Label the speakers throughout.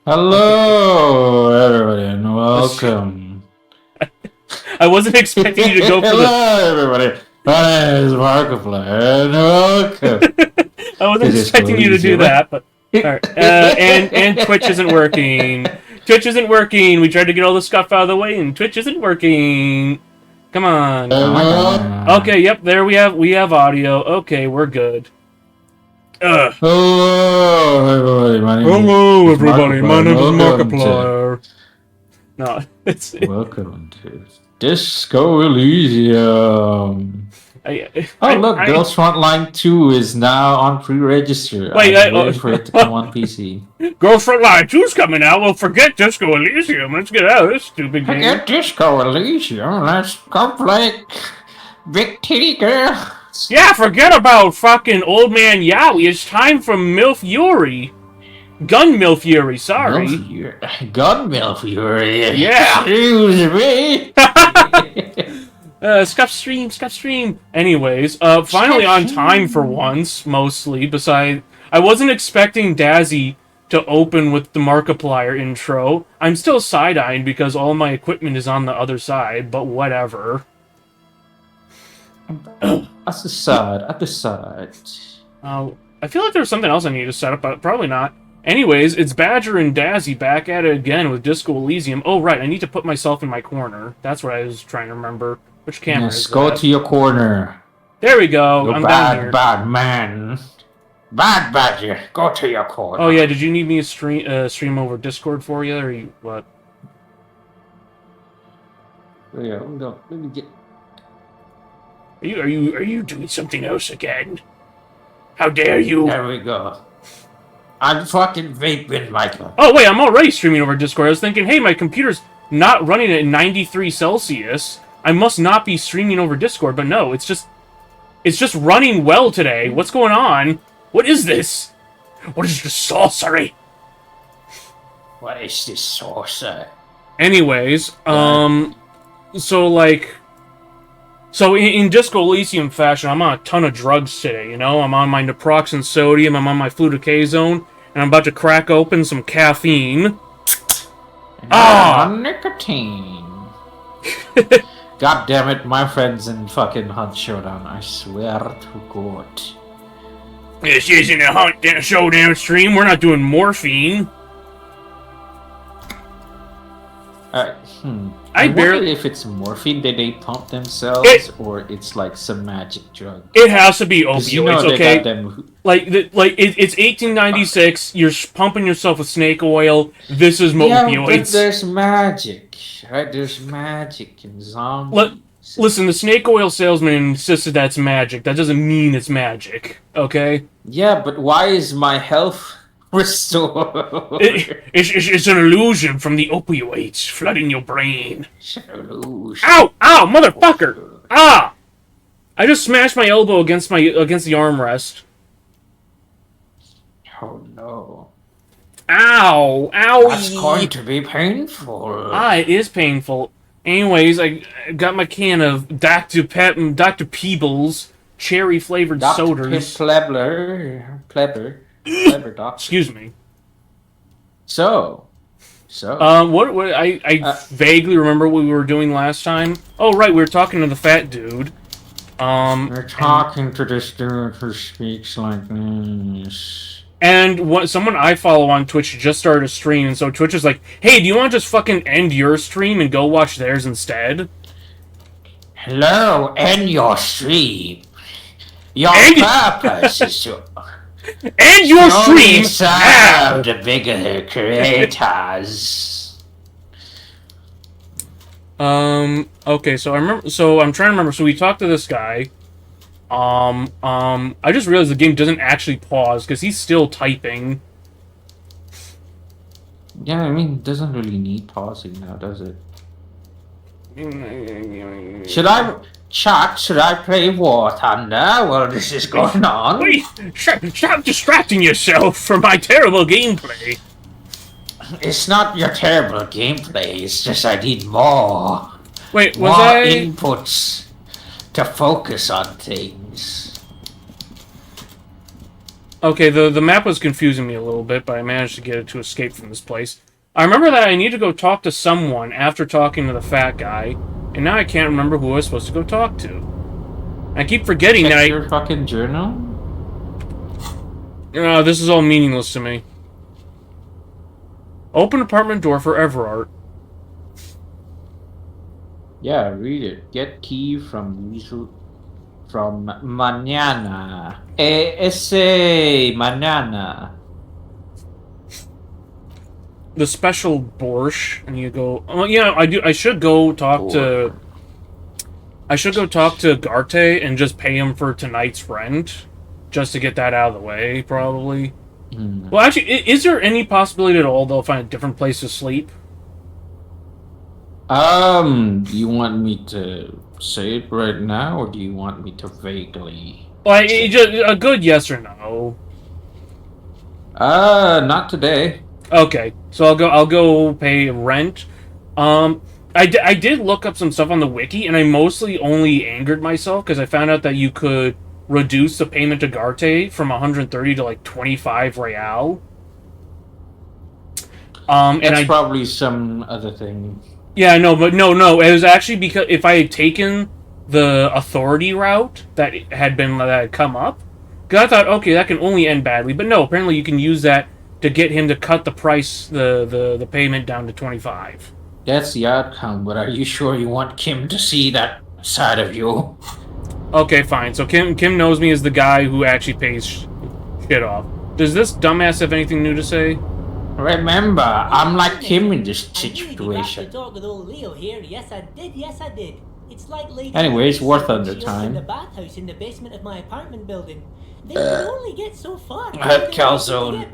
Speaker 1: Hello, everybody, and welcome.
Speaker 2: I wasn't expecting you to go for
Speaker 1: Hello, everybody. My name is Markiplier, and welcome.
Speaker 2: I wasn't
Speaker 1: To Disco
Speaker 2: expecting you to do
Speaker 1: Elysium.
Speaker 2: that, but alright. And Twitch isn't working. Twitch isn't working. We tried to get all the stuff out of the way, and Twitch isn't working. Come on. Okay, yep, there we have audio. Okay, we're good.
Speaker 1: Hello, everybody. My name
Speaker 2: Hello,
Speaker 1: is
Speaker 2: everybody. My name is
Speaker 1: Welcome
Speaker 2: Markiplier. No, it's.
Speaker 1: Welcome to Disco Elysium. Look, Girls Frontline 2 is now on pre-register.
Speaker 2: Wait,
Speaker 1: I'm waiting for it to come on PC.
Speaker 2: Girls Frontline 2's coming out. Well, forget Disco Elysium. Let's get out of this stupid game.
Speaker 1: Forget Disco Elysium. Let's go play Big Titty Girl.
Speaker 2: Yeah, forget about fucking Old Man Yowie. It's time for Milf Yuri. Gun Milf Yuri, sorry.
Speaker 1: Gun Milf Yuri.
Speaker 2: Yeah.
Speaker 1: Excuse me.
Speaker 2: Scuff stream. Anyways, finally on time for once, mostly. Besides, I wasn't expecting Dazzy to open with the Markiplier intro. I'm still side-eyeing because all my equipment is on the other side, but whatever.
Speaker 1: At the side.
Speaker 2: I feel like there's something else I need to set up, but probably not. Anyways, it's Badger and Dazzy back at it again with Disco Elysium. Oh, right, I need to put myself in my corner. That's what I was trying to remember. Which camera is that?
Speaker 1: Go to your corner.
Speaker 2: There we go. I'm down here.
Speaker 1: Bad man. Bad Badger. Go to your corner.
Speaker 2: Oh, yeah, did you need me to stream over Discord for you, or you, what?
Speaker 1: Yeah, hold on. Let me get...
Speaker 2: Are you doing something else again? How dare you?
Speaker 1: There we go. I'm fucking vaping, Michael.
Speaker 2: Oh, wait, I'm already streaming over Discord. I was thinking, hey, my computer's not running at 93 Celsius. I must not be streaming over Discord, but no, it's just running well today. What's going on? What is this? What is this sorcery?
Speaker 1: What is this sorcery?
Speaker 2: Anyways, So in Disco Elysium fashion, I'm on a ton of drugs today, you know? I'm on my naproxen sodium, I'm on my fluticasone, and I'm about to crack open some caffeine.
Speaker 1: Nicotine. God damn it, my friends in fucking Hunt Showdown, I swear to God.
Speaker 2: This isn't a Hunt Showdown stream, we're not doing morphine.
Speaker 1: I wonder if it's morphine that they pump themselves, or it's like some magic drug.
Speaker 2: It has to be opioids,
Speaker 1: you know
Speaker 2: okay?
Speaker 1: It's
Speaker 2: 1896. You're pumping yourself with snake oil. This is opioids.
Speaker 1: But there's magic, right? There's magic in zombies.
Speaker 2: Listen, the snake oil salesman insisted that's magic. That doesn't mean it's magic, okay?
Speaker 1: Yeah, but why is my health restored?
Speaker 2: It's an illusion from the opioids flooding your brain.
Speaker 1: Illusion.
Speaker 2: Ow! Ow! Motherfucker! Ah! I just smashed my elbow against the armrest.
Speaker 1: Oh no!
Speaker 2: Ow! Ow!
Speaker 1: That's going to be painful.
Speaker 2: Ah, it is painful. Anyways, I got my can of Dr. Peebles cherry-flavored sodas.
Speaker 1: Clever doc.
Speaker 2: Excuse me.
Speaker 1: So.
Speaker 2: What I vaguely remember what we were doing last time. Oh, right, we were talking to the fat dude.
Speaker 1: We're talking to this dude who speaks like this.
Speaker 2: And someone I follow on Twitch just started a stream, and so Twitch is like, hey, do you want to just fucking end your stream and go watch theirs instead?
Speaker 1: Hello, end your stream. Your purpose is to...
Speaker 2: End your stream
Speaker 1: now! The bigger creators.
Speaker 2: Okay, so I'm trying to remember. So we talked to this guy. I just realized the game doesn't actually pause because he's still typing.
Speaker 1: Yeah, I mean, it doesn't really need pausing now, does it? Should I play War Thunder while this is going on?
Speaker 2: Wait, stop distracting yourself from my terrible gameplay.
Speaker 1: It's not your terrible gameplay, it's just I need more.
Speaker 2: Wait,
Speaker 1: more inputs to focus on things.
Speaker 2: Okay, the map was confusing me a little bit, but I managed to get it to escape from this place. I remember that I need to go talk to someone after talking to the fat guy, and now I can't remember who I was supposed to go talk to. I keep forgetting that
Speaker 1: your fucking journal?
Speaker 2: This is all meaningless to me. Open apartment door for Everard.
Speaker 1: Yeah, read it. Get key from mañana. Ese mañana.
Speaker 2: The special borscht, and you go. Oh yeah, I should go talk to. I should go talk to Garte and just pay him for tonight's rent, just to get that out of the way, probably. Well, actually, is there any possibility at all they'll find a different place to sleep?
Speaker 1: Do you want me to say it right now, or do you want me to vaguely?
Speaker 2: Like, just a good yes or no.
Speaker 1: Not today.
Speaker 2: Okay, so I'll go pay rent. I did look up some stuff on the wiki, and I mostly only angered myself because I found out that you could reduce the payment to Garte from 130 to like 25 real.
Speaker 1: That's probably some other thing.
Speaker 2: Yeah, no, but no. It was actually because if I had taken the authority route that had come up, because I thought, okay, that can only end badly. But no, apparently you can use that to get him to cut the price, the payment down to 25.
Speaker 1: That's the outcome, but are you sure you want Kim to see that side of you?
Speaker 2: Okay, fine. So Kim knows me as the guy who actually pays shit off. Does this dumbass have anything new to say?
Speaker 3: Remember, I'm like Kim in this
Speaker 4: situation. Talk with old Leo here. Yes, I did. It's like late.
Speaker 1: Anyways, worth under time.
Speaker 4: In the bathhouse in the basement of my apartment building. They could only get so far.
Speaker 1: I had calzone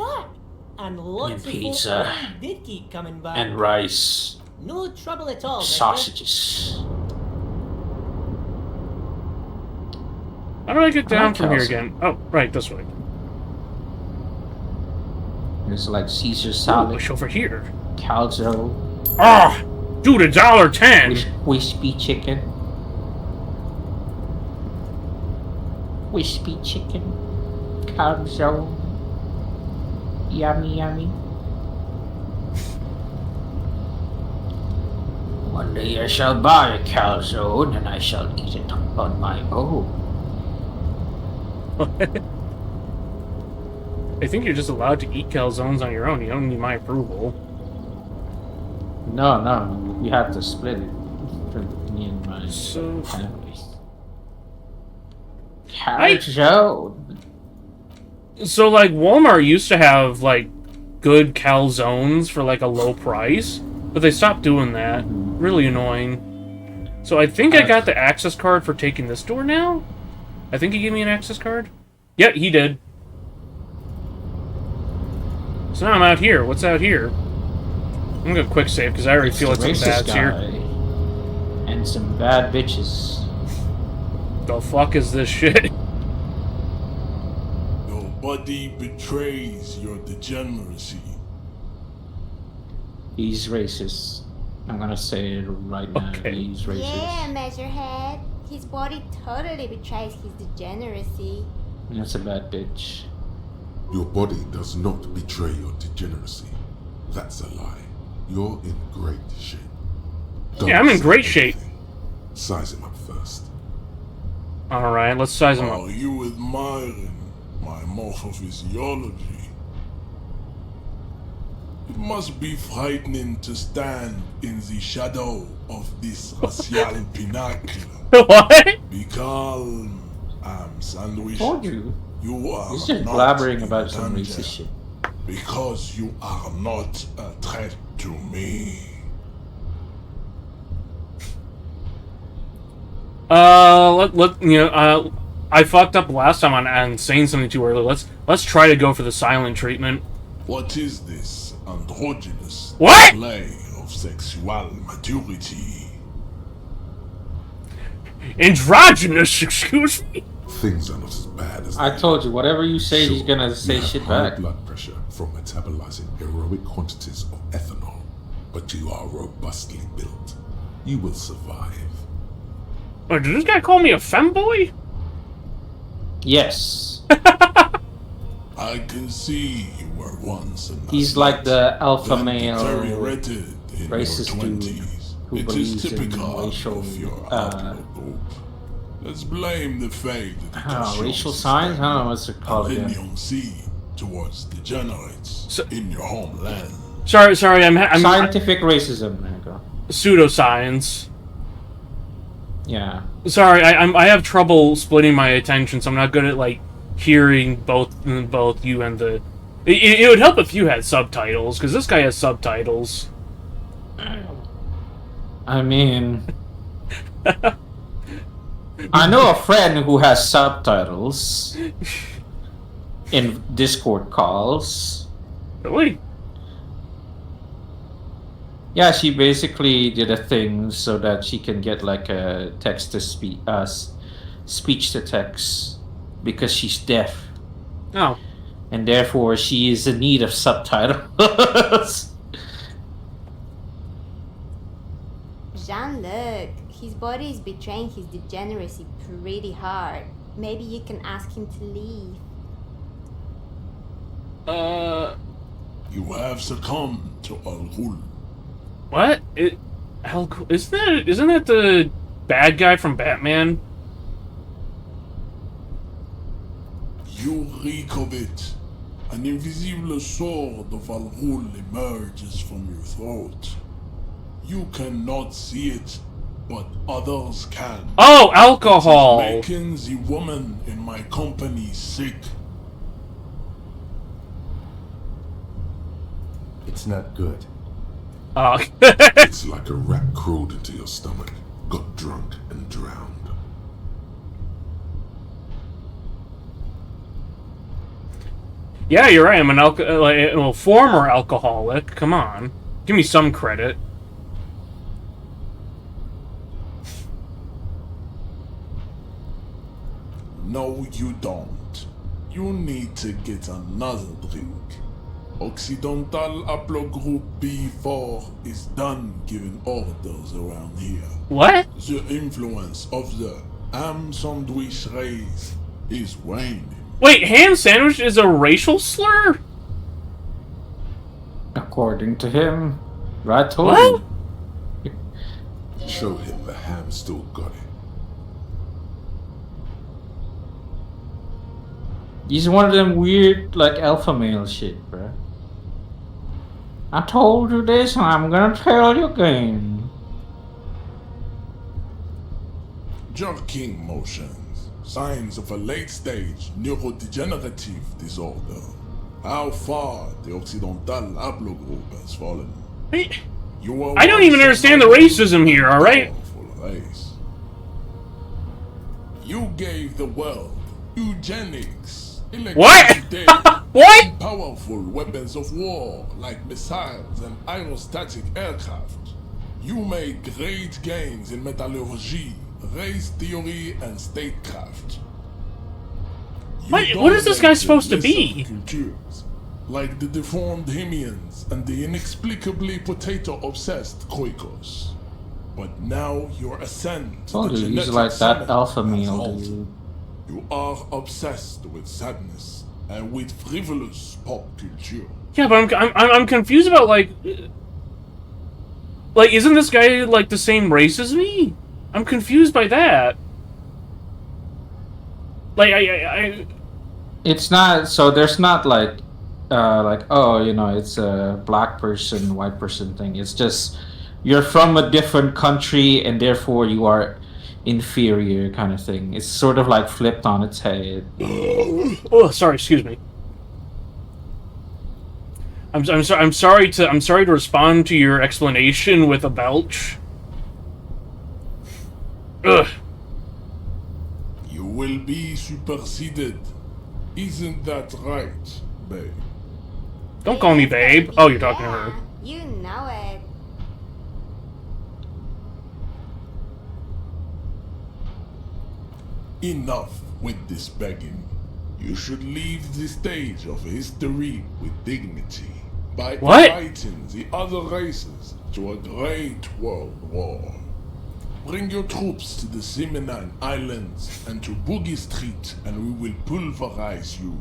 Speaker 4: and lots
Speaker 1: and pizza
Speaker 4: did keep coming back.
Speaker 1: and rice.
Speaker 4: No trouble at all.
Speaker 1: Sausages.
Speaker 2: How do I get down from here again? Oh, right, this way.
Speaker 1: It's like Caesar salad.
Speaker 2: Push over here.
Speaker 1: Calzone.
Speaker 2: Ah, dude, $1.10.
Speaker 1: Wispy chicken. Wispy chicken. Calzone. Yummy, yummy. One day I shall buy a calzone and I shall eat it on my own.
Speaker 2: I think you're just allowed to eat calzones on your own. You don't need my approval.
Speaker 1: No. You have to split it for me and my family. Calzone.
Speaker 2: So, like, Walmart used to have, like, good calzones for, like, a low price. But they stopped doing that. Really annoying. So I think I got the access card for taking this door now? I think he gave me an access card? Yeah, he did. So now I'm out here. What's out here? I'm gonna go quick save because I already feel like some bad's here.
Speaker 1: And some bad bitches.
Speaker 2: The fuck is this shit?
Speaker 5: Nobody betrays your degeneracy.
Speaker 1: He's racist. I'm gonna say it right now.
Speaker 2: Okay.
Speaker 1: He's racist.
Speaker 6: Yeah, Measurehead. His body totally betrays his degeneracy.
Speaker 1: That's a bad bitch.
Speaker 7: Your body does not betray your degeneracy. That's a lie. You're in great shape.
Speaker 2: Yeah, I'm in great shape.
Speaker 7: Size him up first.
Speaker 2: Alright, let's size him up.
Speaker 5: Are you admiring my morphophysiology? It must be frightening to stand in the shadow of this racial pinnacle.
Speaker 2: What?
Speaker 5: Be calm. I'm sandwiched.
Speaker 1: Told you.
Speaker 5: You are
Speaker 1: He's just
Speaker 5: not
Speaker 1: blabbering
Speaker 5: in
Speaker 1: about some
Speaker 5: danger
Speaker 1: racist shit.
Speaker 5: because you are not a threat to me.
Speaker 2: I fucked up last time on saying something too early. Let's try to go for the silent treatment.
Speaker 5: What is this androgynous
Speaker 2: What?
Speaker 5: display of sexual maturity?
Speaker 2: Androgynous, excuse me?
Speaker 7: Things are not as bad as
Speaker 1: I
Speaker 7: they
Speaker 1: told you, whatever you say,
Speaker 7: Sure,
Speaker 1: he's gonna say
Speaker 7: you have
Speaker 1: shit
Speaker 7: high
Speaker 1: back.
Speaker 7: blood pressure from metabolizing heroic quantities of ethanol, but you are robustly built. You will survive.
Speaker 2: Oh, did this guy call me a femboy?
Speaker 1: Yes.
Speaker 5: I I can see you were once a
Speaker 1: He's like the alpha
Speaker 5: that
Speaker 1: male
Speaker 5: deteriorated in
Speaker 1: racist
Speaker 5: your
Speaker 1: dude
Speaker 5: 20s.
Speaker 1: who
Speaker 5: It
Speaker 1: believes
Speaker 5: is
Speaker 1: in
Speaker 5: typical
Speaker 1: racial,
Speaker 5: of your outlaw group. Let's blame the fate that
Speaker 1: racial signs? I don't know what's it called again.
Speaker 5: Elysium Sea towards degenerates in your homeland.
Speaker 2: Sorry, I'm
Speaker 1: Scientific racism. There you go.
Speaker 2: pseudoscience.
Speaker 1: Yeah.
Speaker 2: Sorry, I have trouble splitting my attention, so I'm not good at like hearing both you and the. It would help if you had subtitles, because this guy has subtitles.
Speaker 1: I mean, I know a friend who has subtitles in Discord calls.
Speaker 2: Really?
Speaker 1: Yeah, she basically did a thing so that she can get like a text to speech to text because she's deaf.
Speaker 2: Oh.
Speaker 1: And therefore she is in need of subtitles.
Speaker 6: Jean-Luc, his body is betraying his degeneracy pretty hard. Maybe you can ask him to leave.
Speaker 5: You have succumbed to Al-Ghul.
Speaker 2: What? Isn't that the bad guy from Batman?
Speaker 5: You reek of it. An invisible sword of Al-Ghul emerges from your throat. You cannot see it, but others can.
Speaker 2: Oh, alcohol!
Speaker 5: It is making the woman in my company sick.
Speaker 7: It's not good.
Speaker 2: Oh.
Speaker 7: It's like a rat crawled into your stomach, got drunk, and drowned.
Speaker 2: Yeah, you're right. I'm an former alcoholic. Come on, give me some credit.
Speaker 5: No, you don't. You need to get another drink. Occidental Haplogroup B4 is done giving orders around here.
Speaker 2: What?
Speaker 5: The influence of the ham sandwich race is waning.
Speaker 2: Wait, ham sandwich is a racial slur?
Speaker 1: According to him. Right, told
Speaker 2: What?
Speaker 1: you.
Speaker 7: Show him the ham still got it.
Speaker 1: He's one of them weird, like, alpha male shit, bruh. I told you this, and I'm gonna tell you again.
Speaker 5: Jerking motions. Signs of a late-stage neurodegenerative disorder. How far the Occidental Haplogroup has fallen.
Speaker 2: Wait,
Speaker 5: You are
Speaker 2: I don't even
Speaker 5: once
Speaker 2: understand the
Speaker 5: a
Speaker 2: racism here, alright?
Speaker 5: powerful race. You gave the world eugenics,
Speaker 2: What?
Speaker 5: electricity,
Speaker 2: What?
Speaker 5: and powerful weapons of war like missiles and aerostatic aircraft. You made great gains in metallurgy, race theory, and statecraft. You
Speaker 2: What is this guy
Speaker 5: dominated
Speaker 2: supposed to
Speaker 5: lesser
Speaker 2: be?
Speaker 5: Cultures, like the deformed Hemians and the inexplicably potato-obsessed Kroikos. But now your ascent to
Speaker 1: Oh,
Speaker 5: the
Speaker 1: dude, he's
Speaker 5: genetic
Speaker 1: like that
Speaker 5: summit
Speaker 1: alpha
Speaker 5: has
Speaker 1: male,
Speaker 5: halted.
Speaker 1: dude.
Speaker 5: You are obsessed with sadness and with frivolous pop culture.
Speaker 2: Yeah, but I'm confused about like, isn't this guy like the same race as me? I'm confused by that. Like I
Speaker 1: It's not, so there's not like, oh, you know, it's a black person, white person thing. It's just, you're from a different country and therefore you are inferior kind of thing. It's sort of like flipped on its head.
Speaker 2: Oh, sorry. Excuse me. I'm sorry to respond to your explanation with a belch. Ugh.
Speaker 5: You will be superseded. Isn't that right, babe?
Speaker 2: Don't call me babe. Oh, you're talking to her.
Speaker 6: You know it.
Speaker 5: Enough with this begging. You should leave the stage of history with dignity by
Speaker 2: What?
Speaker 5: inviting the other races to a great world war. Bring your troops to the Simenon Islands and to Boogie Street and we will pulverize you.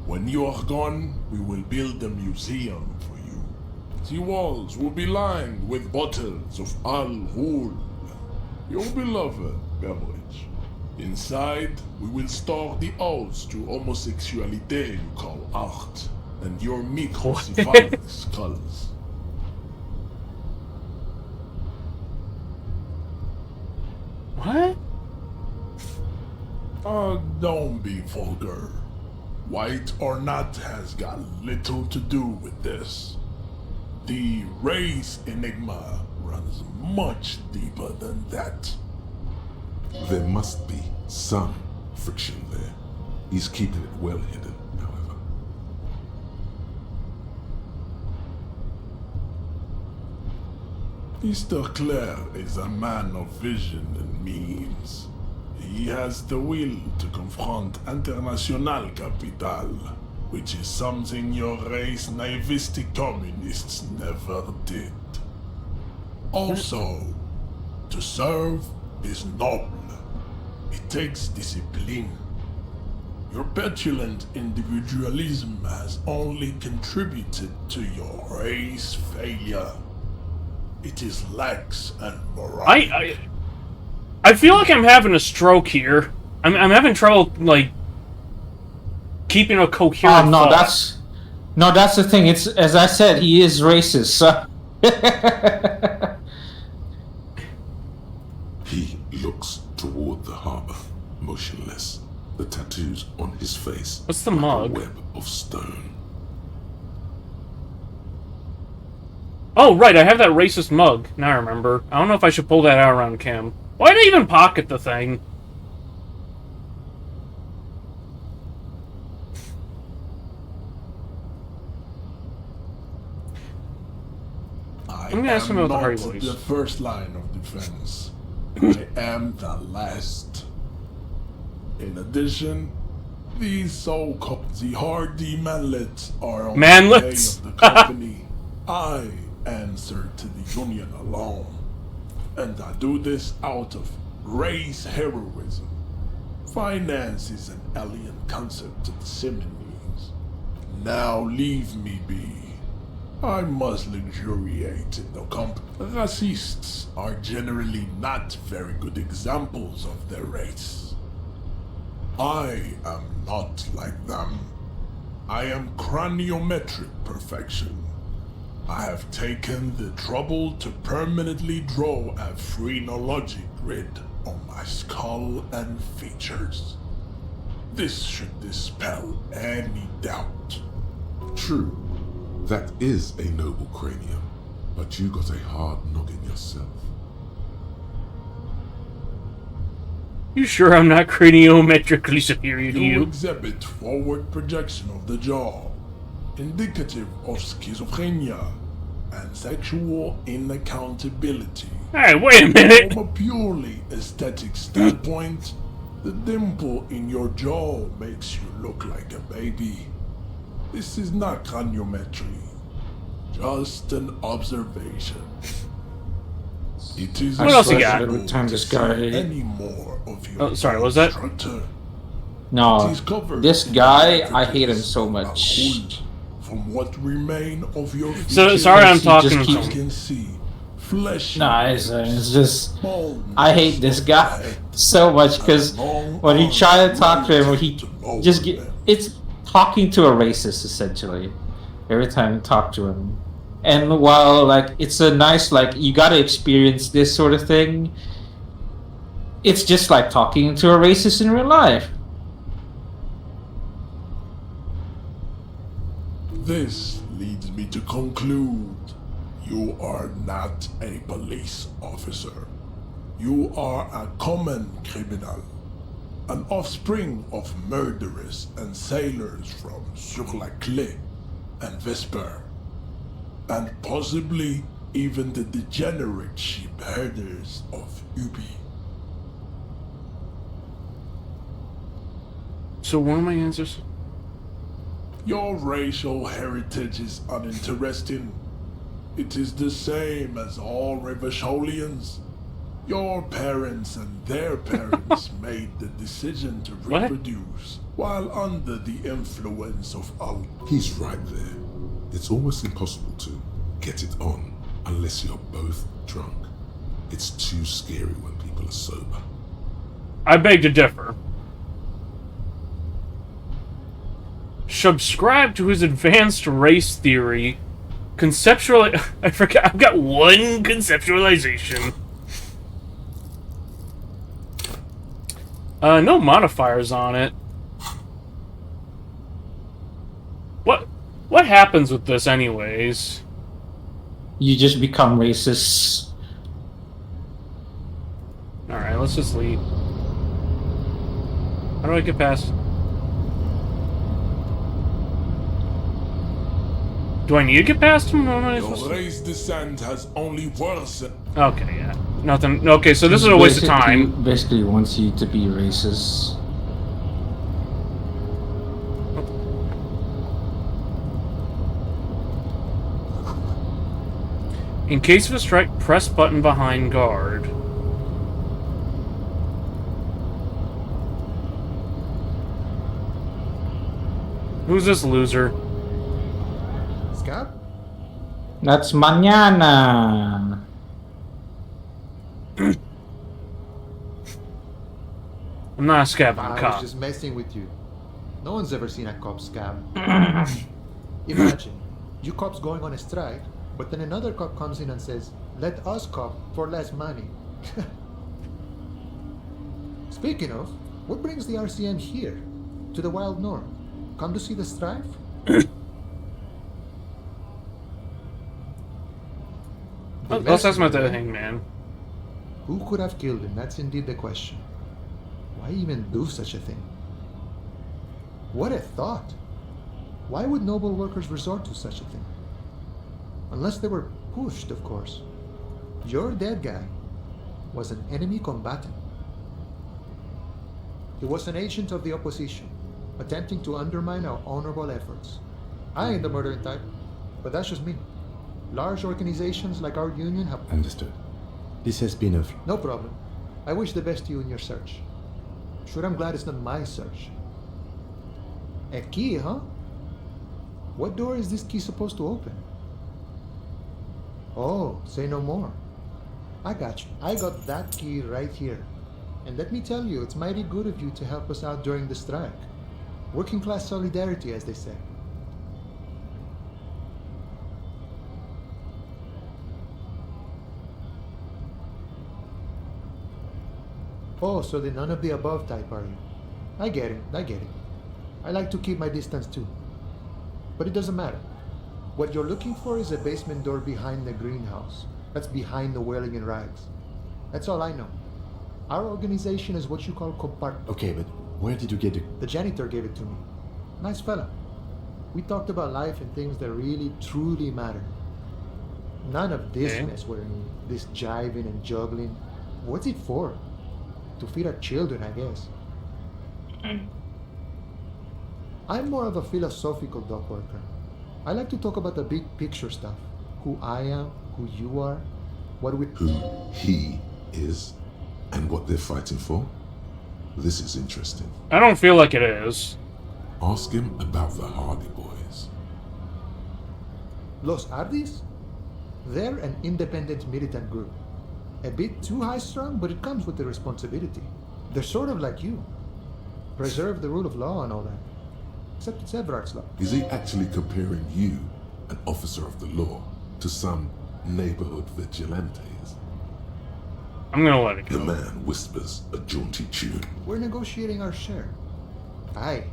Speaker 5: When you are gone, we will build a museum for you. The walls will be lined with bottles of Al Ghul, your beloved beverage. Inside, we will store the odes to homosexuality you call art, and your microcephalic skulls.
Speaker 2: What?
Speaker 5: Don't be vulgar. White or not has got little to do with this. The race enigma runs much deeper than that.
Speaker 7: There must be some friction there. He's keeping it well hidden, however.
Speaker 5: Mr. Clare is a man of vision and means. He has the will to confront international capital, which is something your race naivistic communists never did. Also, to serve is noble. It takes discipline. Your petulant individualism has only contributed to your race failure. It is lax and moronic.
Speaker 2: I feel like I'm having a stroke here. I'm having trouble, like, keeping a coherent
Speaker 1: no,
Speaker 2: thought.
Speaker 1: that's the thing. It's, as I said, he is racist. So.
Speaker 7: He looks toward the harbor, motionless, the tattoos on his face.
Speaker 2: What's the
Speaker 7: like
Speaker 2: mug?
Speaker 7: A web of stone.
Speaker 2: Oh, right, I have that racist mug. Now I remember. I don't know if I should pull that out around Cam. Why'd I even pocket the thing? I'm gonna ask him about the Hardy
Speaker 5: not
Speaker 2: Boys.
Speaker 5: the first line of defense. I am the last. In addition, these so-called the Hardy manlets are on
Speaker 2: Manlets?
Speaker 5: the way of the company. I answer to the union alone. And I do this out of race heroism. Finance is an alien concept to the Seminoles. Now leave me be. I must luxuriate in the company. Racists are generally not very good examples of their race. I am not like them. I am craniometric perfection. I have taken the trouble to permanently draw a phrenologic grid on my skull and features. This should dispel any doubt.
Speaker 7: True, that is a noble cranium, but you got a hard noggin yourself.
Speaker 2: You sure I'm not craniometrically superior to
Speaker 5: You
Speaker 2: you?
Speaker 5: exhibit forward projection of the jaw, indicative of schizophrenia and sexual inaccountability.
Speaker 2: Hey, wait a minute!
Speaker 5: From a purely aesthetic standpoint, the dimple in your jaw makes you look like a baby. This is not craniometry, just an observation. It is
Speaker 2: What else you got?
Speaker 1: Every time this guy-
Speaker 5: any more of your
Speaker 2: Oh, sorry, what was that?
Speaker 5: structure.
Speaker 1: No,
Speaker 5: It is covered
Speaker 1: this
Speaker 5: in
Speaker 1: guy,
Speaker 5: the
Speaker 1: I hate him
Speaker 5: intricacies
Speaker 1: so
Speaker 5: of
Speaker 1: much.
Speaker 5: Al-Ghul. From what remain of your
Speaker 2: So,
Speaker 5: features,
Speaker 2: sorry I'm
Speaker 1: He
Speaker 2: talking
Speaker 1: just
Speaker 2: to
Speaker 1: keeps-
Speaker 5: you
Speaker 2: him.
Speaker 5: can see flesh.
Speaker 1: Nah, it's just
Speaker 5: Small
Speaker 1: I hate this guy so much because when you try to talk to him, he just it's talking to a racist essentially. Every time you talk to him, and while like it's a nice like you gotta experience this sort of thing, it's just like talking to a racist in real life.
Speaker 5: This leads me to conclude you are not a police officer. You are a common criminal, an offspring of murderers and sailors from Sur-la-Clé and Vesper, and possibly even the degenerate sheep herders of Ubi.
Speaker 2: So what are my answers?
Speaker 5: Your racial heritage is uninteresting. It is the same as all Revacholians. Your parents and their parents made the decision to
Speaker 2: What?
Speaker 5: reproduce while under the influence of alcohol.
Speaker 7: He's right there. It's almost impossible to get it on unless you're both drunk. It's too scary when people are sober.
Speaker 2: I beg to differ. Subscribe to his advanced race theory. Conceptual. I forgot. I've got one conceptualization. No modifiers on it. What happens with this, anyways?
Speaker 1: You just become racist.
Speaker 2: All right, let's just leave. How do I get past? Do I need to get past him? Or am I supposed
Speaker 5: Your
Speaker 2: to-
Speaker 5: race descent has only worsened.
Speaker 2: Okay, yeah. Nothing. Okay, so this is a waste of time.
Speaker 1: Basically wants you to be racist.
Speaker 2: In case of a strike, press button behind guard. Who's this loser?
Speaker 8: Scab?
Speaker 1: That's mañana.
Speaker 2: I'm not a scab, I'm a
Speaker 8: I was
Speaker 2: cop.
Speaker 8: just messing with you. No one's ever seen a cop scab. Imagine, you cops going on a strike, but then another cop comes in and says, "Let us cop for less money." Speaking of, what brings the RCM here? To the Wild North? Come to see the strife?
Speaker 2: Let's ask about the hangman.
Speaker 8: Who could have killed him? That's indeed the question. Why even do such a thing? What a thought! Why would noble workers resort to such a thing? Unless they were pushed, of course. Your dead guy was an enemy combatant. He was an agent of the opposition, attempting to undermine our honorable efforts. I ain't the murdering type, but that's just me. Large organizations like our union have...
Speaker 9: Understood. This has been a...
Speaker 8: No problem. I wish the best to you in your search. Sure, I'm glad it's not my search. A key, huh? What door is this key supposed to open? Oh, say no more. I got you. I got that key right here. And let me tell you, it's mighty good of you to help us out during the strike. Working class solidarity, as they say. Oh, so the none of the above type, are you? I get it, I get it. I like to keep my distance too. But it doesn't matter. What you're looking for is a basement door behind the greenhouse. That's behind the wailing in rags. That's all I know. Our organization is what you call compart.
Speaker 9: Okay, but where did you get it?
Speaker 8: The janitor gave it to me. Nice fella. We talked about life and things that really, truly matter. None of this
Speaker 2: Okay.
Speaker 8: mess we're in, this jiving and juggling. What's it for? To feed our children, I guess. I'm more of a philosophical dock worker. I like to talk about the big picture stuff. Who I am, who you are, what we...
Speaker 7: Who he is and what they're fighting for? This is interesting.
Speaker 2: I don't feel like it is.
Speaker 7: Ask him about the Hardy Boys.
Speaker 8: Los Ardis? They're an independent militant group. A bit too high-strung, but it comes with the responsibility. They're sort of like you. Preserve the rule of law and all that. Except it's Everard's law.
Speaker 7: Is he actually comparing you, an officer of the law, to some neighborhood vigilantes?
Speaker 2: I'm gonna let it
Speaker 7: The
Speaker 2: go.
Speaker 7: man whispers a jaunty tune.
Speaker 8: We're negotiating our share. Aye.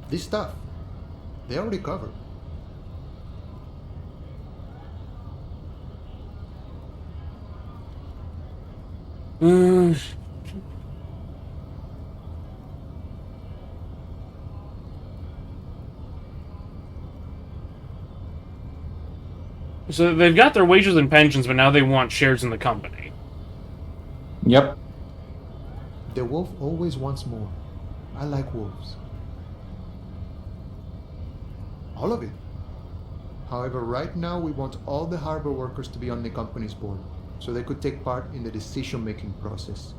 Speaker 8: This stuff, they already covered.
Speaker 2: Mm. So they've got their wages and pensions, but now they want shares in the company.
Speaker 1: Yep.
Speaker 8: The wolf always wants more. I like wolves. All of it. However, right now we want all the harbor workers to be on the company's board, so they could take part in the decision-making process.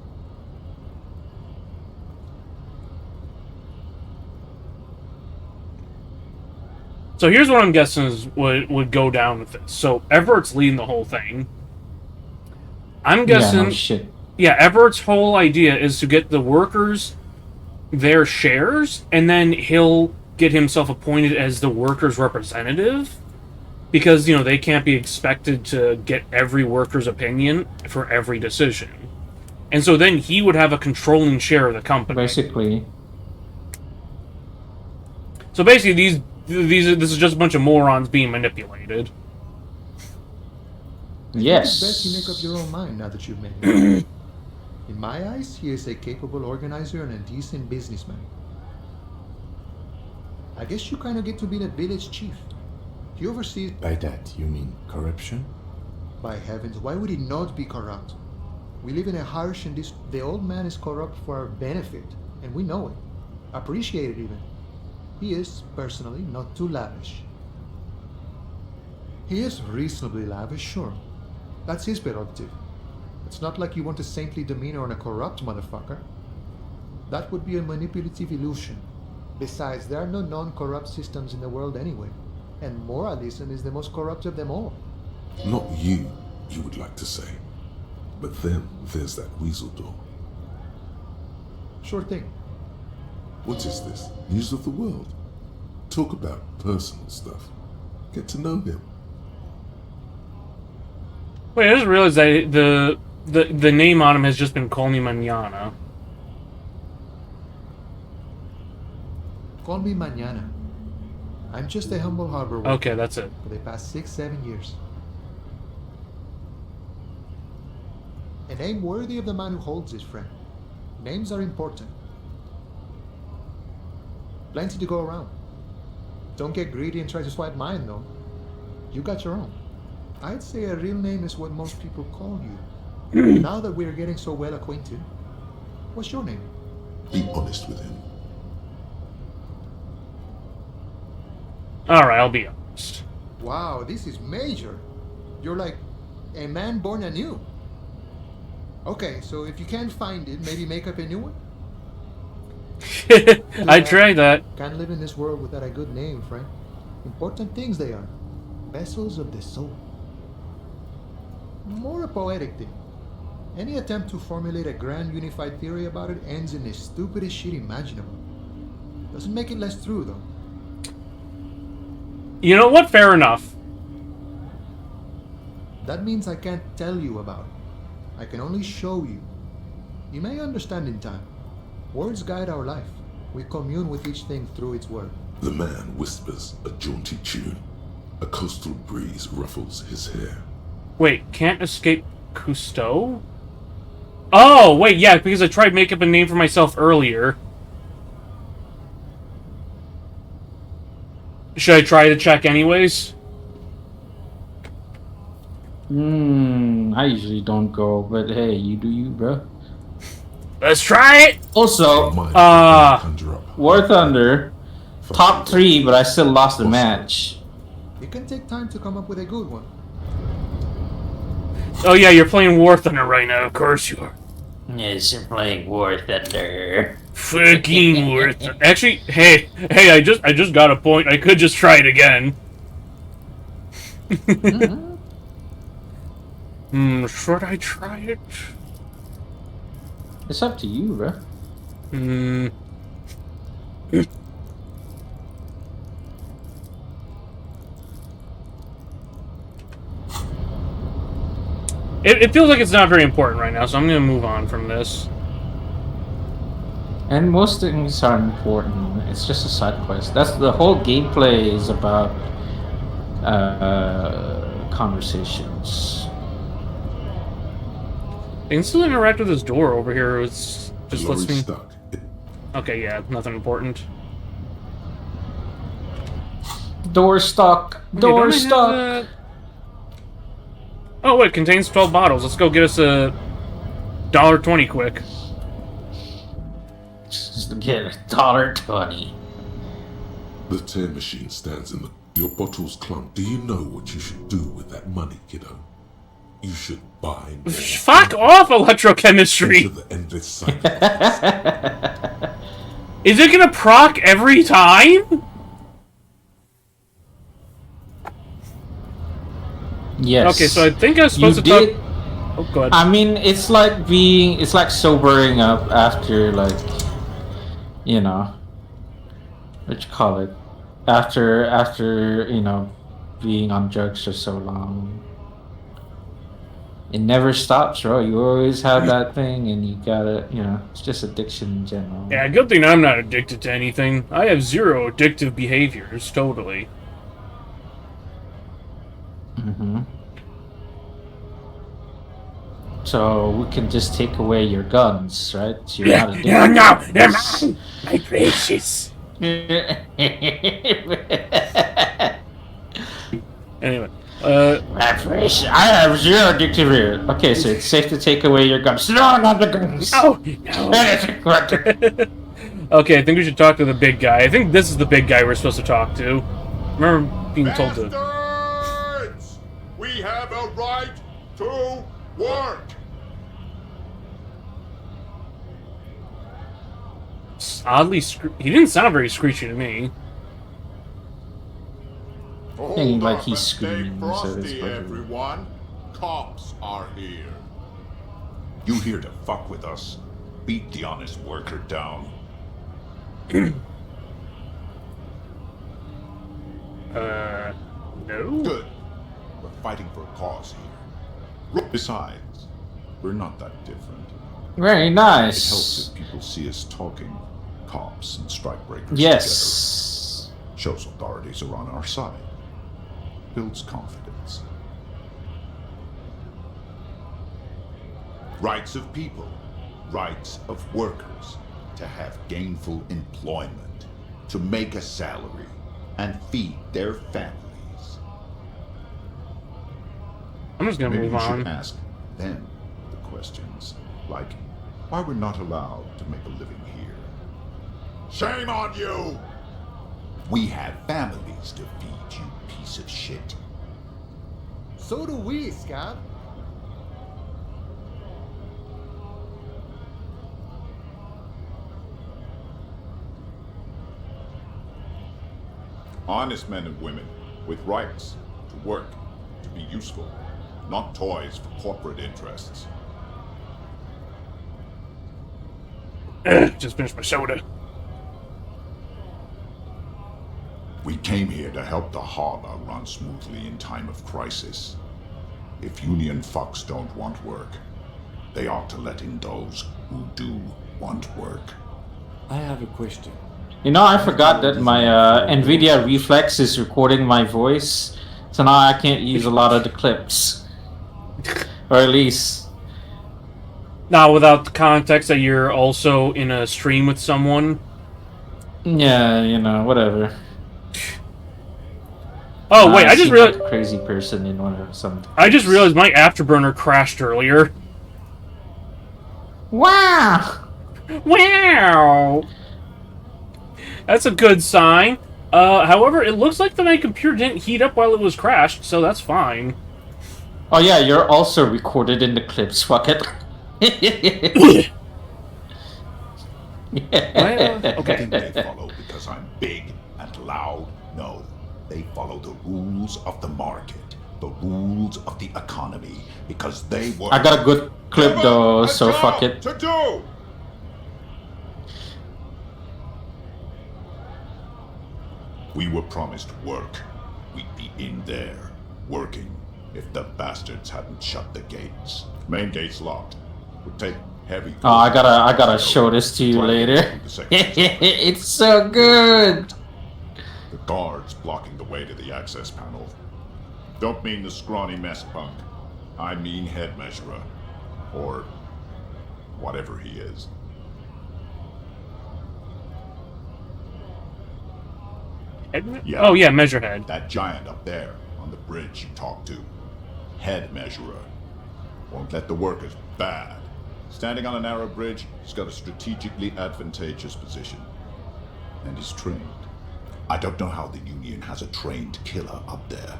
Speaker 2: So here's what I'm guessing is would go down with this. So Everett's leading the whole thing. I'm guessing...
Speaker 1: Yeah, no shit.
Speaker 2: Yeah, Everett's whole idea is to get the workers their shares, and then he'll get himself appointed as the workers' representative. Because, you know, they can't be expected to get every worker's opinion for every decision. And so then he would have a controlling share of the company.
Speaker 1: Basically.
Speaker 2: So basically, this is just a bunch of morons being manipulated.
Speaker 1: Yes.
Speaker 8: It's best you make up your own mind now that you've met him. In my eyes, he is a capable organizer and a decent businessman. I guess you kind of get to be the village chief. He oversees...
Speaker 9: By that, you mean corruption?
Speaker 8: By heavens, why would he not be corrupt? We live in a harsh and the old man is corrupt for our benefit, and we know it. Appreciate it even. He is, personally, not too lavish. He is reasonably lavish, sure. That's his prerogative. It's not like you want a saintly demeanor on a corrupt motherfucker. That would be a manipulative illusion. Besides, there are no non-corrupt systems in the world anyway. And moralism is the most corrupt of them all.
Speaker 7: Not you, you would like to say. But then there's that weasel door.
Speaker 8: Sure thing.
Speaker 7: What is this? News of the world? Talk about personal stuff. Get to know him.
Speaker 2: Wait, I just realized that the name on him has just been Call Me Mañana.
Speaker 8: Call me mañana. I'm just a humble harbor worker.
Speaker 2: Okay, that's it.
Speaker 8: For the past 6-7 years. A name worthy of the man who holds it, friend. Names are important. Plenty to go around. Don't get greedy and try to swipe mine, though. You got your own. I'd say a real name is what most people call you. Now that we're getting so well acquainted, what's your name?
Speaker 7: Be honest with him.
Speaker 2: Alright, I'll be honest.
Speaker 8: Wow, this is major. You're like a man born anew. Okay, so if you can't find it, maybe make up a new one?
Speaker 2: I tried that.
Speaker 8: Can't live in this world without a good name, friend. Important things they are. Vessels of the soul. More a poetic thing. Any attempt to formulate a grand unified theory about it ends in the stupidest shit imaginable. Doesn't make it less true, though.
Speaker 2: You know what? Fair enough.
Speaker 8: That means I can't tell you about it. I can only show you. You may understand in time. Words guide our life. We commune with each thing through its word.
Speaker 7: The man whispers a jaunty tune. A coastal breeze ruffles his hair.
Speaker 2: Wait, can't escape Cousteau? Oh, wait, yeah, because I tried making up a name for myself earlier. Should I try to check anyways?
Speaker 1: I usually don't go, but hey, you do you, bro.
Speaker 2: Let's try it!
Speaker 1: Also,
Speaker 7: Conjure up.
Speaker 1: War Thunder, top 3, but I still lost the match.
Speaker 8: It can take time to come up with a good one.
Speaker 2: Oh yeah, you're playing War Thunder right now, of course you are.
Speaker 3: Yes, you're playing War Thunder.
Speaker 2: Fucking War Thunder. Actually, hey, I just got a point. I could just try it again. Should I try it?
Speaker 1: It's up to you, bro.
Speaker 2: It feels like it's not very important right now, so I'm gonna move on from this.
Speaker 1: And most things are important. It's just a side quest. That's the whole gameplay is about conversations.
Speaker 2: I can still interact with this door over here. It's just lets
Speaker 7: Lorry's
Speaker 2: me.
Speaker 7: stuck.
Speaker 2: Okay, yeah, nothing important.
Speaker 1: Door stuck.
Speaker 2: Okay,
Speaker 1: Door
Speaker 2: don't I have
Speaker 1: stuck.
Speaker 2: that? Oh wait, contains 12 bottles. Let's go get us a $1.20 quick.
Speaker 3: Just get $1.20.
Speaker 7: The tear machine stands in your bottle's clunk. Do you know what you should do with that money, kiddo? You should buy more.
Speaker 2: Fuck off, electrochemistry!
Speaker 7: Into the endless cycle.
Speaker 2: Is it gonna proc every time?
Speaker 1: Yes.
Speaker 2: Okay, so I think I was supposed to talk... Oh, go ahead.
Speaker 1: I mean, it's like sobering up after, like, you know, what you call it? After, you know, being on drugs for so long. It never stops, bro. You always have that thing, and you gotta, you know, it's just addiction in general.
Speaker 2: Yeah, good thing I'm not addicted to anything. I have 0 addictive behaviors, totally.
Speaker 1: So we can just take away your guns, right? So you're not addicted.
Speaker 3: No, they're mine! My precious!
Speaker 2: Anyway,
Speaker 1: My precious, I have 0 addictive here. Okay, so it's safe to take away your guns. No, not the guns!
Speaker 3: No!
Speaker 2: okay, I think we should talk to the big guy. I think this is the big guy we're supposed to talk to. Remember being told to...
Speaker 10: Bastards! We have a right to work!
Speaker 2: Oddly, he didn't sound very screechy to me.
Speaker 1: Thinking like
Speaker 10: Hold
Speaker 1: he's
Speaker 10: up and stay
Speaker 1: screaming, so it's
Speaker 10: frosty,
Speaker 1: better.
Speaker 10: everyone. Cops are here.
Speaker 9: You here to fuck with us? Beat the honest worker down.
Speaker 2: No?
Speaker 9: Good. We're fighting for a cause here. Besides, we're not that different.
Speaker 1: Very
Speaker 9: It
Speaker 1: nice.
Speaker 9: helps if people see us talking, cops and strikebreakers
Speaker 1: Yes.
Speaker 9: together. Shows authorities are on our side. Builds confidence. Rights of people, rights of workers, to have gainful employment, to make a salary, and feed their families.
Speaker 2: I'm just gonna
Speaker 9: Maybe
Speaker 2: move
Speaker 9: we
Speaker 2: on.
Speaker 9: should ask them the questions, like why we're not allowed to make a living here.
Speaker 10: Shame on you!
Speaker 9: We have families to feed, you piece of shit.
Speaker 8: So do we, Scab.
Speaker 9: Honest men and women with rights to work, to be useful, not toys for corporate interests.
Speaker 2: Just finished my soda.
Speaker 9: We came here to help the harbor run smoothly in time of crisis. If union fucks don't want work, they ought to let in those who do want work. I have a question.
Speaker 1: You know, I forgot that my NVIDIA Reflex is recording my voice, so now I can't use a lot of the clips. Or at least...
Speaker 2: Now, without the context that you're also in a stream with someone.
Speaker 1: Yeah, you know, whatever.
Speaker 2: Oh, wait, I just
Speaker 1: seem
Speaker 2: realized...
Speaker 1: like a crazy person in one of some...
Speaker 2: I just realized my Afterburner crashed earlier.
Speaker 1: Wow!
Speaker 2: Wow! That's a good sign. However, it looks like that my computer didn't heat up while it was crashed, so that's fine.
Speaker 1: Oh yeah, you're also recorded in the clips, fuck it.
Speaker 2: Okay.
Speaker 9: They follow because I'm big and loud? No. They follow the rules of the market, the rules of the economy, because they work.
Speaker 1: I got a good clip
Speaker 10: Give
Speaker 1: though,
Speaker 10: us a
Speaker 1: so
Speaker 10: job
Speaker 1: fuck it.
Speaker 10: To do.
Speaker 9: We were promised work. We'd be in there, working, if the bastards hadn't shut the gates. Main gate's locked. Would take heavy...
Speaker 1: Oh, I gotta show this to you later. It's so good!
Speaker 9: The guards blocking the way to the access panel. Don't mean the scrawny mess punk. I mean head measurer. Or whatever he is. Yeah.
Speaker 2: Oh, yeah, Measurehead.
Speaker 9: That giant up there on the bridge you talked to. Head measurer. Won't let the workers bad. Standing on a narrow bridge, he's got a strategically advantageous position. And he's trained. I don't know how the Union has a trained killer up there,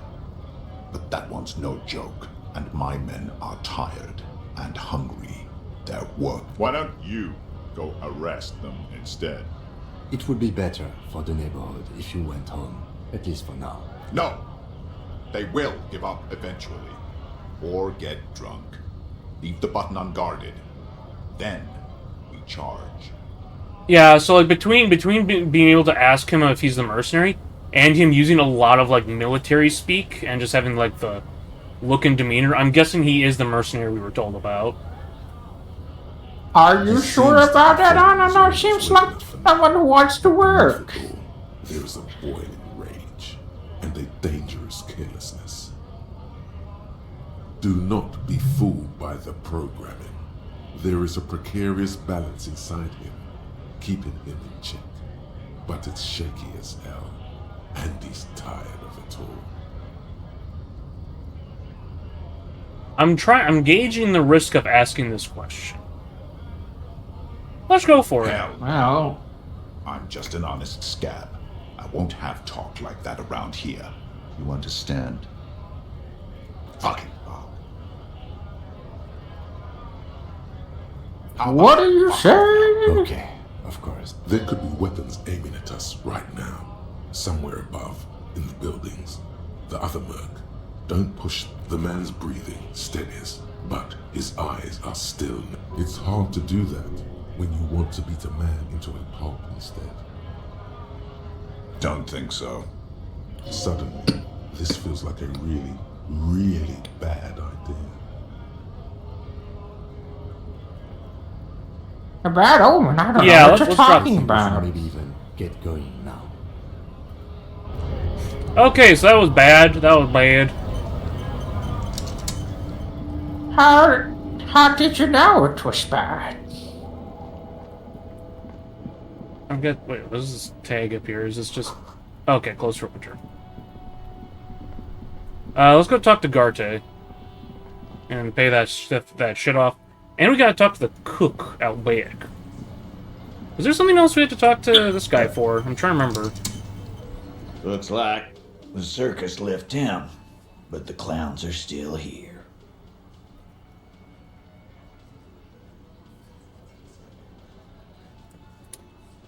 Speaker 9: but that one's no joke, and my men are tired and hungry. Their work.
Speaker 10: Why don't you go arrest them instead?
Speaker 11: It would be better for the neighborhood if you went home, at least for now.
Speaker 9: No! They will give up eventually. Or get drunk. Leave the button unguarded. Then we charge.
Speaker 2: Yeah, so like between being able to ask him if he's the mercenary and him using a lot of like military speak and just having like the look and demeanor, I'm guessing he is the mercenary we were told about.
Speaker 1: Are you sure about that? I don't know. Seems like someone who wants to work.
Speaker 7: There is a boiling rage and a dangerous carelessness. Do not be fooled by the programming. There is a precarious balance inside him, keeping him in check. But it's shaky as hell, and he's tired of it all.
Speaker 2: I'm gauging the risk of asking this question. Let's go for it.
Speaker 9: Hell,
Speaker 1: Well,
Speaker 9: I'm just an honest scab. I won't have talk like that around here. You understand? Fucking fuck.
Speaker 1: what are you saying?
Speaker 11: Okay, of course.
Speaker 7: There could be weapons aiming at us right now, somewhere above, in the buildings. The other merc. Don't push. The man's breathing steadies, but his eyes are still. It's hard to do that when you want to beat a man into a pulp instead.
Speaker 9: Don't think so.
Speaker 7: Suddenly, this feels like a really, really bad idea.
Speaker 1: A bad omen. I don't
Speaker 2: Yeah,
Speaker 1: know what you're
Speaker 2: let's drop
Speaker 1: talking
Speaker 2: some
Speaker 1: about.
Speaker 11: Maybe even get going now.
Speaker 2: Okay, so that was bad. That was bad.
Speaker 1: How did you know it was bad?
Speaker 2: Wait, what is this tag up here? Is this just... Okay, close for winter. Let's go talk to Garte. And pay that shit off. And we gotta talk to the cook out back. Was there something else we had to talk to this guy for? I'm trying to remember.
Speaker 12: Looks like the circus left town, but the clowns are still here.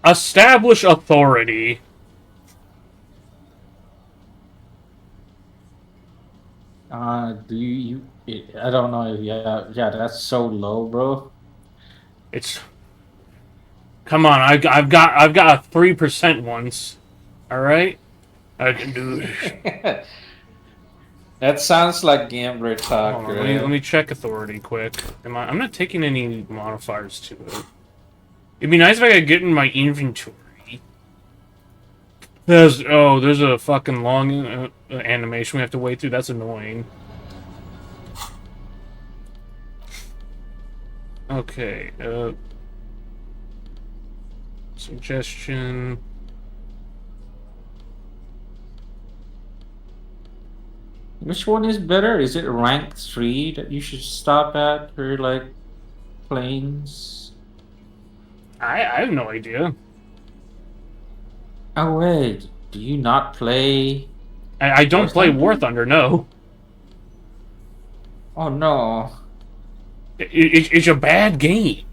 Speaker 2: Establish authority.
Speaker 1: Do you? I don't know. Yeah, that's so low, bro.
Speaker 2: It's... Come on, I've got a 3% once. Alright? I can do this.
Speaker 1: That sounds like gambler talk,
Speaker 2: Hold on,
Speaker 1: right?
Speaker 2: let me check authority quick. I'm not taking any modifiers to it. It'd be nice if I could get in my inventory. There's a fucking long animation we have to wait through. That's annoying. Okay, suggestion.
Speaker 1: Which one is better? Is it rank 3 that you should stop at, or like planes?
Speaker 2: I have no idea.
Speaker 1: Oh wait, do you not play?
Speaker 2: I don't play War Thunder, no.
Speaker 1: Oh no.
Speaker 2: It's a bad game.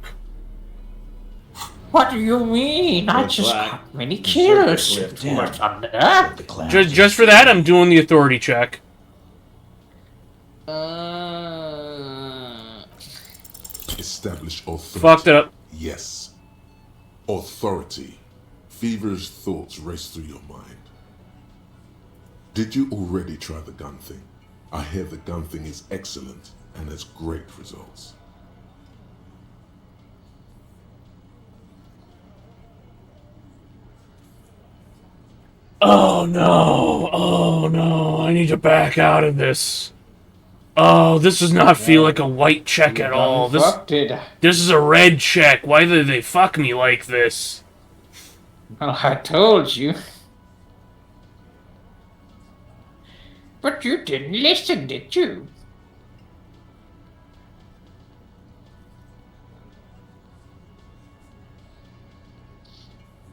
Speaker 1: What do you mean? I
Speaker 12: Looks
Speaker 1: just
Speaker 12: like
Speaker 1: got many
Speaker 12: the
Speaker 1: kills.
Speaker 12: circus left
Speaker 1: War
Speaker 12: town,
Speaker 1: Thunder.
Speaker 12: but the clowns are
Speaker 2: Just for that, I'm doing the authority check.
Speaker 7: Establish authority.
Speaker 2: Fucked it up.
Speaker 7: Yes. Authority. Feverish thoughts race through your mind. Did you already try the gun thing? I hear the gun thing is excellent and has great results.
Speaker 2: Oh no, I need to back out of this. Oh, this does not feel like a white check at all. This is a red check. Why did they fuck me like this?
Speaker 1: Well, I told you. But you didn't listen, did you?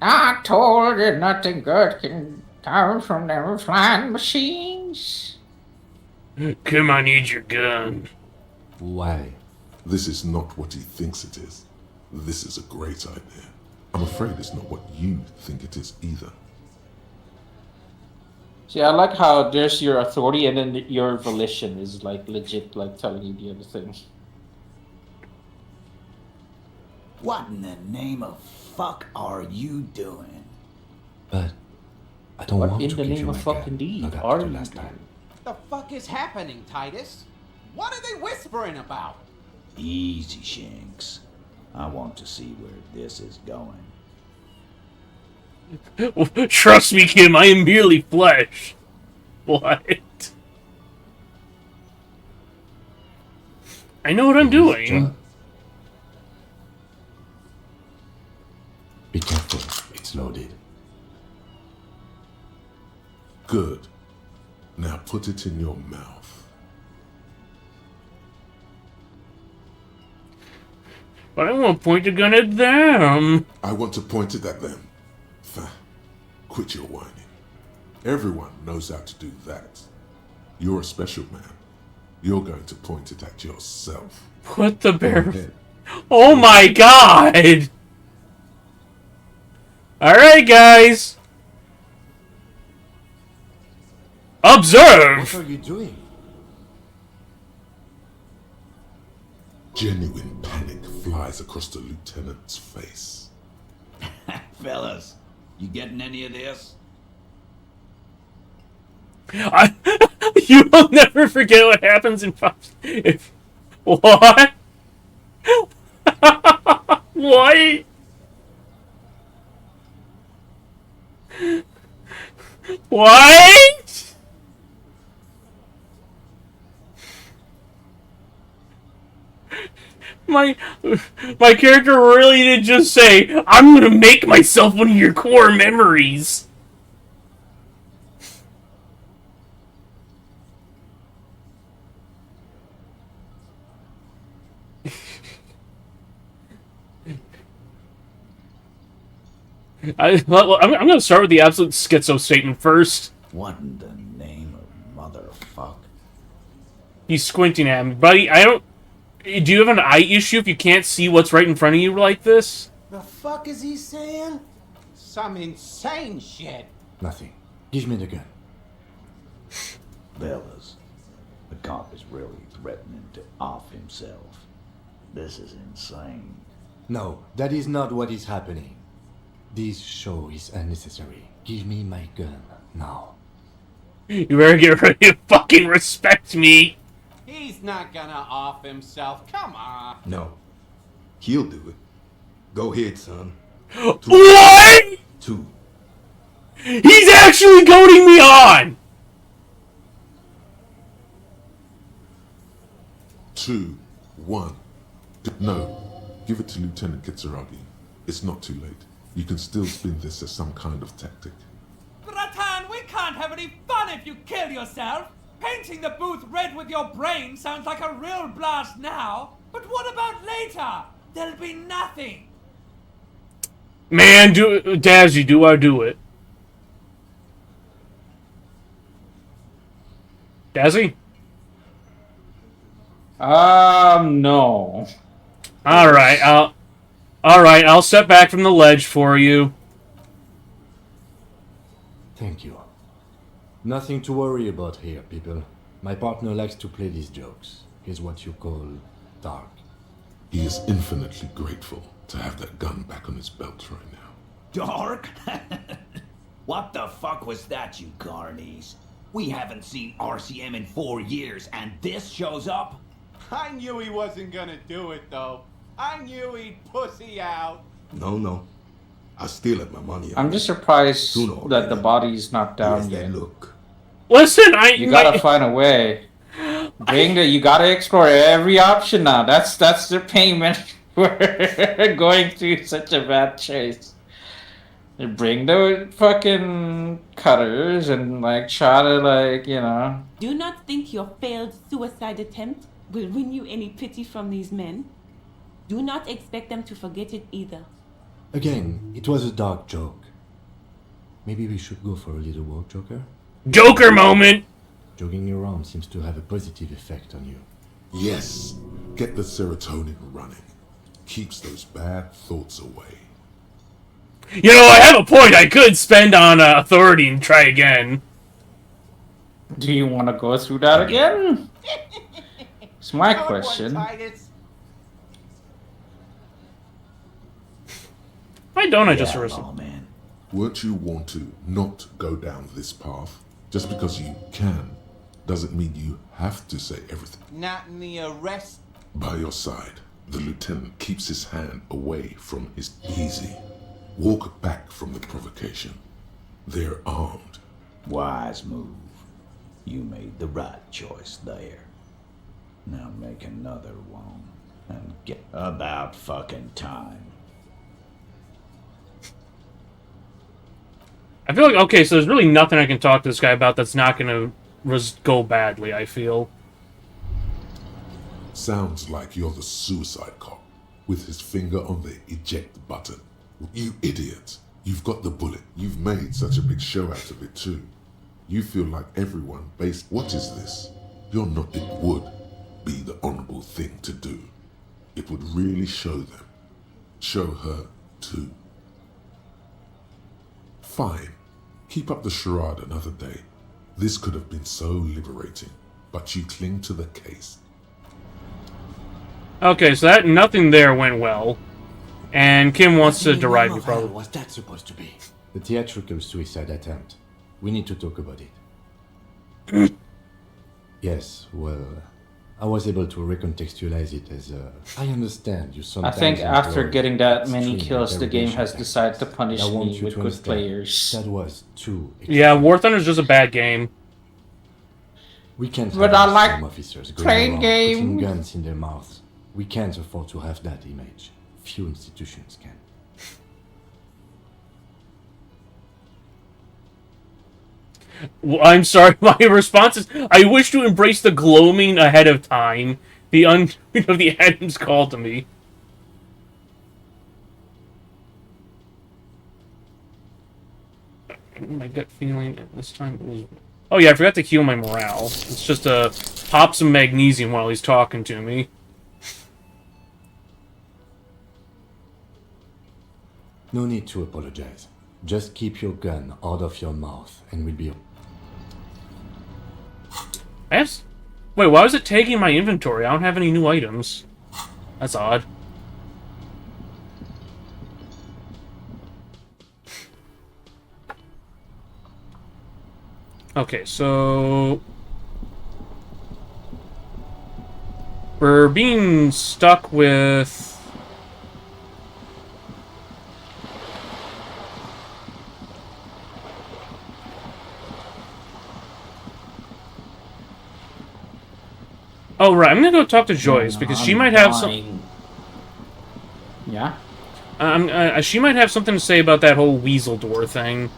Speaker 1: I told you nothing good can come from them flying machines.
Speaker 2: Come, I need your gun.
Speaker 11: Why?
Speaker 7: This is not what he thinks it is. This is a great idea. I'm afraid it's not what you think it is either.
Speaker 1: See, I like how there's your authority and then your volition is like legit, like telling you the other thing.
Speaker 12: What in the name of fuck are you doing?
Speaker 11: But I don't
Speaker 1: What
Speaker 11: want
Speaker 1: in
Speaker 11: to
Speaker 1: the
Speaker 11: give
Speaker 1: name
Speaker 11: you
Speaker 1: of
Speaker 11: my
Speaker 1: fucking
Speaker 11: gun.
Speaker 1: deed
Speaker 11: Not
Speaker 1: are
Speaker 11: after
Speaker 1: you
Speaker 11: last
Speaker 1: doing?
Speaker 11: time.
Speaker 13: The fuck is happening, Titus? What are they whispering about?
Speaker 12: Easy, Shanks. I want to see where this is going.
Speaker 2: Trust me, Kim, I am merely flesh. What? I know what I'm doing.
Speaker 11: Be careful, it's loaded.
Speaker 7: Good. Now put it in your mouth.
Speaker 2: But I won't point a gun at them.
Speaker 7: I want to point it at them. Quit your whining. Everyone knows how to do that. You're a special man. You're going to point it at yourself.
Speaker 2: What the bear? Oh my god! Alright, guys. Observe!
Speaker 11: What are you doing?
Speaker 7: Genuine panic flies across the lieutenant's face.
Speaker 12: Fellas, you getting any of this?
Speaker 2: You will never forget what happens in if what? What? What? My character really did just say, I'm gonna make myself one of your core memories. I'm going to start with the absolute schizo statement first.
Speaker 12: What in the name of motherfuck?
Speaker 2: He's squinting at me. Buddy, I don't... Do you have an eye issue if you can't see what's right in front of you like this?
Speaker 13: The fuck is he saying? Some insane shit.
Speaker 11: Nothing. Give me the gun.
Speaker 12: Fellas, the cop is really threatening to off himself. This is insane.
Speaker 11: No, that is not what is happening. This show is unnecessary. Give me my gun, now.
Speaker 2: You better get ready to fucking respect me.
Speaker 13: He's not gonna off himself. Come on.
Speaker 14: No. He'll do it. Go ahead, son.
Speaker 2: What?
Speaker 14: 2.
Speaker 2: He's actually goading me on!
Speaker 7: 2, 1. No. Give it to Lieutenant Kitsuragi. It's not too late. You can still spin this as some kind of tactic.
Speaker 15: Bratan, we can't have any fun if you kill yourself! Painting the booth red with your brain sounds like a real blast now, but what about later? There'll be nothing!
Speaker 2: Man, Dazzy, do I do it? Dazzy?
Speaker 1: No.
Speaker 2: Alright, I'll step back from the ledge for you.
Speaker 11: Thank you. Nothing to worry about here, people. My partner likes to play these jokes. He's what you call dark.
Speaker 7: He is infinitely grateful to have that gun back on his belt right now.
Speaker 12: Dark? What the fuck was that, you carnies? We haven't seen RCM in 4 years, and this shows up?
Speaker 13: I knew he wasn't gonna do it, though. I knew he'd pussy out.
Speaker 14: No. I still have my money.
Speaker 1: I'm just surprised that the body's not down yet.
Speaker 14: Look.
Speaker 2: Listen,
Speaker 1: you gotta find a way. You gotta explore every option now. That's the payment for going through such a bad chase. You bring the fucking cutters and try to
Speaker 16: Do not think your failed suicide attempt will win you any pity from these men. Do not expect them to forget it either.
Speaker 11: Again, it was a dark joke. Maybe we should go for a little walk, Joker?
Speaker 2: Joker moment!
Speaker 11: Jogging around seems to have a positive effect on you.
Speaker 7: Yes, get the serotonin running. Keeps those bad thoughts away.
Speaker 2: You know, I have a point. I could spend on authority and try again.
Speaker 1: Do you want to go through that again? It's my question.
Speaker 2: Why don't I just arrest
Speaker 12: Oh, man.
Speaker 7: Weren't you want to not go down this path? Just because you can, doesn't mean you have to say everything.
Speaker 13: Not in the arrest.
Speaker 7: By your side, the lieutenant keeps his hand away from his easy. Walk back from the provocation. They're armed.
Speaker 12: Wise move. You made the right choice there. Now make another one and get about fucking time.
Speaker 2: I feel like, okay, so there's really nothing I can talk to this guy about that's not going to go badly, I feel.
Speaker 7: Sounds like you're the suicide cop, with his finger on the eject button. You idiot. You've got the bullet. You've made such a big show out of it too. You feel like everyone based... What is this? You're not... It would be the honorable thing to do. It would really show them. Show her too. Fine. Keep up the charade another day. This could have been so liberating, but you cling to the case.
Speaker 2: Okay, so that nothing there went well. And Kim wants to deride me, probably.
Speaker 11: What's that supposed to be? The theatrical suicide attempt. We need to talk about it. Yes, well, I was able to recontextualize it as a... I understand you
Speaker 1: I
Speaker 11: sometimes...
Speaker 1: think after
Speaker 11: employ
Speaker 1: getting that many
Speaker 11: extreme
Speaker 1: kills, the game has
Speaker 11: interrogation
Speaker 1: decided to
Speaker 11: tactics.
Speaker 1: punish
Speaker 11: I want
Speaker 1: me
Speaker 11: you
Speaker 1: with
Speaker 11: to
Speaker 1: good
Speaker 11: understand
Speaker 1: players.
Speaker 11: That was too...
Speaker 2: Yeah, War Thunder's just a bad game.
Speaker 11: We can't
Speaker 1: But
Speaker 11: have
Speaker 1: I like
Speaker 11: some officers going
Speaker 1: playing
Speaker 11: around
Speaker 1: games.
Speaker 11: putting guns in their mouths. We can't afford to have that image. Few institutions can.
Speaker 2: Well, I'm sorry, my response is, I wish to embrace the gloaming ahead of time. The undoing of the Adam's call to me. My gut feeling at this time was... Oh yeah, I forgot to heal my morale. It's just pop some magnesium while he's talking to me.
Speaker 11: No need to apologize. Just keep your gun out of your mouth and we'll be...
Speaker 2: Wait, why was it taking my inventory? I don't have any new items. That's odd. Okay, so... we're being stuck with... Oh, right. I'm gonna go talk to Joyce, because she might have some...
Speaker 1: Yeah?
Speaker 2: She might have something to say about that whole weasel door thing.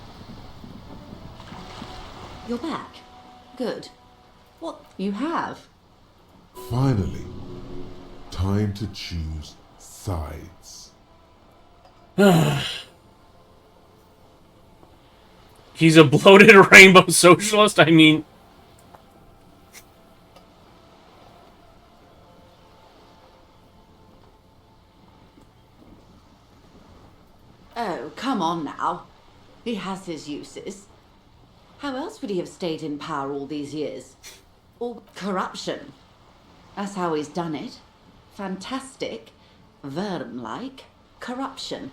Speaker 17: You're back. Good. What you have?
Speaker 7: Finally. Time to choose sides.
Speaker 2: He's a bloated rainbow socialist? I mean...
Speaker 17: Oh, come on now. He has his uses. How else would he have stayed in power all these years? Or corruption. That's how he's done it. Fantastic, Verm-like corruption.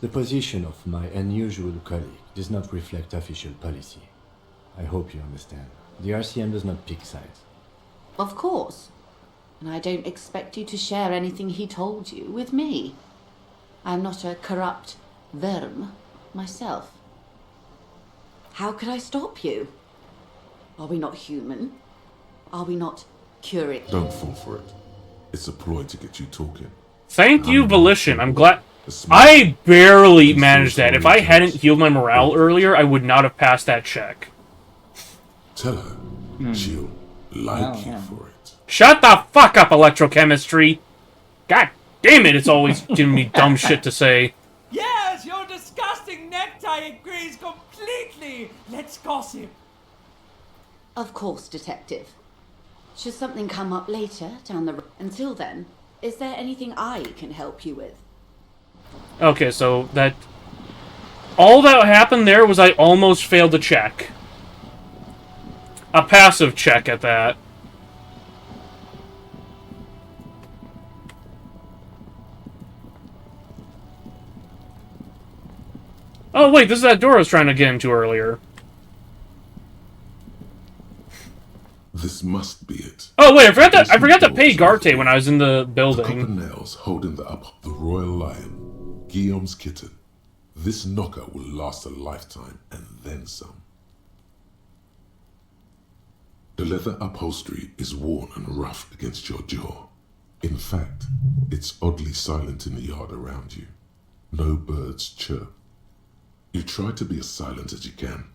Speaker 11: The position of my unusual colleague does not reflect official policy. I hope you understand. The RCM does not pick sides.
Speaker 17: Of course. And I don't expect you to share anything he told you with me. I'm not a corrupt Verm myself. How could I stop you? Are we not human? Are we not curious?
Speaker 7: Don't fall for it. It's a ploy to get you talking.
Speaker 2: Thank you, Volition. I'm glad... I barely managed that. If I hadn't healed my morale earlier, I would not have passed that check.
Speaker 7: Tell her she'll like you for it.
Speaker 2: Shut the fuck up, electrochemistry! God damn it, it's always giving me dumb shit to say.
Speaker 15: Yes, you're disgusting laughing necktie agrees completely. Let's gossip.
Speaker 17: Of course, Detective. Should something come up later down the road? Until then, is there anything I can help you with?
Speaker 2: Okay, so that... all that happened there was I almost failed a check. A passive check at that. Oh, wait, this is that door I was trying to get into earlier.
Speaker 7: This must be it.
Speaker 2: Oh, wait, I forgot to pay Garte when I was in the building.
Speaker 7: The copper nails holding the Royal Lion, Guillaume's kitten. This knocker will last a lifetime and then some. The leather upholstery is worn and rough against your jaw. In fact, it's oddly silent in the yard around you. No birds chirp. You try to be as silent as you can.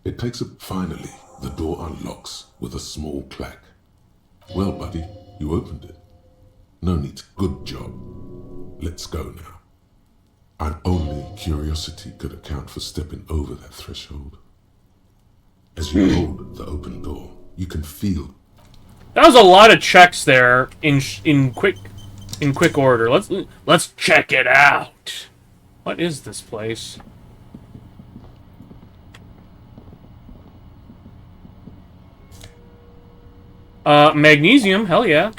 Speaker 7: It takes a... Finally, the door unlocks with a small clack. Well, buddy, you opened it. No need. Good job. Let's go now. And only curiosity could account for stepping over that threshold. As you hold the open door, you can feel...
Speaker 2: That was a lot of checks there in quick order. Let's check it out. What is this place? Magnesium, hell yeah.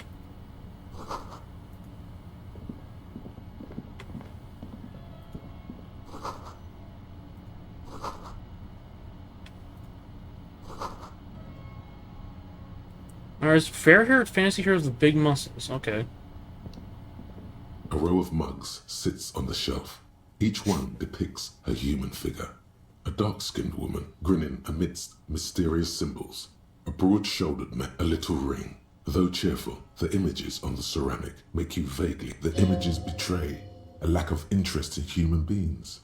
Speaker 2: There's fair-haired fantasy heroes with big muscles. Okay.
Speaker 7: A row of mugs sits on the shelf. Each one depicts a human figure. A dark-skinned woman grinning amidst mysterious symbols. A broad-shouldered man, a little ring. Though cheerful, the images on the ceramic make you vaguely... The images betray a lack of interest in human beings.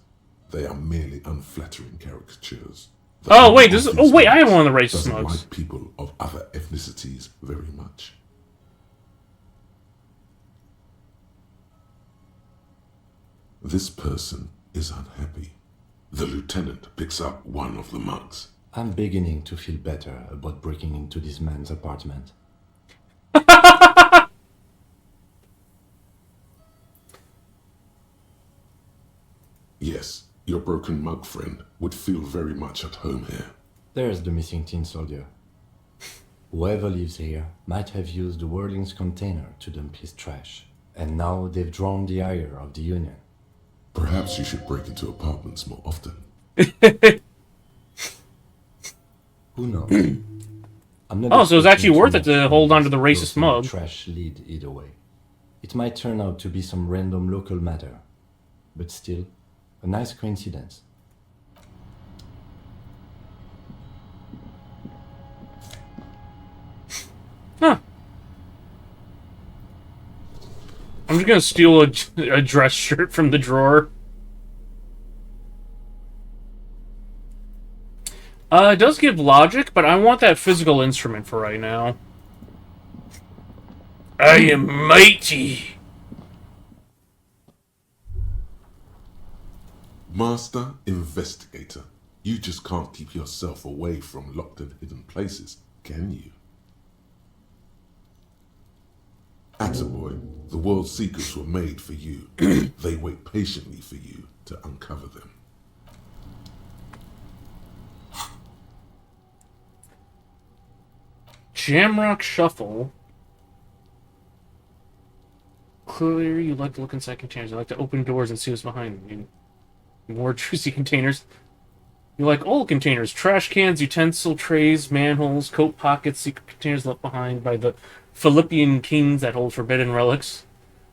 Speaker 7: They are merely unflattering caricatures.
Speaker 2: Oh wait, this is... Oh wait, I have one of the racist
Speaker 7: doesn't
Speaker 2: mugs.
Speaker 7: like people of other ethnicities very much. This person is unhappy. The lieutenant picks up one of the mugs.
Speaker 11: I'm beginning to feel better about breaking into this man's apartment.
Speaker 7: Yes, your broken mug friend would feel very much at home here.
Speaker 11: There's the missing tin soldier. Whoever lives here might have used the Whirling's container to dump his trash. And now they've drawn the ire of the Union.
Speaker 7: Perhaps you should break into apartments more often.
Speaker 11: Who knows? I'm not
Speaker 2: Oh, so it's actually
Speaker 11: expecting
Speaker 2: worth
Speaker 11: too
Speaker 2: it to
Speaker 11: much
Speaker 2: hold on to the
Speaker 11: from
Speaker 2: racist mug.
Speaker 11: Trash lead either way. It might turn out to be some random local matter, but still, a nice coincidence.
Speaker 2: Huh. I'm just gonna steal a dress shirt from the drawer. It does give logic, but I want that physical instrument for right now. I am mighty.
Speaker 7: Master Investigator, you just can't keep yourself away from locked and hidden places, can you? Attaboy, the world's secrets were made for you. They wait patiently for you to uncover them.
Speaker 2: Jamrock Shuffle. Clearly, you like to look inside containers. You like to open doors and see what's behind them. More juicy containers. You like old containers. Trash cans, utensil trays, manholes, coat pockets, secret containers left behind by the Philippian kings that hold forbidden relics.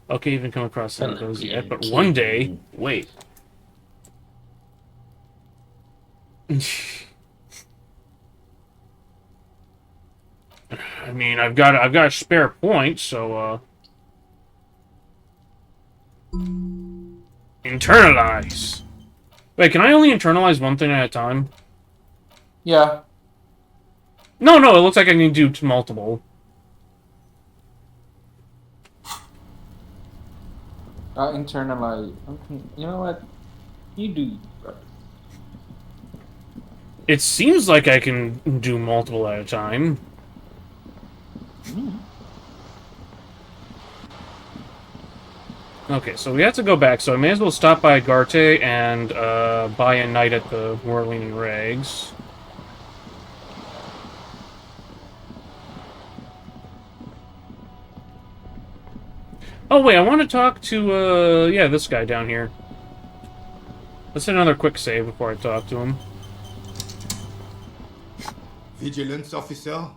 Speaker 2: Okay, you haven't come across any of those yet, but one day... Wait. I mean, I've got a spare point, so internalize. Wait, can I only internalize one thing at a time?
Speaker 1: Yeah.
Speaker 2: No, it looks like I can do multiple.
Speaker 1: Internalize. Okay, you know what? You do.
Speaker 2: It seems like I can do multiple at a time. Okay, so we have to go back, so I may as well stop by Garte and buy a night at the Whirling Rags. Oh wait, I want to talk to, yeah, this guy down here. Let's hit another quick save before I talk to him.
Speaker 14: Vigilance officer,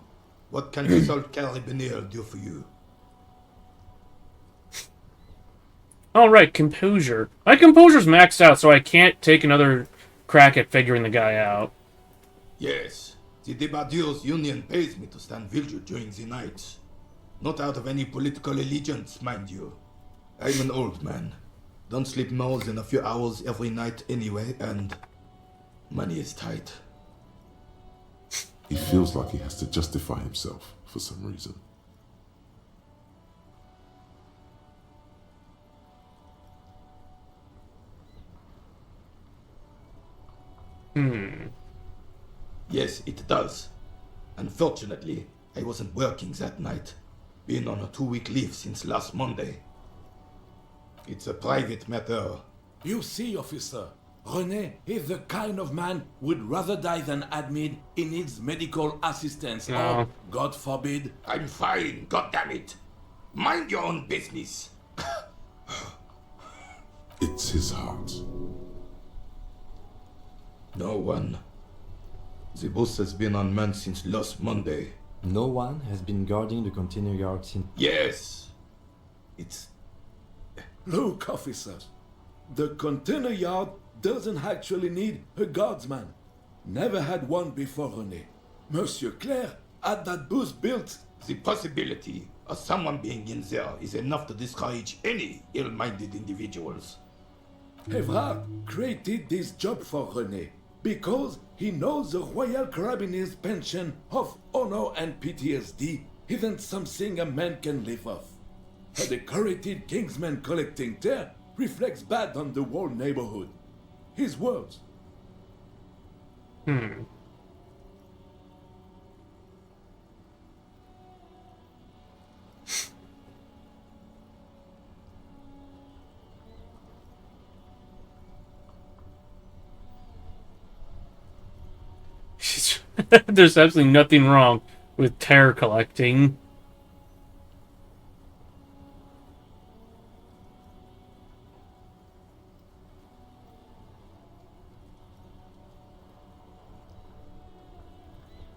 Speaker 14: what can the Salt Carabinier do for you?
Speaker 2: Alright, composure. My composure's maxed out, so I can't take another crack at figuring the guy out.
Speaker 14: Yes, the Debardeurs Union pays me to stand vigil during the nights. Not out of any political allegiance, mind you. I'm an old man. Don't sleep more than a few hours every night anyway, and money is tight.
Speaker 7: He feels like he has to justify himself for some reason.
Speaker 14: Yes, it does. Unfortunately, I wasn't working that night. Been on a 2-week leave since last Monday. It's a private matter.
Speaker 10: You see, officer, René is the kind of man would rather die than admit he needs medical assistance.
Speaker 2: No.
Speaker 10: Or, God forbid...
Speaker 14: I'm fine, goddammit. Mind your own business.
Speaker 7: It's his heart.
Speaker 14: No one. The bus has been unmanned since last Monday.
Speaker 11: No one has been guarding the container yard since...
Speaker 14: Yes. It's...
Speaker 10: Look, officer, the container yard doesn't actually need a guardsman. Never had one before, René. Monsieur Claire had that booth built.
Speaker 14: The possibility of someone being in there is enough to discourage any ill-minded individuals.
Speaker 10: Evrard created this job for René because he knows the Royal Carabiniers' pension of honor and PTSD isn't something a man can live off. A decorated kingsman collecting tear reflects bad on the whole neighborhood. His words.
Speaker 2: There's absolutely nothing wrong with tear collecting.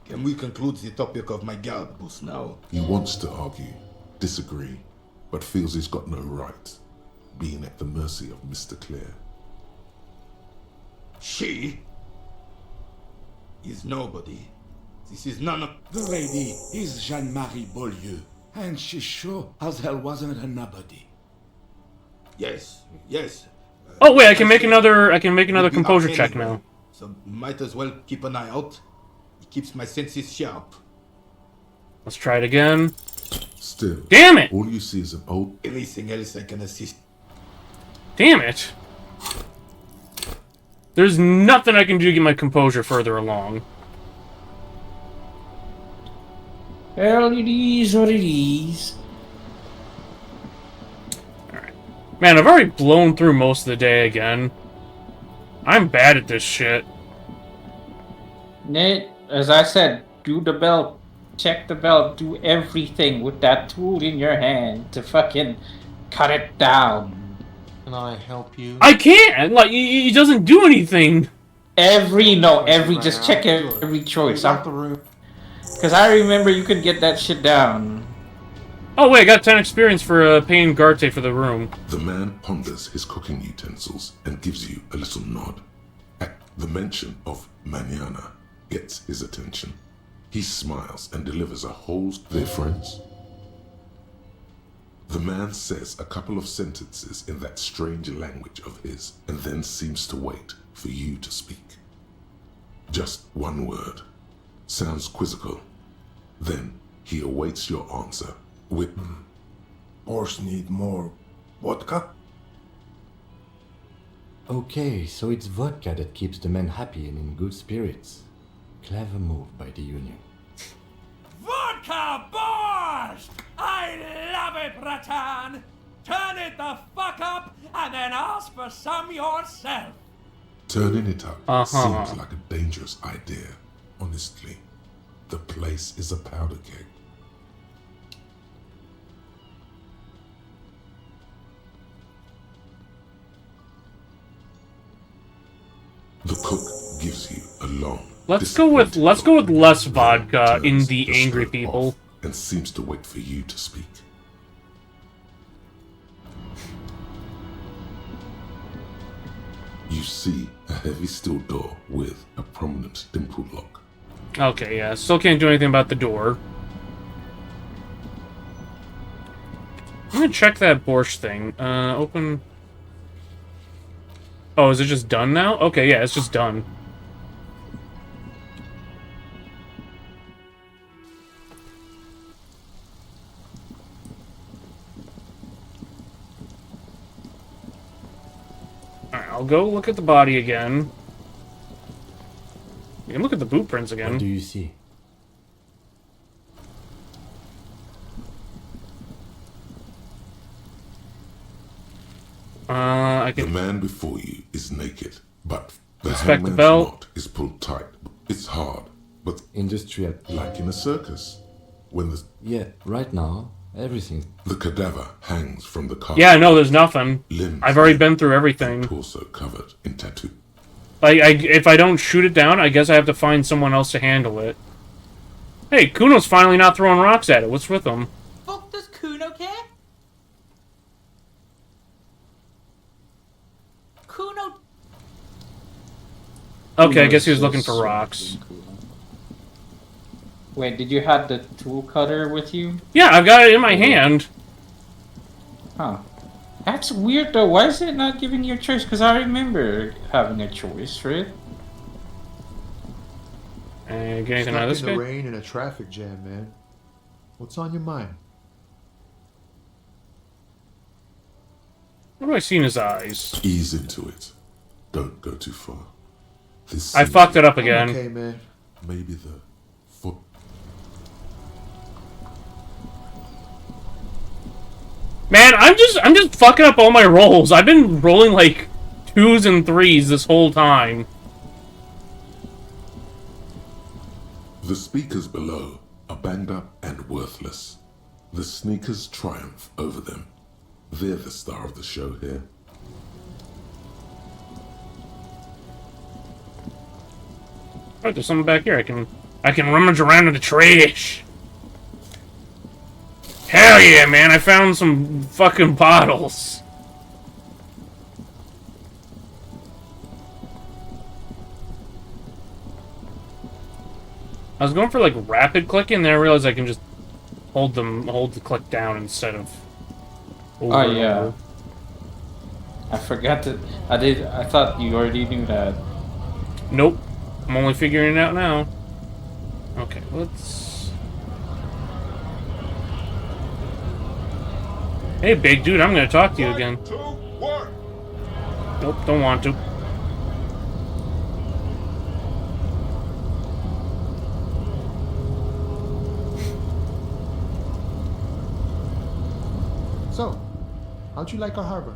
Speaker 14: Can we conclude the topic of my guard booth now?
Speaker 7: He wants to argue, disagree, but feels he's got no right, being at the mercy of Mr. Clare.
Speaker 14: She is nobody. This is none of...
Speaker 10: The lady is Jeanne-Marie Beaulieu, and she sure as hell wasn't a nobody.
Speaker 14: Yes, yes.
Speaker 2: Oh wait, I can make another composure check now.
Speaker 14: So might as well keep an eye out. It keeps my senses sharp.
Speaker 2: Let's try it again.
Speaker 7: Still,
Speaker 2: damn it!
Speaker 7: All you see is an old...
Speaker 14: Anything else I can assist?
Speaker 2: Damn it! There's nothing I can do to get my composure further along.
Speaker 1: Well, it is what it is.
Speaker 2: Alright. Man, I've already blown through most of the day again. I'm bad at this shit.
Speaker 1: Nate, as I said, do the belt. Check the belt. Do everything with that tool in your hand to fucking cut it down.
Speaker 8: Can I help you?
Speaker 2: I can't! Like, he doesn't do anything!
Speaker 1: Just check every choice. Because I remember you could get that shit down.
Speaker 2: Oh wait, I got 10 experience for paying Garte for the room.
Speaker 7: The man ponders his cooking utensils and gives you a little nod. At the mention of mañana gets his attention. He smiles and delivers a whole... They're friends. The man says a couple of sentences in that strange language of his and then seems to wait for you to speak. Just one word. Sounds quizzical. Then he awaits your answer with...
Speaker 18: Horse need more vodka?
Speaker 11: Okay, so it's vodka that keeps the men happy and in good spirits. Clever move by the Union.
Speaker 15: Vodka borscht! I love it, Ratan! Turn it the fuck up and then ask for some yourself.
Speaker 7: Turning it up seems like a dangerous idea. Honestly, the place is a powder keg. The cook gives you a long.
Speaker 2: Let's go with less vodka in the angry people.
Speaker 7: And seems to wait for you to speak. You see a heavy steel door with a prominent dimple lock.
Speaker 2: Okay, yeah. Still can't do anything about the door. I'm gonna check that borscht thing. Open. Oh, is it just done now? Okay, yeah, it's just done. Alright, I'll go look at the body again. You can look at the boot prints again.
Speaker 11: What do you see?
Speaker 7: The man before you is naked, but the
Speaker 2: Inspect the
Speaker 7: hangman's
Speaker 2: belt.
Speaker 7: knot is pulled tight. It's hard, but
Speaker 11: industrial,
Speaker 7: like in a circus. When the
Speaker 11: right now everything.
Speaker 7: The cadaver hangs from the car.
Speaker 2: Yeah, no, there's nothing.
Speaker 7: Limbs
Speaker 2: I've already been through everything.
Speaker 7: Torso covered in tattoo.
Speaker 2: If I don't shoot it down, I guess I have to find someone else to handle it. Hey, Kuno's finally not throwing rocks at it. What's with him?
Speaker 15: Fuck does Kuno care? Kuno.
Speaker 2: Okay, I guess he was looking for rocks.
Speaker 1: Wait, did you have the tool cutter with you?
Speaker 2: Yeah, I've got it in my hand.
Speaker 1: Huh. That's weird though. Why is it not giving you a choice? Because I remember having a choice, right?
Speaker 2: Get anything
Speaker 8: Stuck
Speaker 2: out of this
Speaker 8: in the
Speaker 2: guy?
Speaker 8: rain in a traffic jam, man. What's on your mind?
Speaker 2: What do I see in his eyes?
Speaker 7: Ease into it. Don't go too far. This
Speaker 2: I fucked it up again.
Speaker 8: Okay, man.
Speaker 7: Maybe the foot.
Speaker 2: Man, I'm just fucking up all my rolls. I've been rolling like 2s and 3s this whole time.
Speaker 7: The speakers below are banged up and worthless. The sneakers triumph over them. They're the star of the show here.
Speaker 2: Oh, there's something back here. I can rummage around in the trash. Hell yeah, man! I found some fucking bottles. I was going for like rapid clicking, and then I realized I can just hold the click down instead of.
Speaker 1: Oh yeah. I forgot that. I thought you already knew that.
Speaker 2: Nope. I'm only figuring it out now. Okay, let's. Hey, big dude, I'm gonna talk to you again. Nope, don't want to.
Speaker 8: So, how'd you like our harbor?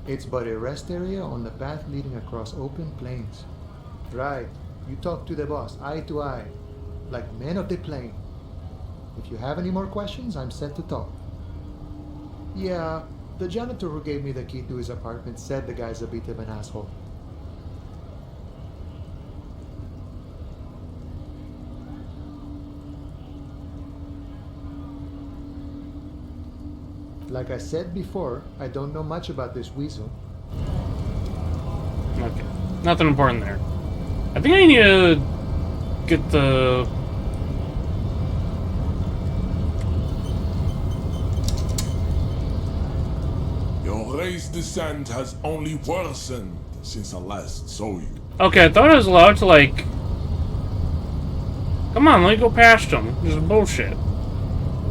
Speaker 8: It's but a rest area on the path leading across open plains. Right, you talk to the boss, eye to eye, like men of the plain. If you have any more questions, I'm set to talk. Yeah, the janitor who gave me the key to his apartment said the guy's a bit of an asshole. Like I said before, I don't know much about this weasel.
Speaker 2: Okay, nothing important there. I think I need to get the.
Speaker 5: Your race descent has only worsened since I last saw you.
Speaker 2: Okay, I thought I was allowed to like. Come on, let me go past him. This is bullshit.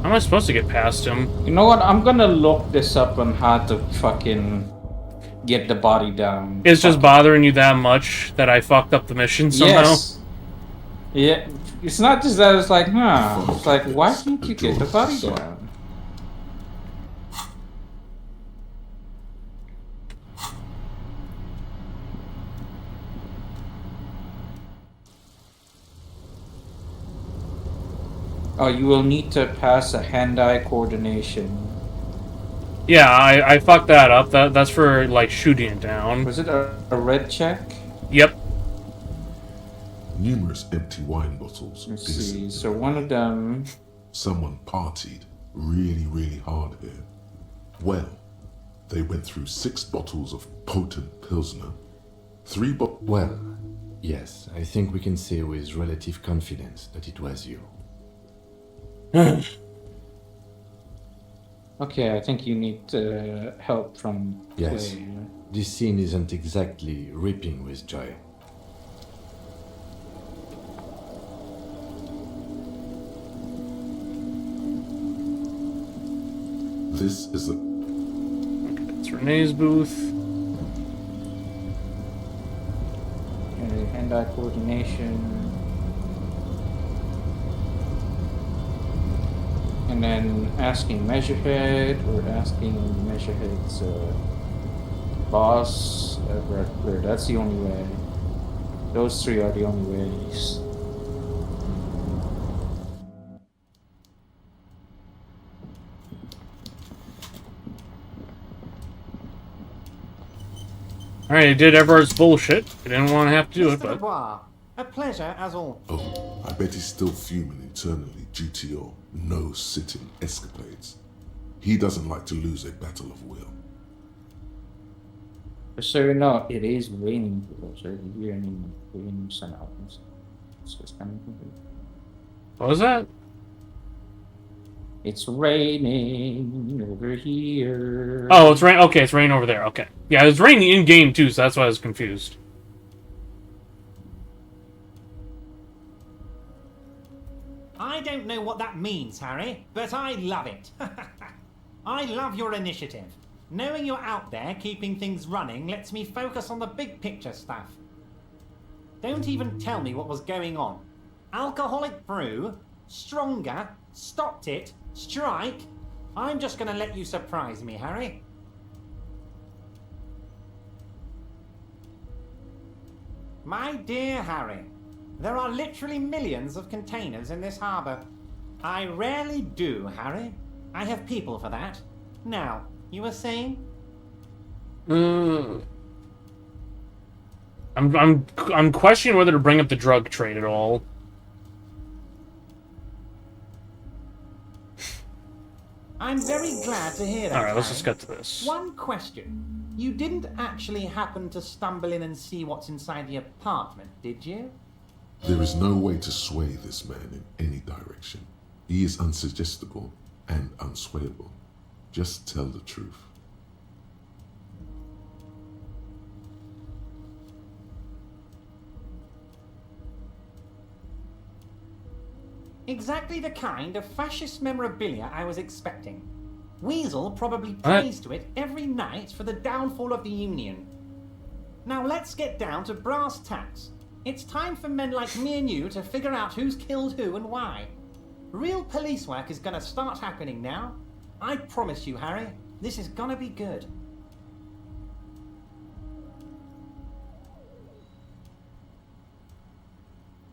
Speaker 2: How am I supposed to get past him?
Speaker 1: You know what? I'm gonna look this up on how to fucking get the body down.
Speaker 2: It's just bothering you that much that I fucked up the mission somehow?
Speaker 1: Yes. Yeah. It's not just that, it's like, It's like, why can't you get the body down? Oh, you will need to pass a hand-eye coordination.
Speaker 2: Yeah, I fucked that up. That's for, like, shooting it down.
Speaker 1: Was it a red check?
Speaker 2: Yep.
Speaker 7: Numerous empty wine bottles.
Speaker 1: Let's see. So one of them...
Speaker 7: Someone partied really, really hard here. Well, they went through 6 bottles of potent Pilsner, 3 bottles...
Speaker 11: Well, yes, I think we can say with relative confidence that it was you.
Speaker 1: Okay, I think you need help from
Speaker 11: Yes,
Speaker 1: Clay.
Speaker 11: this scene isn't exactly ripping with joy.
Speaker 7: This is a...
Speaker 2: It's Renee's booth.
Speaker 1: Okay, hand-eye coordination. And then asking Measurehead, or asking Measurehead's boss, Redbird. That's the only way. Those 3 are the only ways.
Speaker 2: Alright, he did Everard's bullshit. He didn't want to have to do it, but...
Speaker 18: A pleasure, as all.
Speaker 7: Oh, I bet he's still fuming internally due to your no-sitting escapades. He doesn't like to lose a battle of will.
Speaker 1: So you know, it is raining. So you're in rain sounds. It's just kind of...
Speaker 2: What was that?
Speaker 1: It's raining over here.
Speaker 2: Oh, it's rain. Okay, it's raining over there. Okay. Yeah, it was raining in game too, so that's why I was confused.
Speaker 18: I don't know what that means, Harry, but I love it. I love your initiative. Knowing you're out there keeping things running lets me focus on the big picture stuff. Don't even tell me what was going on. Alcoholic brew, stronger, stopped it, strike. I'm just gonna let you surprise me, Harry. My dear Harry, there are literally millions of containers in this harbour. I rarely do, Harry. I have people for that. Now, you were saying?
Speaker 2: I'm questioning whether to bring up the drug trade at all.
Speaker 18: I'm very glad to hear that.
Speaker 2: Alright, let's
Speaker 18: Harry.
Speaker 2: just get to this.
Speaker 18: One question. You didn't actually happen to stumble in and see what's inside the apartment, did you?
Speaker 7: There is no way to sway this man in any direction. He is unsuggestible and unswayable. Just tell the truth.
Speaker 18: Exactly the kind of fascist memorabilia I was expecting. Weasel probably prays to it every night for the downfall of the Union. Now let's get down to brass tacks. It's time for men like me and you to figure out who's killed who and why. Real police work is gonna start happening now. I promise you, Harry, this is gonna be good.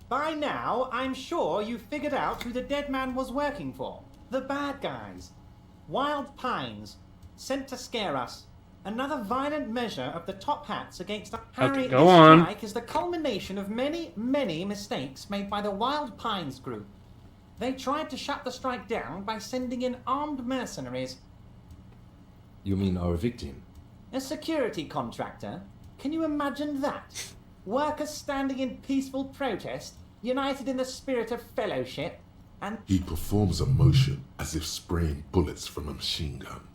Speaker 18: By now, I'm sure you figured out who the dead man was working for. The bad guys. Wild Pines. Sent to scare us. Another violent measure of the top hats against Harry.
Speaker 2: Go on.
Speaker 18: This strike is the culmination of many, many mistakes made by the Wild Pines group. They tried to shut the strike down by sending in armed mercenaries.
Speaker 11: You mean our victim?
Speaker 18: A security contractor? Can you imagine that? Workers standing in peaceful protest, united in the spirit of fellowship, and...
Speaker 7: He performs a motion as if spraying bullets from a machine gun.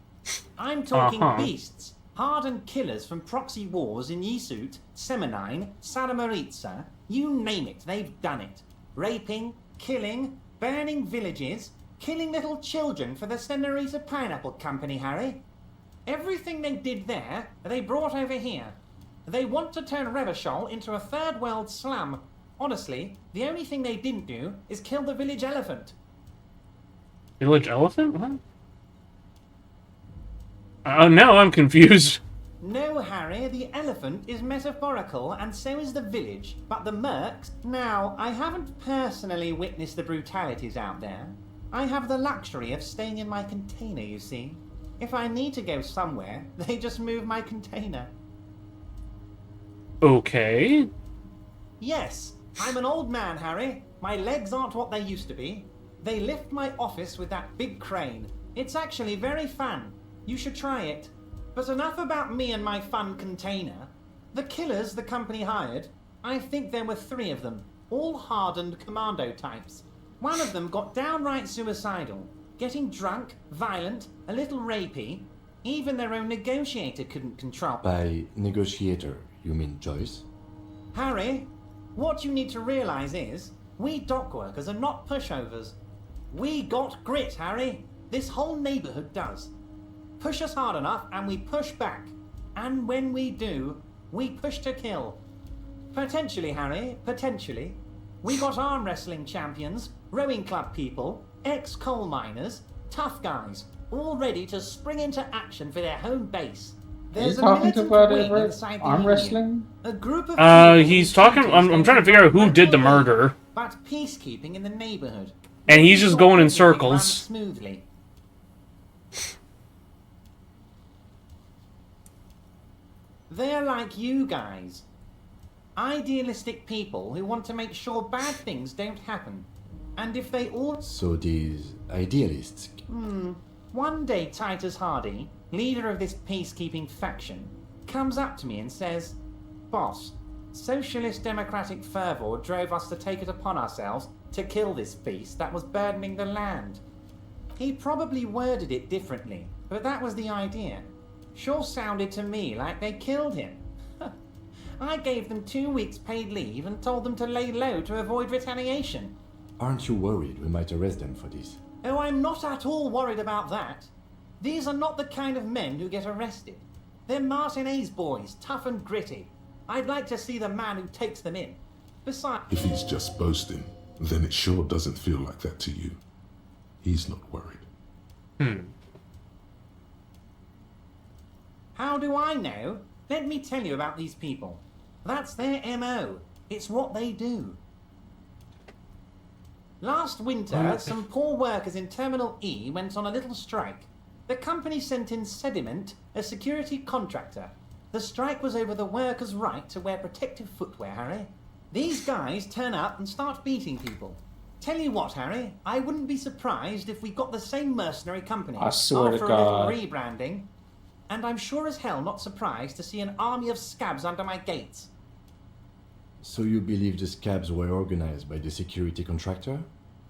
Speaker 18: I'm talking beasts. Hardened killers from proxy wars in Yisut, Semenine, Saramaritsa, you name it, they've done it. Raping, killing, burning villages, Killing little children for the Senorita Pineapple Company, Harry. Everything they did there, they brought over here. They want to turn Revachol into a third world slum. Honestly, the only thing they didn't do is kill the village elephant.
Speaker 2: Village elephant? What? Now I'm confused.
Speaker 18: No, Harry, the elephant is metaphorical and so is the village, but the mercs... Now, I haven't personally witnessed the brutalities out there. I have the luxury of staying in my container, you see. If I need to go somewhere, they just move my container.
Speaker 2: Okay.
Speaker 18: Yes, I'm an old man, Harry. My legs aren't what they used to be. They lift my office with that big crane. It's actually very fun. You should try it. But enough about me and my fun container. The killers the company hired, I think there were 3 of them, all hardened commando types. One of them got downright suicidal, getting drunk, violent, a little rapey. Even their own negotiator couldn't control.
Speaker 11: By negotiator, you mean Joyce?
Speaker 18: Harry, what you need to realize is, we dock workers are not pushovers. We got grit, Harry. This whole neighborhood does. Push us hard enough and we push back. And when we do, we push to kill. Potentially, Harry, potentially. We got arm wrestling champions, rowing club people, ex-coal miners, tough guys, all ready to spring into action for their home base. There's
Speaker 1: Are you talking about it, right?
Speaker 18: inside the
Speaker 1: Arm
Speaker 18: Union.
Speaker 1: wrestling?
Speaker 18: A group of
Speaker 2: He's talking... I'm trying to figure out who did the murder.
Speaker 18: but peacekeeping in the neighborhood.
Speaker 2: And he's just going in circles.
Speaker 18: Smoothly. They're like you guys. Idealistic people who want to make sure bad things don't happen. And if they all...
Speaker 11: So these idealists...
Speaker 18: One day Titus Hardy, leader of this peacekeeping faction, comes up to me and says, "Boss, socialist democratic fervor drove us to take it upon ourselves to kill this beast that was burdening the land." He probably worded it differently, but that was the idea. Sure sounded to me like they killed him. I gave them 2 weeks paid leave and told them to lay low to avoid retaliation.
Speaker 11: Aren't you worried we might arrest them for this?
Speaker 18: Oh, I'm not at all worried about that. These are not the kind of men who get arrested. They're Martinez boys, tough and gritty. I'd like to see the man who takes them in. Besides...
Speaker 7: If he's just boasting, then it sure doesn't feel like that to you. He's not worried.
Speaker 18: How do I know? Let me tell you about these people. That's their MO. It's what they do. Last winter, some poor workers in Terminal E went on a little strike. The company sent in Sediment, a security contractor. The strike was over the workers' right to wear protective footwear, Harry. These guys turn up and start beating people. Tell you what, Harry, I wouldn't be surprised if we got the same mercenary company
Speaker 1: I swear to
Speaker 18: after a
Speaker 1: God.
Speaker 18: little rebranding. And I'm sure as hell not surprised to see an army of scabs under my gates.
Speaker 11: So you believe the scabs were organized by the security contractor?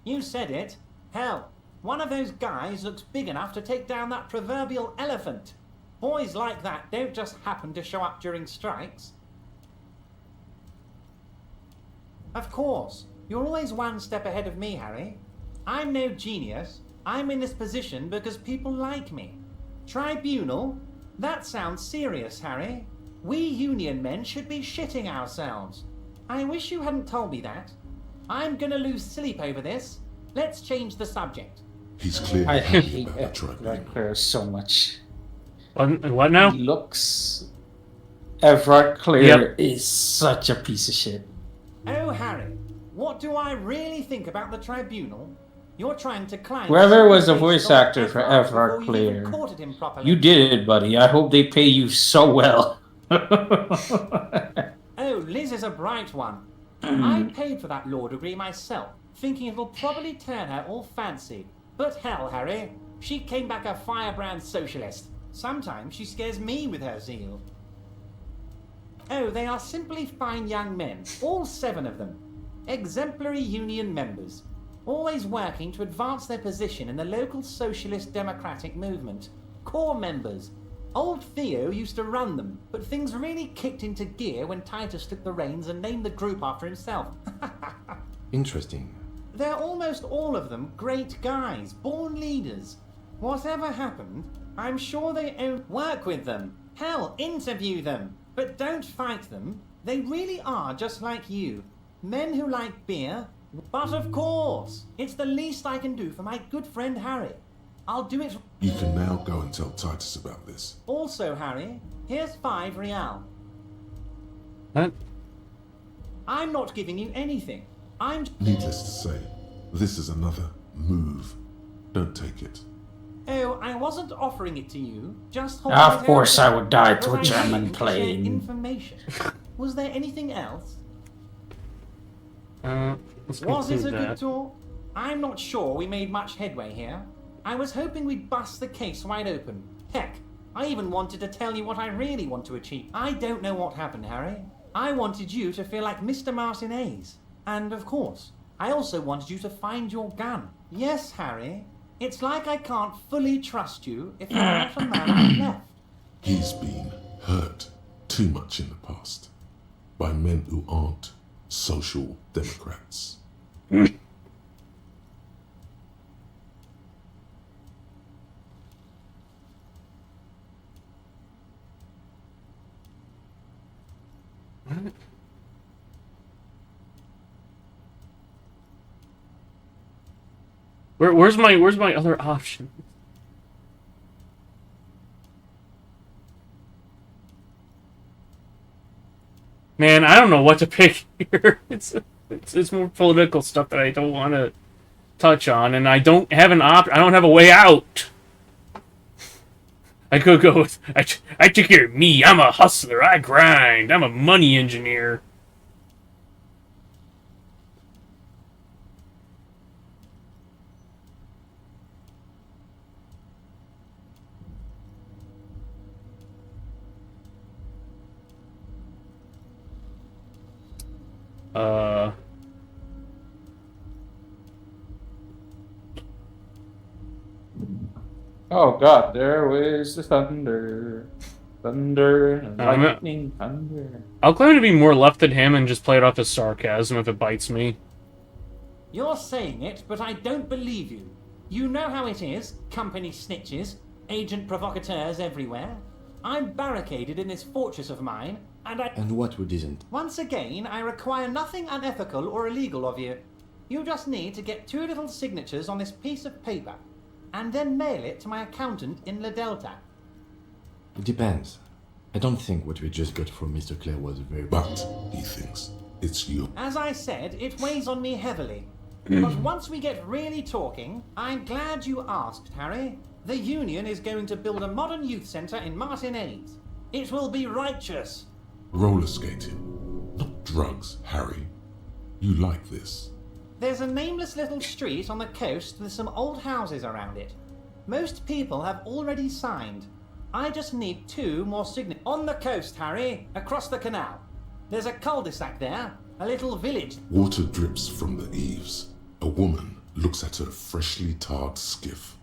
Speaker 18: You said it. Hell, one of those guys looks big enough to take down that proverbial elephant. Boys like that don't just happen to show up during strikes. Of course, you're always one step ahead of me, Harry. I'm no genius. I'm in this position because people like me. Tribunal? That sounds serious, Harry. We Union men should be shitting ourselves. I wish you hadn't told me that. I'm gonna lose sleep over this. Let's change the subject.
Speaker 7: He's clearly
Speaker 1: I
Speaker 7: happy
Speaker 1: hate
Speaker 7: about the tribunal.
Speaker 1: Everard so much.
Speaker 2: What now?
Speaker 1: He looks... Everard Clear is such a piece of shit.
Speaker 18: Oh, Harry, what do I really think about the tribunal? You're trying to climb...
Speaker 1: Whoever was the voice actor for Everard Clear, you did it, buddy. I hope they pay you so well.
Speaker 18: Oh, Liz is a bright one. I paid for that law degree myself, thinking it'll probably turn her all fancy. But hell, Harry, she came back a firebrand socialist. Sometimes she scares me with her zeal. Oh, they are simply fine young men, all 7 of them. Exemplary union members. Always working to advance their position in the local socialist democratic movement. Core members. Old Theo used to run them, but things really kicked into gear when Titus took the reins and named the group after himself.
Speaker 11: Interesting.
Speaker 18: They're almost all of them great guys, born leaders. Whatever happened, I'm sure they work with them. Hell, interview them. But don't fight them. They really are just like you. Men who like beer. But of course, it's the least I can do for my good friend Harry. I'll do it.
Speaker 7: You can now go and tell Titus about this.
Speaker 18: Also, Harry, here's 5 real.
Speaker 2: What?
Speaker 18: I'm not giving you anything. I'm...
Speaker 7: Needless to say, this is another move. Don't take it.
Speaker 18: Oh, I wasn't offering it to you. Just hold
Speaker 1: Of
Speaker 18: it
Speaker 1: course
Speaker 18: out
Speaker 1: I would die to
Speaker 18: there.
Speaker 1: a
Speaker 18: But I
Speaker 1: German
Speaker 18: didn't share
Speaker 1: plane.
Speaker 18: Information. Was there anything else?
Speaker 2: Let's
Speaker 18: Was it
Speaker 2: conclude
Speaker 18: a good
Speaker 2: that.
Speaker 18: talk? I'm not sure we made much headway here. I was hoping we'd bust the case wide open. Heck, I even wanted to tell you what I really want to achieve. I don't know what happened, Harry. I wanted you to feel like Mr. Martinez. And of course, I also wanted you to find your gun. Yes, Harry. It's like I can't fully trust you if you're not a man I've left.
Speaker 7: He's been hurt too much in the past by men who aren't social democrats.
Speaker 2: Where's my other option? Man, I don't know what to pick here. It's more political stuff that I don't want to touch on, and I don't have an I don't have a way out. I could go with I took care of me. I'm a hustler. I grind. I'm a money engineer.
Speaker 1: Oh god, there is the thunder. Thunder and lightning, thunder.
Speaker 2: I'll claim to be more left than him and just play it off as sarcasm if it bites me.
Speaker 18: You're saying it, but I don't believe you. You know how it is, company snitches, agent provocateurs everywhere. I'm barricaded in this fortress of mine, and
Speaker 11: And what would isn't?
Speaker 18: Once again, I require nothing unethical or illegal of you. You just need to get 2 little signatures on this piece of paper, and then mail it to my accountant in La Delta.
Speaker 11: It depends. I don't think what we just got from Mr. Clare was very...
Speaker 7: But he thinks it's you.
Speaker 18: As I said, it weighs on me heavily. But once we get really talking, I'm glad you asked, Harry. The Union is going to build a modern youth centre in Martinez. It will be righteous.
Speaker 7: Roller skating, not drugs, Harry. You like this.
Speaker 18: There's a nameless little street on the coast with some old houses around it. Most people have already signed. I just need 2 more signatures. On the coast, Harry, across the canal. There's a cul-de-sac there, a little village.
Speaker 7: Water drips from the eaves. A woman looks at her freshly tarred skiff.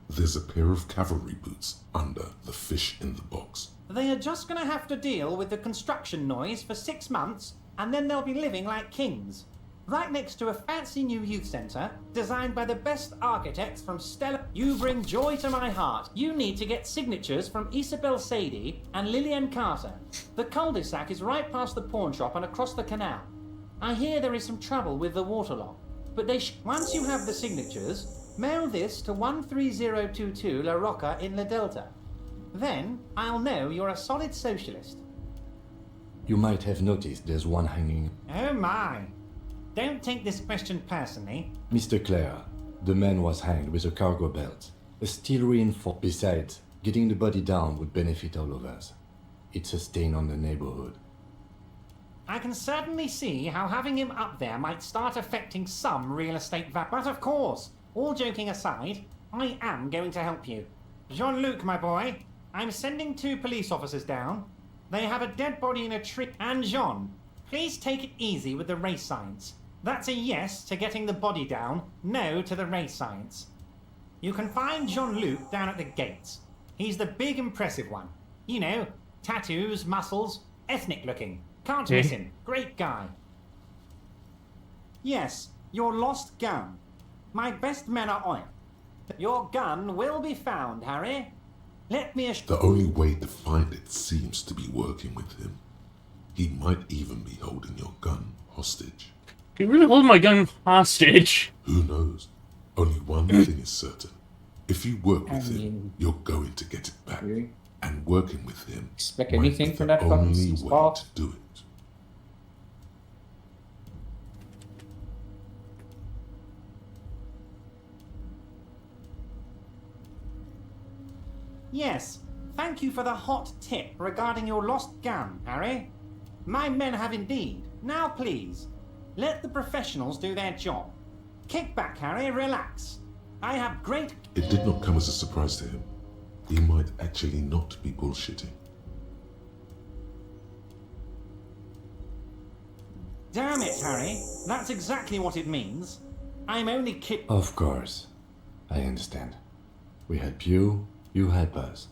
Speaker 7: There's a pair of cavalry boots under the fish in the box.
Speaker 18: They are just going to have to deal with the construction noise for 6 months, and then they'll be living like kings. Right next to a fancy new youth centre, designed by the best architects from Stella. You bring joy to my heart. You need to get signatures from Isabel Sadie and Lillian Carter. The cul-de-sac is right past the pawn shop and across the canal. I hear there is some trouble with the waterlock, but once you have the signatures, mail this to 13022 La Rocca in La Delta. Then I'll know you're a solid socialist.
Speaker 11: You might have noticed there's one hanging.
Speaker 18: Oh my! Don't take this question personally.
Speaker 11: Mr. Clare, the man was hanged with a cargo belt. A steel reinforced. Besides, getting the body down would benefit all of us. It's a stain on the neighborhood.
Speaker 18: I can certainly see how having him up there might start affecting some real estate value. But of course, all joking aside, I am going to help you. Jean-Luc, my boy, I'm sending 2 police officers down. They have a dead body in a tree. And Jean, please take it easy with the race science. That's a yes to getting the body down, no to the race science. You can find Jean-Luc down at the gates. He's the big impressive one. You know, tattoos, muscles, ethnic looking. Can't miss him. Great guy. Yes, your lost gun. My best men are on it. Your gun will be found, Harry. Let me assure
Speaker 7: The only way to find it seems to be working with him. He might even be holding your gun hostage.
Speaker 2: You really hold my gun hostage?
Speaker 7: Who knows? Only one thing is certain. If you work with him, you're going to get it back. And working with him
Speaker 1: expect
Speaker 7: might
Speaker 1: anything
Speaker 7: be
Speaker 1: from
Speaker 7: the
Speaker 1: that fucking
Speaker 7: only way
Speaker 1: spot.
Speaker 7: to do it.
Speaker 18: Yes, thank you for the hot tip regarding your lost gun, Harry. My men have indeed. Now please, let the professionals do their job. Kick back, Harry, relax. I have great...
Speaker 7: It did not come as a surprise to him. He might actually not be bullshitting.
Speaker 18: Damn it, Harry. That's exactly what it means. I'm only kidding.
Speaker 11: Of course. I understand. We help you, you help us.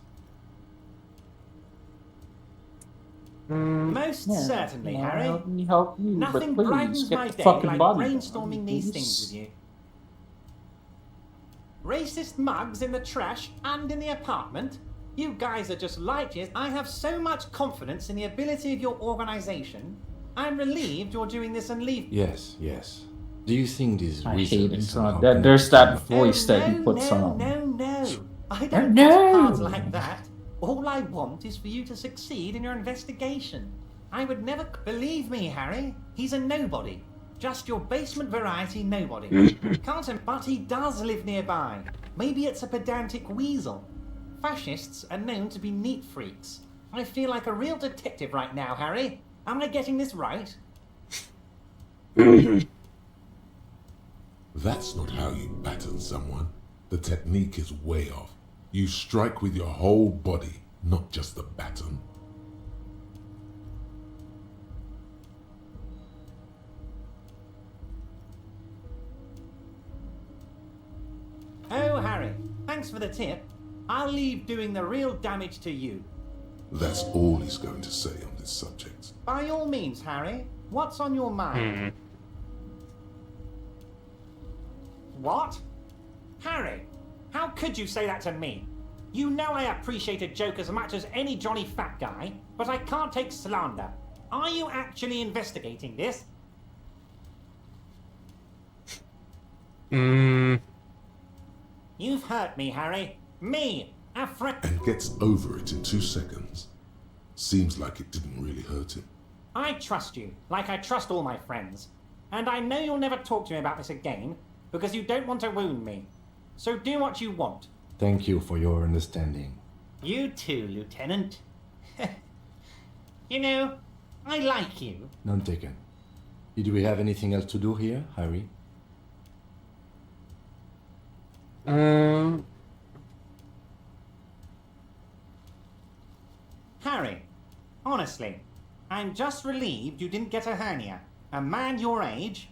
Speaker 18: Most certainly, Harry.
Speaker 1: Help me, help you,
Speaker 18: Nothing
Speaker 1: but please,
Speaker 18: brightens
Speaker 1: get
Speaker 18: my
Speaker 1: the
Speaker 18: day
Speaker 1: fucking
Speaker 18: like
Speaker 1: body
Speaker 18: brainstorming these things with you. Racist mugs in the trash and in the apartment? You guys are just light years. I have so much confidence in the ability of your organization. I'm relieved you're doing this and leave.
Speaker 11: Yes, yes. Do you think this
Speaker 1: I
Speaker 11: reason
Speaker 1: hate it.
Speaker 11: is
Speaker 1: So
Speaker 11: somehow
Speaker 1: that there's that
Speaker 11: connected?
Speaker 1: voice that he puts on.
Speaker 18: No. I don't
Speaker 1: No.
Speaker 18: push cards like that. All I want is for you to succeed in your investigation. I would never... Believe me, Harry, he's a nobody. Just your basement variety nobody. But he does live nearby. Maybe it's a pedantic weasel. Fascists are known to be neat freaks. I feel like a real detective right now, Harry. Am I getting this right?
Speaker 7: That's not how you baton someone. The technique is way off. You strike with your whole body, not just the baton.
Speaker 18: Oh, Harry, thanks for the tip. I'll leave doing the real damage to you.
Speaker 7: That's all he's going to say on this subject.
Speaker 18: By all means, Harry. What's on your mind? What? Harry, how could you say that to me? You know I appreciate a joke as much as any Johnny Fat Guy, but I can't take slander. Are you actually investigating this? You've hurt me, Harry. Me, a friend.
Speaker 7: And gets over it in 2 seconds. Seems like it didn't really hurt him.
Speaker 18: I trust you, like I trust all my friends. And I know you'll never talk to me about this again, because you don't want to wound me. So do what you want.
Speaker 11: Thank you for your understanding.
Speaker 18: You too, Lieutenant. You know, I like you.
Speaker 11: None taken. Did we have anything else to do here, Harry?
Speaker 18: Harry, honestly, I'm just relieved you didn't get a hernia. A man your age...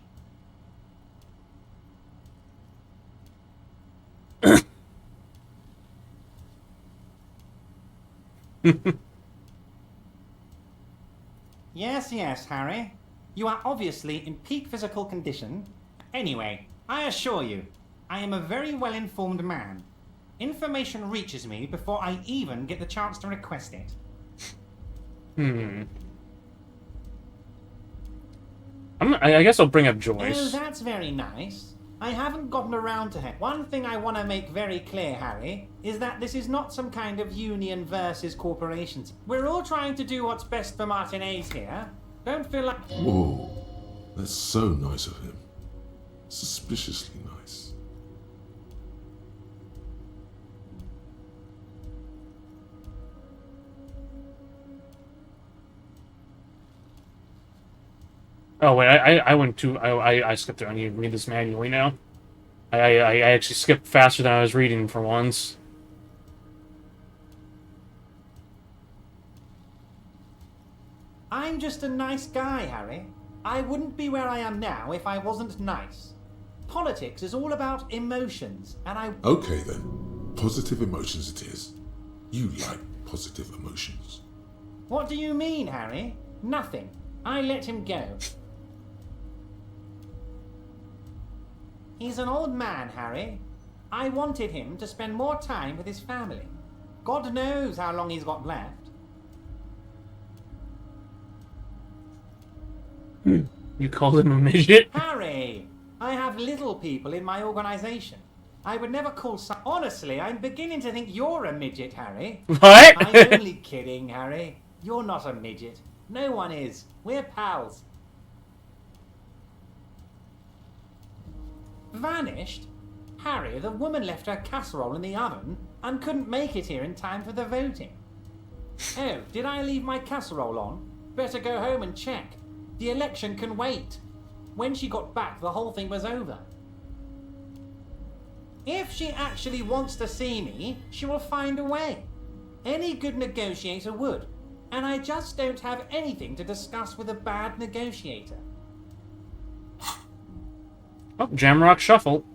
Speaker 18: Yes, Harry. You are obviously in peak physical condition. Anyway, I assure you, I am a very well-informed man. Information reaches me before I even get the chance to request it.
Speaker 2: I guess I'll bring up
Speaker 18: Oh,
Speaker 2: Joyce.
Speaker 18: that's very nice. I haven't gotten around to it. One thing I want to make very clear, Harry, is that this is not some kind of union versus corporations. We're all trying to do what's best for Martinez here. Don't feel like...
Speaker 7: Whoa, that's so nice of him. Suspiciously nice.
Speaker 2: Oh wait, I went to I skipped through. I need to read this manually now. I actually skipped faster than I was reading for once.
Speaker 18: I'm just a nice guy, Harry. I wouldn't be where I am now if I wasn't nice. Politics is all about emotions, and I...
Speaker 7: Okay then, positive emotions it is. You like positive emotions.
Speaker 18: What do you mean, Harry? Nothing. I let him go. He's an old man, Harry. I wanted him to spend more time with his family. God knows how long he's got left.
Speaker 2: You called him a midget?
Speaker 18: Harry! I have little people in my organization. I would never call some... Honestly, I'm beginning to think you're a midget, Harry.
Speaker 2: What?
Speaker 18: I'm only kidding, Harry. You're not a midget. No one is. We're pals. Vanished? Harry, the woman left her casserole in the oven and couldn't make it here in time for the voting. Oh, did I leave my casserole on? Better go home and check. The election can wait. When she got back, the whole thing was over. If she actually wants to see me, she will find a way. Any good negotiator would. And I just don't have anything to discuss with a bad negotiator.
Speaker 2: Oh, Jamrock Shuffle.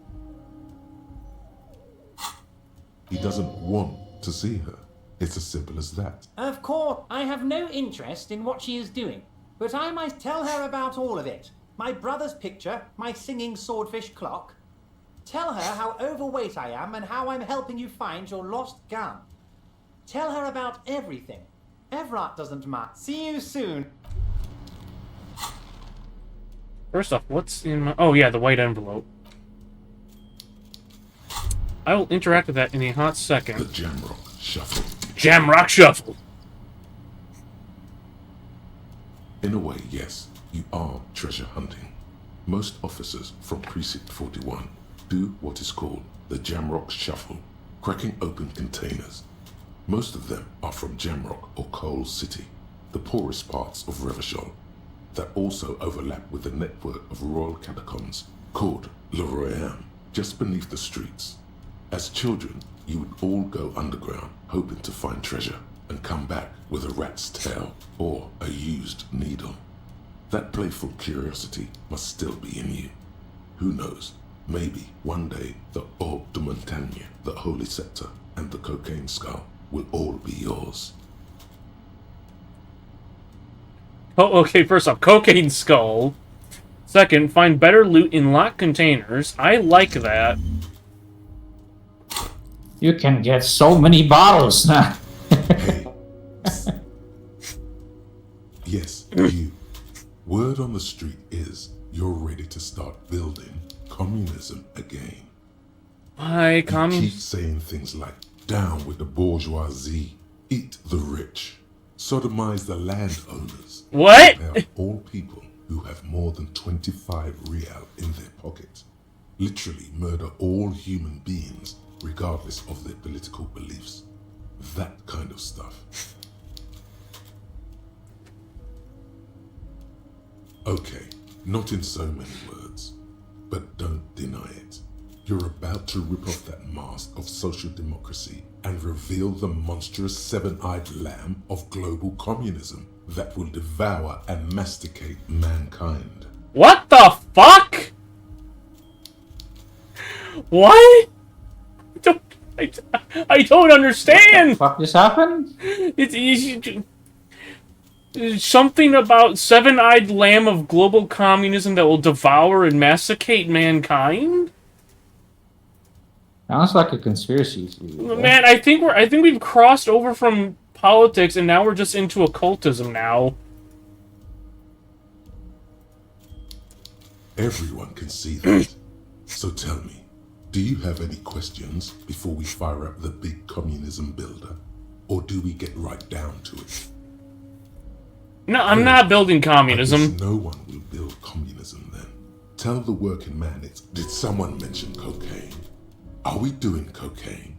Speaker 7: He doesn't want to see her. It's as simple as that.
Speaker 18: Of course, I have no interest in what she is doing, but I might tell her about all of it. My brother's picture, my singing swordfish clock. Tell her how overweight I am and how I'm helping you find your lost gun. Tell her about everything. Everett doesn't mind. See you soon.
Speaker 2: First off, what's in my... Oh, yeah, the white envelope. I will interact with that in a hot second.
Speaker 7: The Jamrock Shuffle.
Speaker 2: Jamrock Shuffle!
Speaker 7: In a way, yes, you are treasure hunting. Most officers from Precinct 41 do what is called the Jamrock Shuffle, cracking open containers. Most of them are from Jamrock or Coal City, the poorest parts of Revachol, that also overlap with the network of royal catacombs called Le Royaume, just beneath the streets. As children, you would all go underground, hoping to find treasure, and come back with a rat's tail or a used needle. That playful curiosity must still be in you. Who knows, maybe one day the Orbe de Montagne, the Holy Scepter, and the Cocaine Skull will all be yours.
Speaker 2: Oh, okay, first off, Cocaine Skull. Second, find better loot in locked containers. I like that.
Speaker 1: You can get so many bottles now.
Speaker 7: Yes, you. Word on the street is you're ready to start building communism again.
Speaker 2: Why,
Speaker 7: You keep saying things like, down with the bourgeoisie, eat the rich, sodomize the landowners.
Speaker 2: What?
Speaker 7: They are all people who have more than 25 real in their pocket. Literally murder all human beings, regardless of their political beliefs. That kind of stuff. Okay, not in so many words, but don't deny it. You're about to rip off that mask of social democracy and reveal the monstrous seven-eyed lamb of global communism that will devour and masticate mankind.
Speaker 2: What the fuck? What? I don't understand.
Speaker 1: What the fuck just happened?
Speaker 2: It's something about seven-eyed lamb of global communism that will devour and masticate mankind?
Speaker 1: Sounds like a conspiracy theory.
Speaker 2: Man, I think we've crossed over from politics and now we're just into occultism now.
Speaker 7: Everyone can see that. So tell me, do you have any questions before we fire up the big communism builder? Or do we get right down to it?
Speaker 2: No, I'm not building communism.
Speaker 7: I guess no one will build communism then. Tell the working man it's... Did someone mention cocaine? Are we doing cocaine?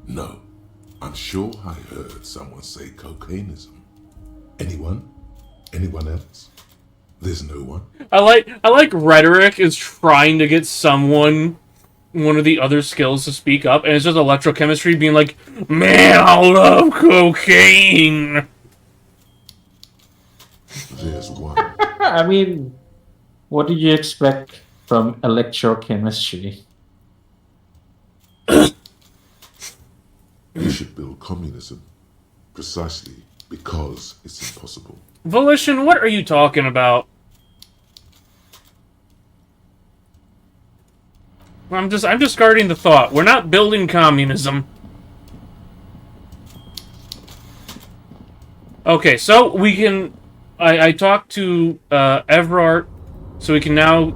Speaker 7: No. I'm sure I heard someone say cocainism. Anyone? Anyone else? There's no one?
Speaker 2: I like rhetoric is trying to get someone one of the other skills to speak up, and it's just electrochemistry being like, man, I love cocaine.
Speaker 7: There's one.
Speaker 1: I mean, what do you expect from electrochemistry?
Speaker 7: You should build communism precisely because it's impossible.
Speaker 2: Volition, what are you talking about? I'm discarding the thought. We're not building communism. Okay, so we can... I talked to Everard, so we can now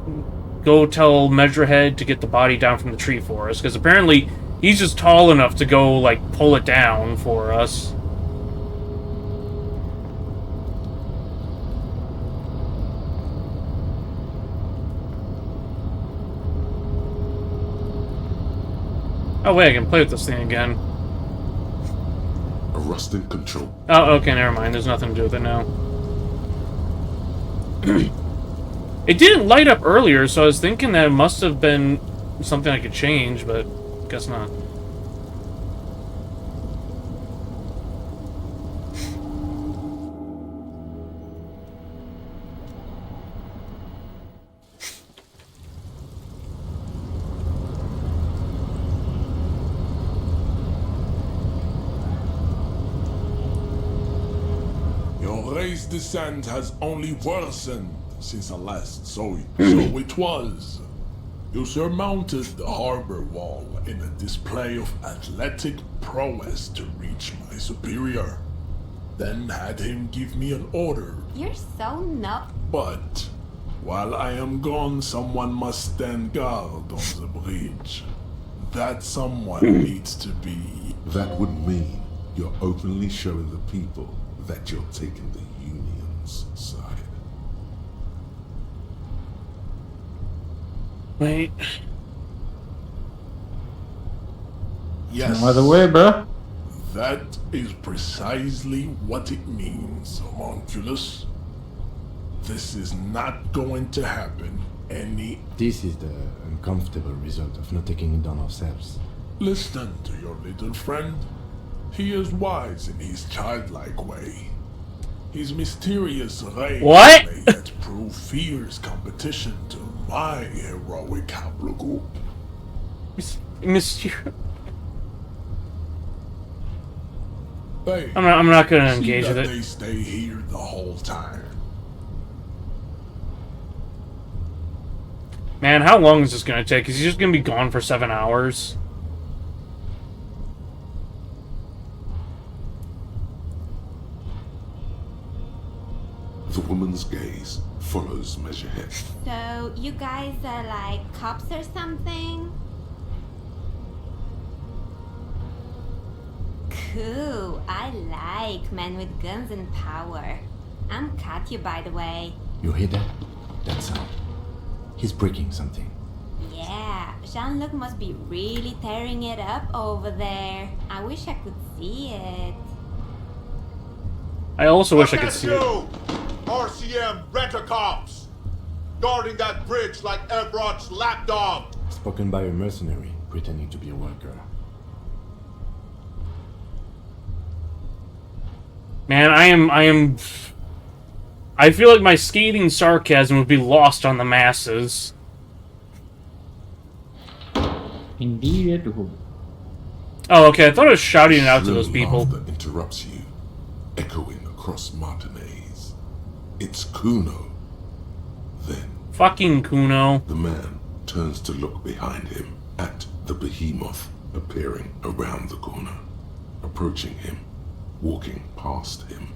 Speaker 2: go tell Measurehead to get the body down from the tree for us, because apparently he's just tall enough to go, like, pull it down for us. Oh wait, I can play with this thing again.
Speaker 7: A rusting control.
Speaker 2: Oh, okay, never mind. There's nothing to do with it now. It didn't light up earlier, so I was thinking that it must have been something I could change, but guess not.
Speaker 5: Your race descent has only worsened since I last saw you. So it was. You surmounted the harbor wall in a display of athletic prowess to reach my superior. Then had him give me an order.
Speaker 6: You're so not.
Speaker 5: But while I am gone, someone must stand guard on the bridge. That someone needs to be.
Speaker 7: That would mean you're openly showing the people that you're taking the Union's side.
Speaker 2: Wait.
Speaker 5: Yes.
Speaker 1: No other way, bro.
Speaker 5: That is precisely what it means, homunculus. This is not going to happen any...
Speaker 11: This is the uncomfortable result of not taking it down ourselves.
Speaker 5: Listen to your little friend. He is wise in his childlike way. His mysterious ray
Speaker 2: What?
Speaker 5: may yet prove fierce competition to my heroic haplogroup.
Speaker 2: Mysterious.
Speaker 5: Hey,
Speaker 2: I'm not gonna
Speaker 5: see
Speaker 2: engage
Speaker 5: that
Speaker 2: with it.
Speaker 5: they stay here the whole time.
Speaker 2: Man, how long is this gonna take? Is he just gonna be gone for 7 hours?
Speaker 7: The woman's gaze follows Measurehead.
Speaker 6: So, you guys are like cops or something? Cool. I like men with guns and power. I'm Katya, by the way.
Speaker 11: You hear that? That sound. He's breaking something.
Speaker 6: Yeah, Jean-Luc must be really tearing it up over there. I wish I could see it.
Speaker 2: I also wish I could see it.
Speaker 19: RCM rent-a-cops! Guarding that bridge like Everard's lapdog!
Speaker 11: Spoken by a mercenary, pretending to be a worker.
Speaker 2: Man, I feel like my scathing sarcasm would be lost on the masses.
Speaker 1: Indeed it would.
Speaker 2: Oh, okay, I thought I was shouting it out to those people.
Speaker 7: Laughter interrupts you, echoing across Martinez. It's Kuno. Then,
Speaker 2: Fucking Kuno.
Speaker 7: the man turns to look behind him at the behemoth appearing around the corner, approaching him, walking past him.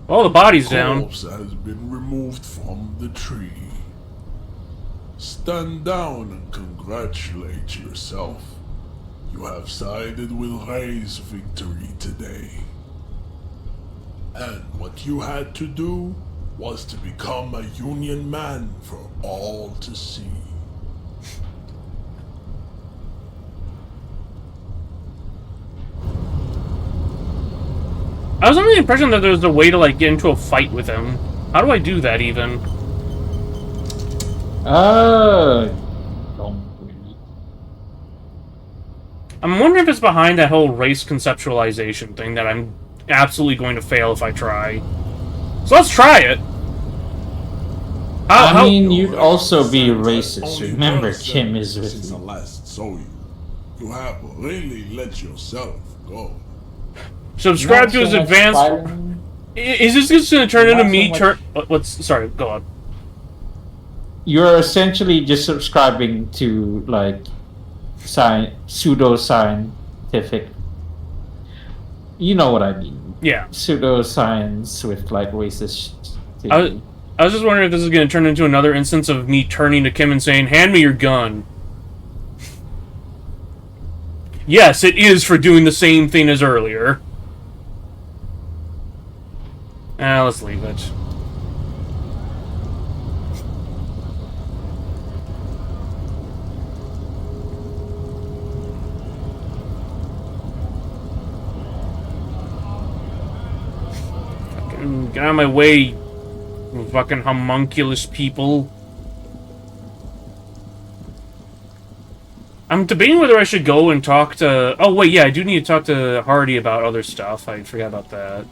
Speaker 2: Oh, the body's down.
Speaker 5: Corpse has been removed from the tree. Stand down and congratulate yourself. You have sided with Ray's victory today. And what you had to do was to become a Union man for all to see.
Speaker 2: I was under the impression that there was a way to, like, get into a fight with him. How do I do that, even?
Speaker 1: Don't really.
Speaker 2: I'm wondering if it's behind that whole race conceptualization thing that I'm absolutely going to fail if I try. So let's try it!
Speaker 1: I mean, you'd also be racist. Remember, Kim is with
Speaker 5: Since I
Speaker 1: you.
Speaker 5: last saw you. You have really let yourself go.
Speaker 2: Subscribe
Speaker 1: Not
Speaker 2: to
Speaker 1: so
Speaker 2: his
Speaker 1: much
Speaker 2: advanced.
Speaker 1: fighting.
Speaker 2: Is this just gonna turn into
Speaker 1: Not so
Speaker 2: me?
Speaker 1: much-
Speaker 2: What's? Sorry, go on.
Speaker 1: You're essentially just subscribing to like pseudo-scientific. You know what I mean?
Speaker 2: Yeah.
Speaker 1: Pseudoscience with like racist.
Speaker 2: I was just wondering if this is gonna turn into another instance of me turning to Kim and saying, "Hand me your gun." Yes, it is for doing the same thing as earlier. Let's leave it. Fucking get out of my way, you fucking homunculus people. I'm debating whether I should go and talk to... Oh, wait, yeah, I do need to talk to Hardy about other stuff. I forgot about that.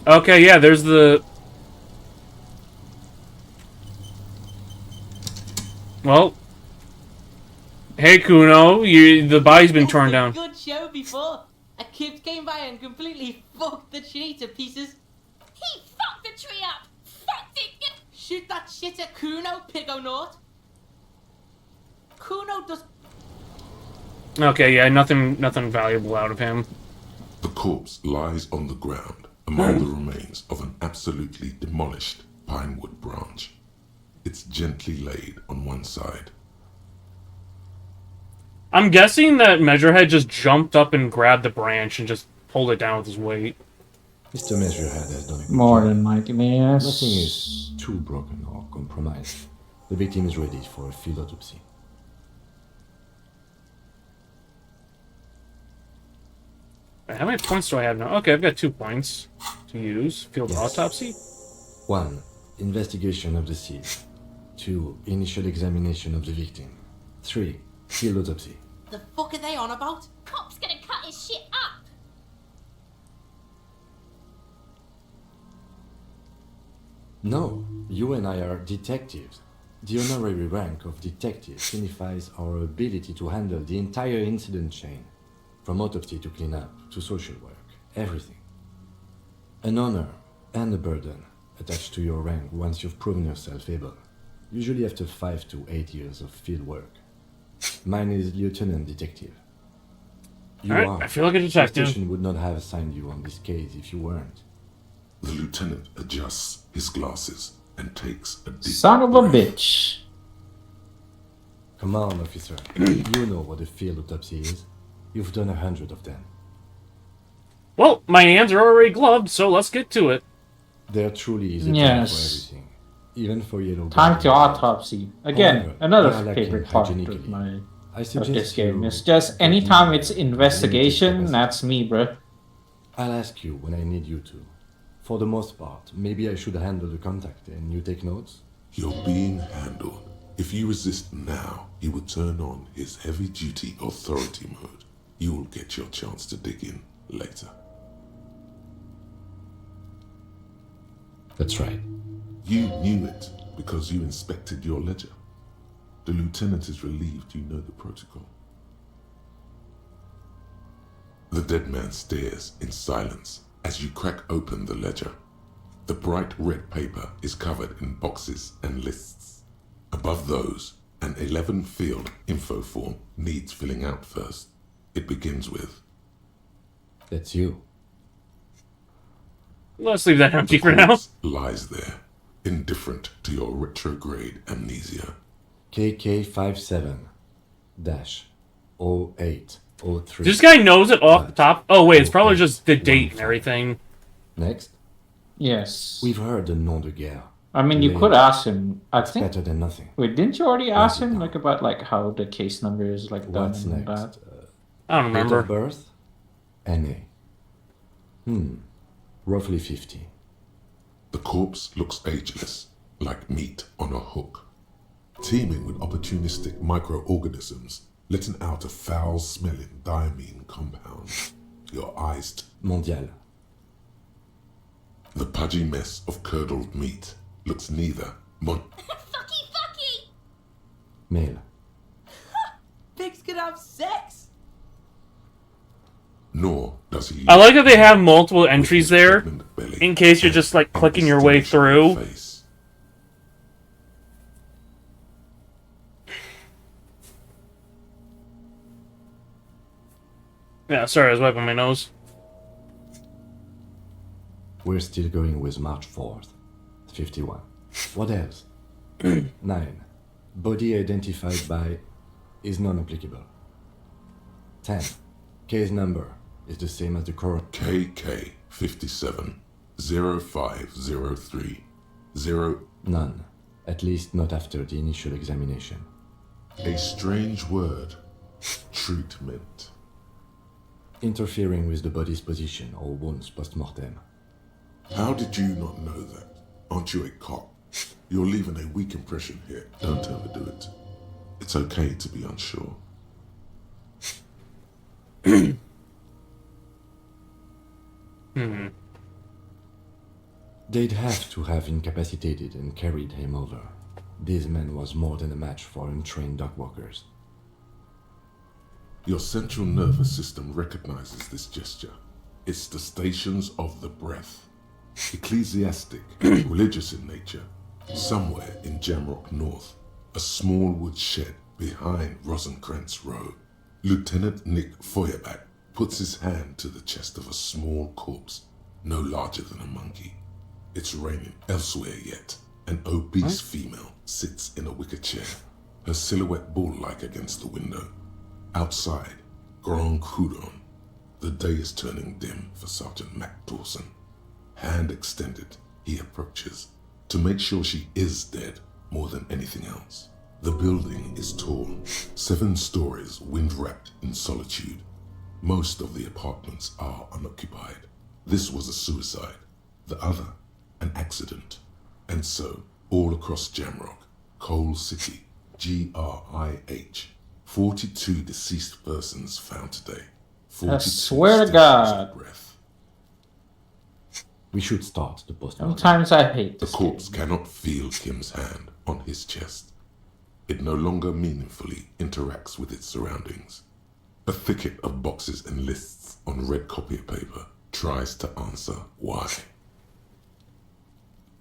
Speaker 2: Okay, yeah, there's the... Well... Hey, Kuno, the body's been torn down.
Speaker 20: Good show before. A kid came by and completely fucked the tree to pieces.
Speaker 21: He fucked the tree up! Fucked it!
Speaker 20: Shoot that shit at Kuno, Pigonort. Kuno does...
Speaker 2: Okay, yeah, nothing valuable out of him.
Speaker 7: The corpse lies on the ground among the remains of an absolutely demolished pinewood branch. It's gently laid on one side.
Speaker 2: I'm guessing that Measurehead just jumped up and grabbed the branch and just pulled it down with his weight.
Speaker 11: Mr. Measurehead has done a good
Speaker 1: More
Speaker 11: job.
Speaker 1: than Mikey, yes.
Speaker 11: Nothing is too broken or compromised. The victim is ready for a field autopsy.
Speaker 2: How many points do I have now? Okay, I've got 2 points to use. Field autopsy?
Speaker 11: 1. Investigation of the scene. 2. Initial examination of the victim. 3. Field autopsy.
Speaker 20: The fuck are they on about?
Speaker 21: Cop's gonna cut his shit up!
Speaker 11: No, you and I are detectives. The honorary rank of detective signifies our ability to handle the entire incident chain, from autopsy to cleanup to social work, everything. An honor and a burden attached to your rank once you've proven yourself able, usually after 5 to 8 years of field work. Mine is Lieutenant Detective. You
Speaker 2: Alright,
Speaker 11: are.
Speaker 2: I feel like a detective.
Speaker 11: The station would not have assigned you on this case if you weren't.
Speaker 7: The lieutenant adjusts his glasses and takes a deep
Speaker 1: Son of a
Speaker 7: breath.
Speaker 1: bitch.
Speaker 11: Come on, officer. You know what a field autopsy is. You've done 100 of them.
Speaker 2: Well, my hands are already gloved, so let's get to it.
Speaker 11: There truly is a time
Speaker 1: Yes.
Speaker 11: for everything. Even for yellow
Speaker 1: Time to
Speaker 11: bodies.
Speaker 1: autopsy. Again,
Speaker 11: However,
Speaker 1: another
Speaker 11: they are lacking
Speaker 1: favorite part
Speaker 11: hygienically.
Speaker 1: of my
Speaker 11: I
Speaker 1: of
Speaker 11: suggest
Speaker 1: this game.
Speaker 11: you
Speaker 1: It's just
Speaker 11: get
Speaker 1: anytime
Speaker 11: in
Speaker 1: it's
Speaker 11: limited
Speaker 1: investigation,
Speaker 11: capacity.
Speaker 1: that's me, bruh.
Speaker 11: I'll ask you when I need you to. For the most part, maybe I should handle the contact and you take notes?
Speaker 7: You're being handled. If you resist now, he will turn on his heavy-duty authority mode. You will get your chance to dig in later.
Speaker 11: That's right.
Speaker 7: You knew it because you inspected your ledger. The lieutenant is relieved you know the protocol. The dead man stares in silence as you crack open the ledger. The bright red paper is covered in boxes and lists. Above those, an 11-field info form needs filling out first. It begins with...
Speaker 11: That's you.
Speaker 2: Let's leave that empty
Speaker 7: The
Speaker 2: for now.
Speaker 7: corpse lies there, indifferent to your retrograde amnesia.
Speaker 11: KK57-0803.
Speaker 2: This guy knows it off the top. Oh, wait, it's probably just the date and everything.
Speaker 11: Next.
Speaker 1: Yes.
Speaker 11: We've heard the nom de guerre.
Speaker 1: I mean, you could ask him. I think.
Speaker 11: Better than nothing.
Speaker 1: Wait, didn't you already ask him like about like how the case number is like done
Speaker 11: What's
Speaker 1: and all
Speaker 11: next?
Speaker 1: that?
Speaker 2: I don't
Speaker 11: Date
Speaker 2: remember.
Speaker 11: of birth? NA. Roughly 50.
Speaker 7: The corpse looks ageless, like meat on a hook, teeming with opportunistic microorganisms, letting out a foul-smelling diamine compound. Your eyes...
Speaker 11: Mondial.
Speaker 7: The pudgy mess of curdled meat looks neither
Speaker 21: Fucky!
Speaker 11: Male.
Speaker 20: could have sex.
Speaker 7: Nor does he.
Speaker 2: I like that they have multiple entries there, in case you're just like clicking your way through. Yeah, sorry, I was wiping my nose.
Speaker 11: We're still going with March 4th. 51. What else? 9. Body identified by is non-applicable. 10. Case number is the same as the current.
Speaker 7: KK 57 0503 0.
Speaker 11: None. At least not after the initial examination.
Speaker 7: A strange word. Treatment.
Speaker 11: Interfering with the body's position or wounds post-mortem.
Speaker 7: How did you not know that? Aren't you a cop? You're leaving a weak impression here. Don't overdo it. It's okay to be unsure.
Speaker 11: They'd have to have incapacitated and carried him over. This man was more than a match for untrained dog walkers.
Speaker 7: Your central nervous system recognizes this gesture. It's the stations of the breath. Ecclesiastic, religious in nature. Somewhere in Jamrock North, a small wood shed behind Rosencrantz Road, Lieutenant Nick Feuerbach puts his hand to the chest of a small corpse, no larger than a monkey. It's raining elsewhere yet. An obese female sits in a wicker chair, her silhouette bull-like against the window. Outside, Grand Coudon. The day is turning dim for Sergeant Mac Dawson. Hand extended, he approaches, to make sure she is dead more than anything else. The building is tall, 7 stories wind-wrapped in solitude. Most of the apartments are unoccupied. This was a suicide, the other an accident. And so, all across Jamrock, Coal City, GRIH, 42 deceased persons found today. 42
Speaker 1: I swear to God.
Speaker 7: breath.
Speaker 11: We should start the postmortem.
Speaker 1: Sometimes I hate
Speaker 7: The
Speaker 1: this
Speaker 7: corpse
Speaker 1: game.
Speaker 7: cannot feel Kim's hand on his chest. It no longer meaningfully interacts with its surroundings. A thicket of boxes and lists on red copier paper tries to answer why.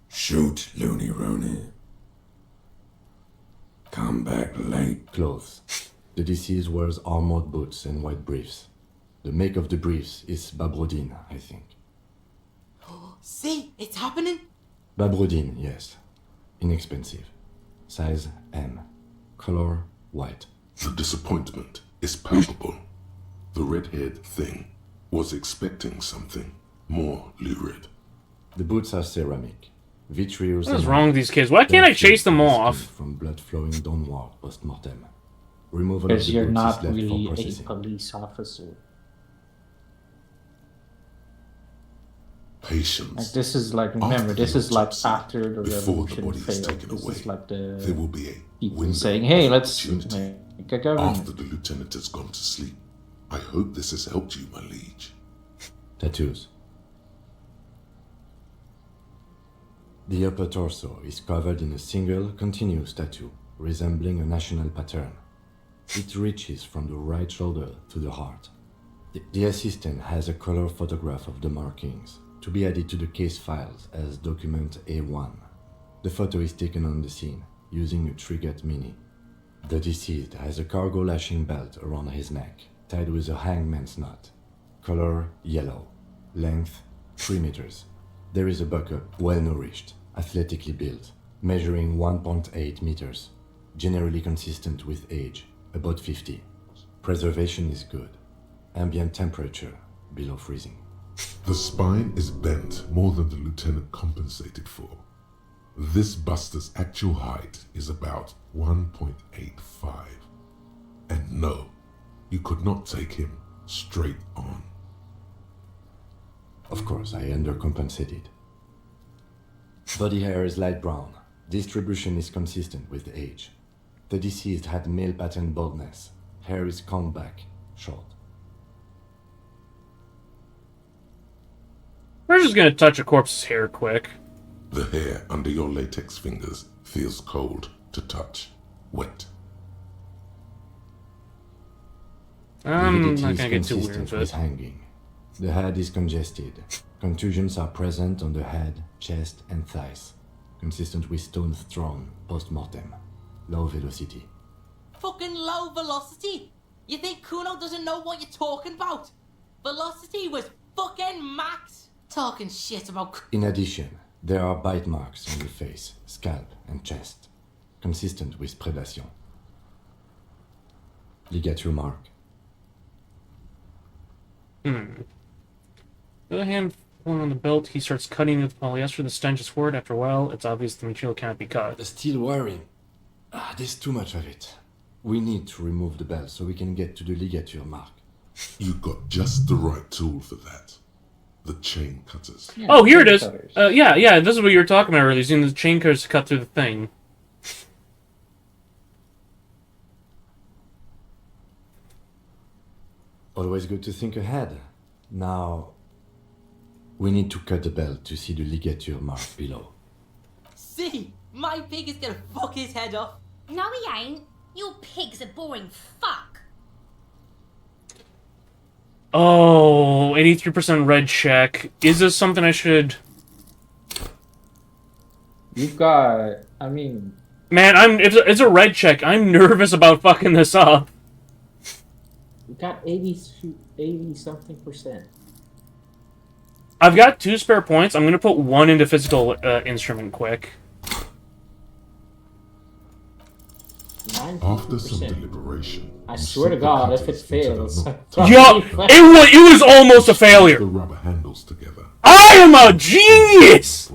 Speaker 10: Shoot, Looney Rooney. Come back late.
Speaker 11: Clothes. The deceased wears armored boots and white briefs. The make of the briefs is Babrodine, I think.
Speaker 20: See, it's happening.
Speaker 11: Babrodine, yes. Inexpensive. Size M. Color white.
Speaker 7: The disappointment is palpable. The red-haired thing was expecting something more lurid.
Speaker 11: The boots are ceramic. Vitreous.
Speaker 2: What is wrong with these kids? Why can't I chase them off?
Speaker 11: From blood flowing downward post-mortem. Removal of
Speaker 1: Because
Speaker 11: the
Speaker 1: you're
Speaker 11: boots
Speaker 1: not
Speaker 11: is left
Speaker 1: really
Speaker 11: for
Speaker 1: a
Speaker 11: processing.
Speaker 1: police officer.
Speaker 7: Patience.
Speaker 1: Like this is like, remember, this is like after the
Speaker 7: before the
Speaker 1: revolution
Speaker 7: body is
Speaker 1: failed.
Speaker 7: taken
Speaker 1: This
Speaker 7: away,
Speaker 1: is like
Speaker 7: there
Speaker 1: the
Speaker 7: will be a
Speaker 1: people
Speaker 7: window
Speaker 1: saying, "Hey,
Speaker 7: of
Speaker 1: let's
Speaker 7: opportunity."
Speaker 1: make a government."
Speaker 7: After the lieutenant has gone to sleep, I hope this has helped you, my liege.
Speaker 11: Tattoos. The upper torso is covered in a single continuous tattoo, resembling a national pattern. It reaches from the right shoulder to the heart. The assistant has a color photograph of the markings, to be added to the case files as document A1. The photo is taken on the scene, using a Trigat Mini. The deceased has a cargo lashing belt around his neck, tied with a hangman's knot. Color yellow. Length 3 meters. There is a buckup, well-nourished, athletically built, measuring 1.8 meters, generally consistent with age, about 50. Preservation is good. Ambient temperature, below freezing.
Speaker 7: The spine is bent more than the lieutenant compensated for. This buster's actual height is about 1.85. And no, you could not take him straight on.
Speaker 11: Of course, I undercompensated. Body hair is light brown. Distribution is consistent with age. The deceased had male pattern baldness. Hair is combed back, short.
Speaker 2: We're just gonna touch a corpse's hair quick.
Speaker 7: The hair under your latex fingers feels cold to touch, wet.
Speaker 2: I'm
Speaker 11: Lividity
Speaker 2: not
Speaker 11: is
Speaker 2: gonna get too weird
Speaker 11: consistent
Speaker 2: with
Speaker 11: with
Speaker 2: it.
Speaker 11: hanging. The head is congested. Contusions are present on the head, chest, and thighs, consistent with stones thrown post-mortem. Low velocity.
Speaker 20: Fucking low velocity? You think Kuno doesn't know what you're talking about? Velocity was fucking max. Talking shit about.
Speaker 11: In addition, there are bite marks on the face, scalp, and chest, consistent with predation. Ligature mark.
Speaker 2: On the other hand, pulling on the belt, he starts cutting with polyester. The stench is horrid. After a while, it's obvious the material can't be cut.
Speaker 11: The steel wiring. There's too much of it. We need to remove the belt so we can get to the ligature mark.
Speaker 7: You've got just the right tool for that. The chain cutters.
Speaker 2: Yeah, oh, here it is. Yeah, this is what you were talking about earlier. Using the chain cutters to cut through the thing.
Speaker 11: Always good to think ahead. Now, we need to cut the belt to see the ligature mark below.
Speaker 20: See, my pig is gonna fuck his head off.
Speaker 21: No, he ain't. Your pig's a boring fuck.
Speaker 2: Oh, 83% red check. Is this something I should...
Speaker 1: You've got... I mean...
Speaker 2: Man, it's a red check. I'm nervous about fucking this up.
Speaker 1: You got 80-something%.
Speaker 2: I've got 2 spare points. I'm gonna put 1 into physical instrument quick.
Speaker 7: After some deliberation,
Speaker 1: I swear to God, if it fails...
Speaker 2: it was almost a failure!
Speaker 7: The rubber handles together.
Speaker 2: I am a genius!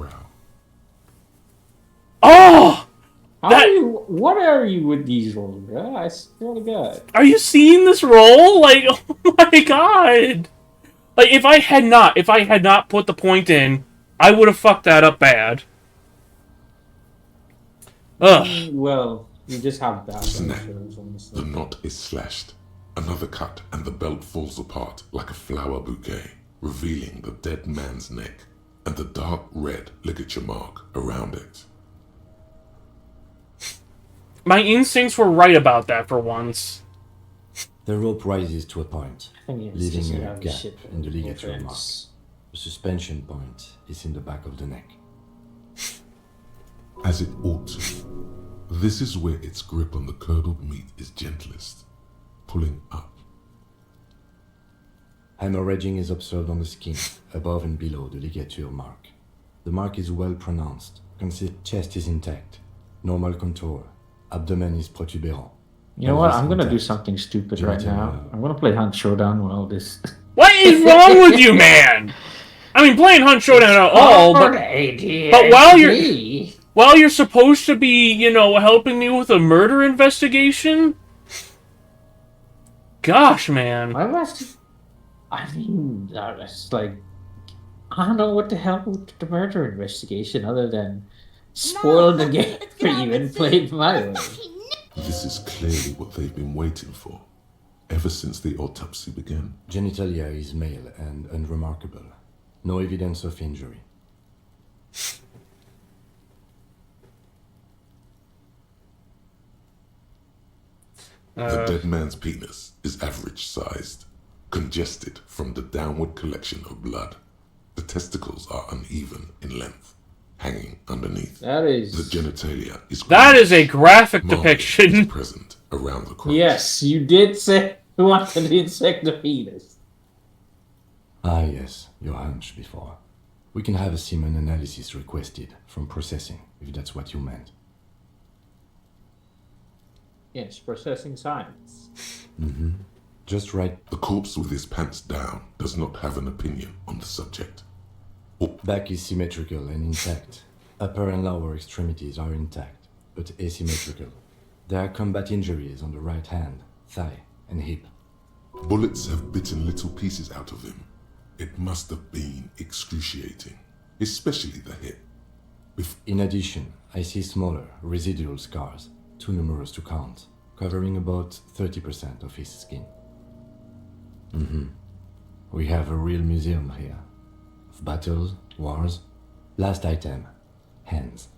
Speaker 2: Oh!
Speaker 1: What are you with these rolls, bro? I swear to God.
Speaker 2: Are you seeing this roll? Like, oh my God! Like, if I had not put the point in, I would have fucked that up bad. Ugh.
Speaker 1: Well, you just have that.
Speaker 7: Snap. The knot is slashed. Another cut, and the belt falls apart like a flower bouquet, revealing the dead man's neck and the dark red ligature mark around it.
Speaker 2: My instincts were right about that for once.
Speaker 11: The rope rises to a point, leaving a gap
Speaker 1: shit
Speaker 11: in the ligature mark. The suspension point is in the back of the neck.
Speaker 7: As it ought to. This is where its grip on the curdled meat is gentlest, pulling up.
Speaker 11: Hemorrhaging is observed on the skin, above and below the ligature mark. The mark is well pronounced. Chest is intact, normal contour. Abdomen is protuberant.
Speaker 1: You know what? I'm gonna do something stupid right now. I'm gonna play Hunt Showdown while this...
Speaker 2: What is wrong with you, man? I mean, playing Hunt Showdown at all, but while you're supposed to be, you know, helping me with a murder investigation? Gosh, man.
Speaker 1: I mean, it's like... I don't know what the hell with the murder investigation other than spoil the game for you and play it my way.
Speaker 7: This is clearly what they've been waiting for, ever since the autopsy began.
Speaker 11: Genitalia is male and unremarkable. No evidence of injury.
Speaker 7: The dead man's penis is average-sized, congested from the downward collection of blood. The testicles are uneven in length, hanging underneath.
Speaker 1: That is...
Speaker 7: The genitalia is...
Speaker 2: That is a graphic depiction.
Speaker 7: Present around the crotch.
Speaker 1: Yes, you did say you wanted to insect the penis.
Speaker 11: Ah yes, your hunch before. We can have a semen analysis requested from processing, if that's what you meant.
Speaker 1: Yes, processing science.
Speaker 11: Mm-hmm. Just right.
Speaker 7: The corpse with his pants down does not have an opinion on the subject.
Speaker 11: Back is symmetrical and intact. Upper and lower extremities are intact, but asymmetrical. There are combat injuries on the right hand, thigh, and hip.
Speaker 7: Bullets have bitten little pieces out of him. It must have been excruciating, especially the hip.
Speaker 11: In addition, I see smaller, residual scars, too numerous to count, covering about 30% of his skin. Mm-hmm. We have a real museum here. Of battles, wars. Last item, hands.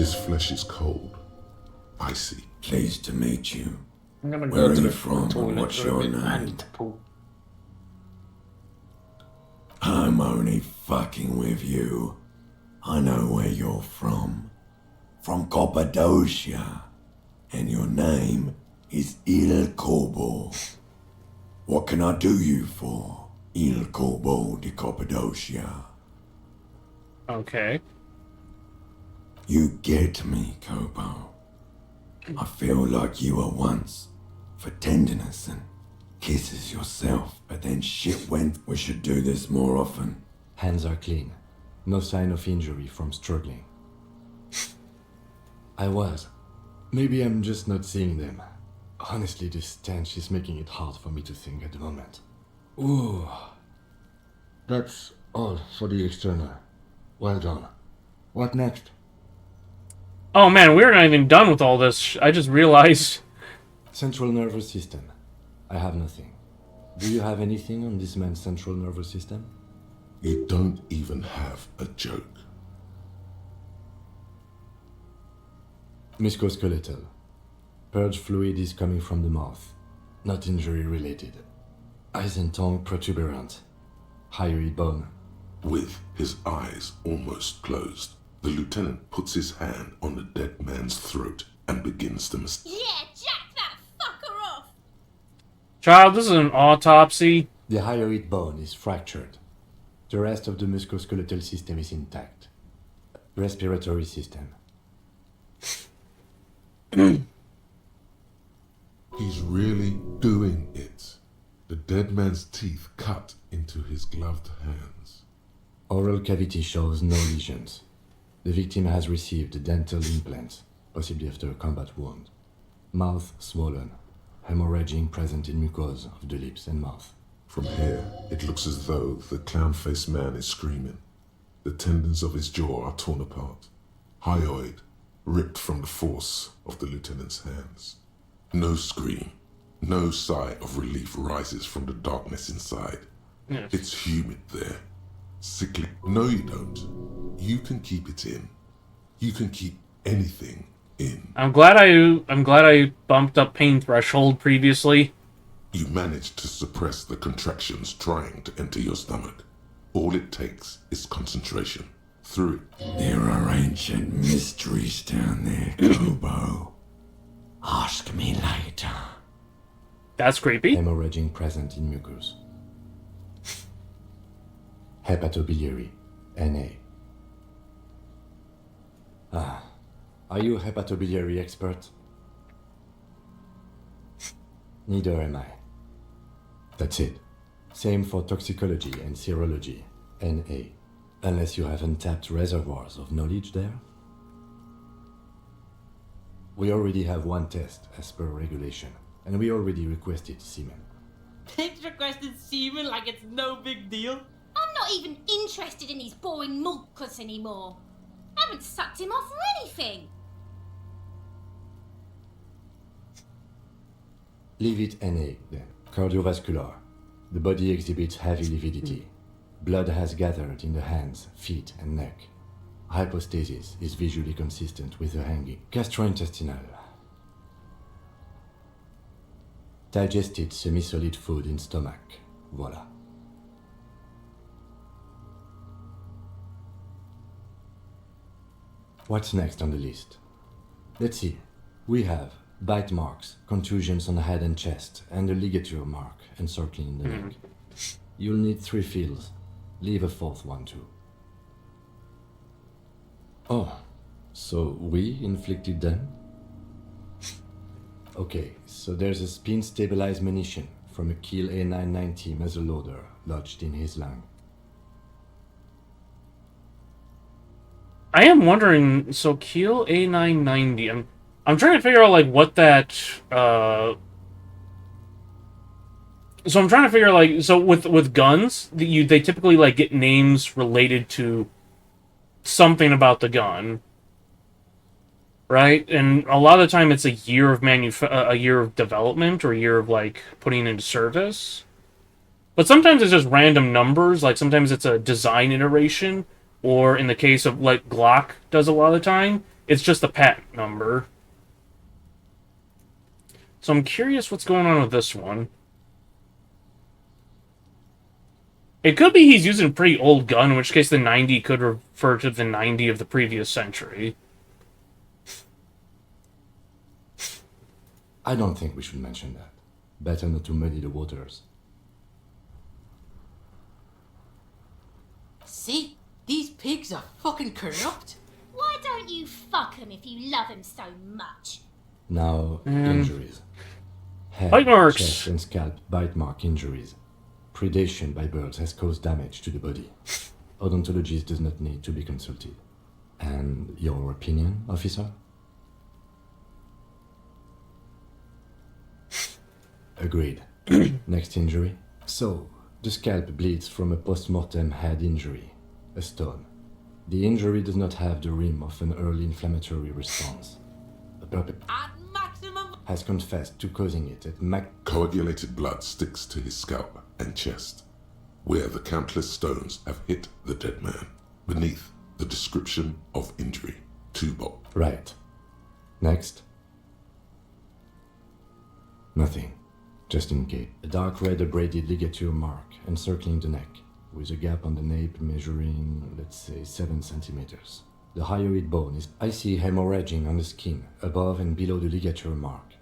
Speaker 7: His flesh is cold, icy.
Speaker 10: Pleased to meet you.
Speaker 1: I'm gonna
Speaker 10: Where
Speaker 1: go
Speaker 10: are
Speaker 1: to
Speaker 10: you
Speaker 1: the
Speaker 10: from and
Speaker 1: toilet
Speaker 10: what's
Speaker 1: for a
Speaker 10: your
Speaker 1: bit. I
Speaker 10: name?
Speaker 1: need to poop.
Speaker 10: I'm only fucking with you. I know where you're from. From Cappadocia. And your name is Il Corbo. What can I do you for, Il Corbo de Cappadocia?
Speaker 2: Okay.
Speaker 10: You get me, Kobo. I feel like you were once for tenderness and kisses yourself, but then shit went. We should do this more often.
Speaker 11: Hands are clean. No sign of injury from struggling. I was. Maybe I'm just not seeing them. Honestly, this stench is making it hard for me to think at the moment. Ooh. That's all for the external. Well done. What next?
Speaker 2: Oh man, we're not even done with all this. I just realized.
Speaker 11: Central nervous system. I have nothing. Do you have anything on this man's central nervous system?
Speaker 7: You don't even have a joke.
Speaker 11: Musculoskeletal. Purge fluid is coming from the mouth. Not injury related. Eyes and tongue protuberant. Hyoid bone.
Speaker 7: With his eyes almost closed, the lieutenant puts his hand on the dead man's throat and begins to
Speaker 21: Yeah, jack that fucker off!
Speaker 2: Child, this is an autopsy.
Speaker 11: The hyoid bone is fractured. The rest of the musculoskeletal system is intact. Respiratory system.
Speaker 7: He's really doing it. The dead man's teeth cut into his gloved hands.
Speaker 11: Oral cavity shows no lesions. The victim has received dental implants, possibly after a combat wound. Mouth swollen. Hemorrhaging present in mucosa of the lips and mouth.
Speaker 7: From here, it looks as though the clown-faced man is screaming. The tendons of his jaw are torn apart. Hyoid ripped from the force of the lieutenant's hands. No scream, no sigh of relief rises from the darkness inside.
Speaker 2: Yes.
Speaker 7: It's humid there. Sickly. No, you don't. You can keep it in. You can keep anything in.
Speaker 2: I'm glad I bumped up pain threshold previously.
Speaker 7: You managed to suppress the contractions trying to enter your stomach. All it takes is concentration. Through it.
Speaker 10: There are ancient mysteries down there, Kobo. Ask me later.
Speaker 2: That's creepy.
Speaker 11: Hemorrhaging present in mucus. Hepatobiliary, NA. Ah, are you a hepatobiliary expert? Neither am I. That's it. Same for toxicology and serology, NA. Unless you have untapped reservoirs of knowledge there. We already have one test as per regulation, and we already requested semen.
Speaker 20: Pigs requested semen like it's no big deal.
Speaker 21: I'm not even interested in his boring mulkus anymore. I haven't sucked him off or anything.
Speaker 11: Leave it NA, then. Cardiovascular. The body exhibits heavy lividity. Blood has gathered in the hands, feet, and neck. Hypostasis is visually consistent with the hanging. Gastrointestinal. Digested semi-solid food in stomach. Voila. What's next on the list? Let's see. We have bite marks, contusions on the head and chest, and a ligature mark encircling the neck. You'll need 3 fields. Leave a 4th one too. Oh, so we inflicted them? Okay, so there's a spin-stabilized munition from a Kiel A990 muzzleloader lodged in his lung.
Speaker 2: I am wondering, so Kiel A990, I'm trying to figure out, like, what that, So I'm trying to figure, like, so with guns, they typically, like, get names related to something about the gun, right? And a lot of the time it's a year of a year of development or a year of, like, putting into service. But sometimes it's just random numbers, like sometimes it's a design iteration, or in the case of, like, Glock does a lot of the time, It's just the patent number. So I'm curious what's going on with this one. It could be he's using a pretty old gun, in which case the 90 could refer to the 90 of the previous century.
Speaker 11: I don't think we should mention that. Better not to muddy the waters.
Speaker 20: See? These pigs are fucking corrupt.
Speaker 21: Why don't you fuck him if you love him so much?
Speaker 11: Now, injuries. Head,
Speaker 2: Bite marks.
Speaker 11: chest, and scalp bite mark injuries. Predation by birds has caused damage to the body. Odontologist does not need to be consulted. And your opinion, officer? Agreed. Next injury. So, the scalp bleeds from a post-mortem head injury, a stone. The injury does not have the rim of an early inflammatory response. The perpetrator has confessed to causing it at
Speaker 7: Coagulated blood sticks to his scalp and chest, where the countless stones have hit the dead man. Beneath the description of injury, 2 bolts.
Speaker 11: Right. Next. Nothing. Just in case. A dark red abraded ligature mark encircling the neck, with a gap on the nape measuring, let's say, 7 centimeters. The hyoid bone is... I see hemorrhaging on the skin, above and below the ligature mark.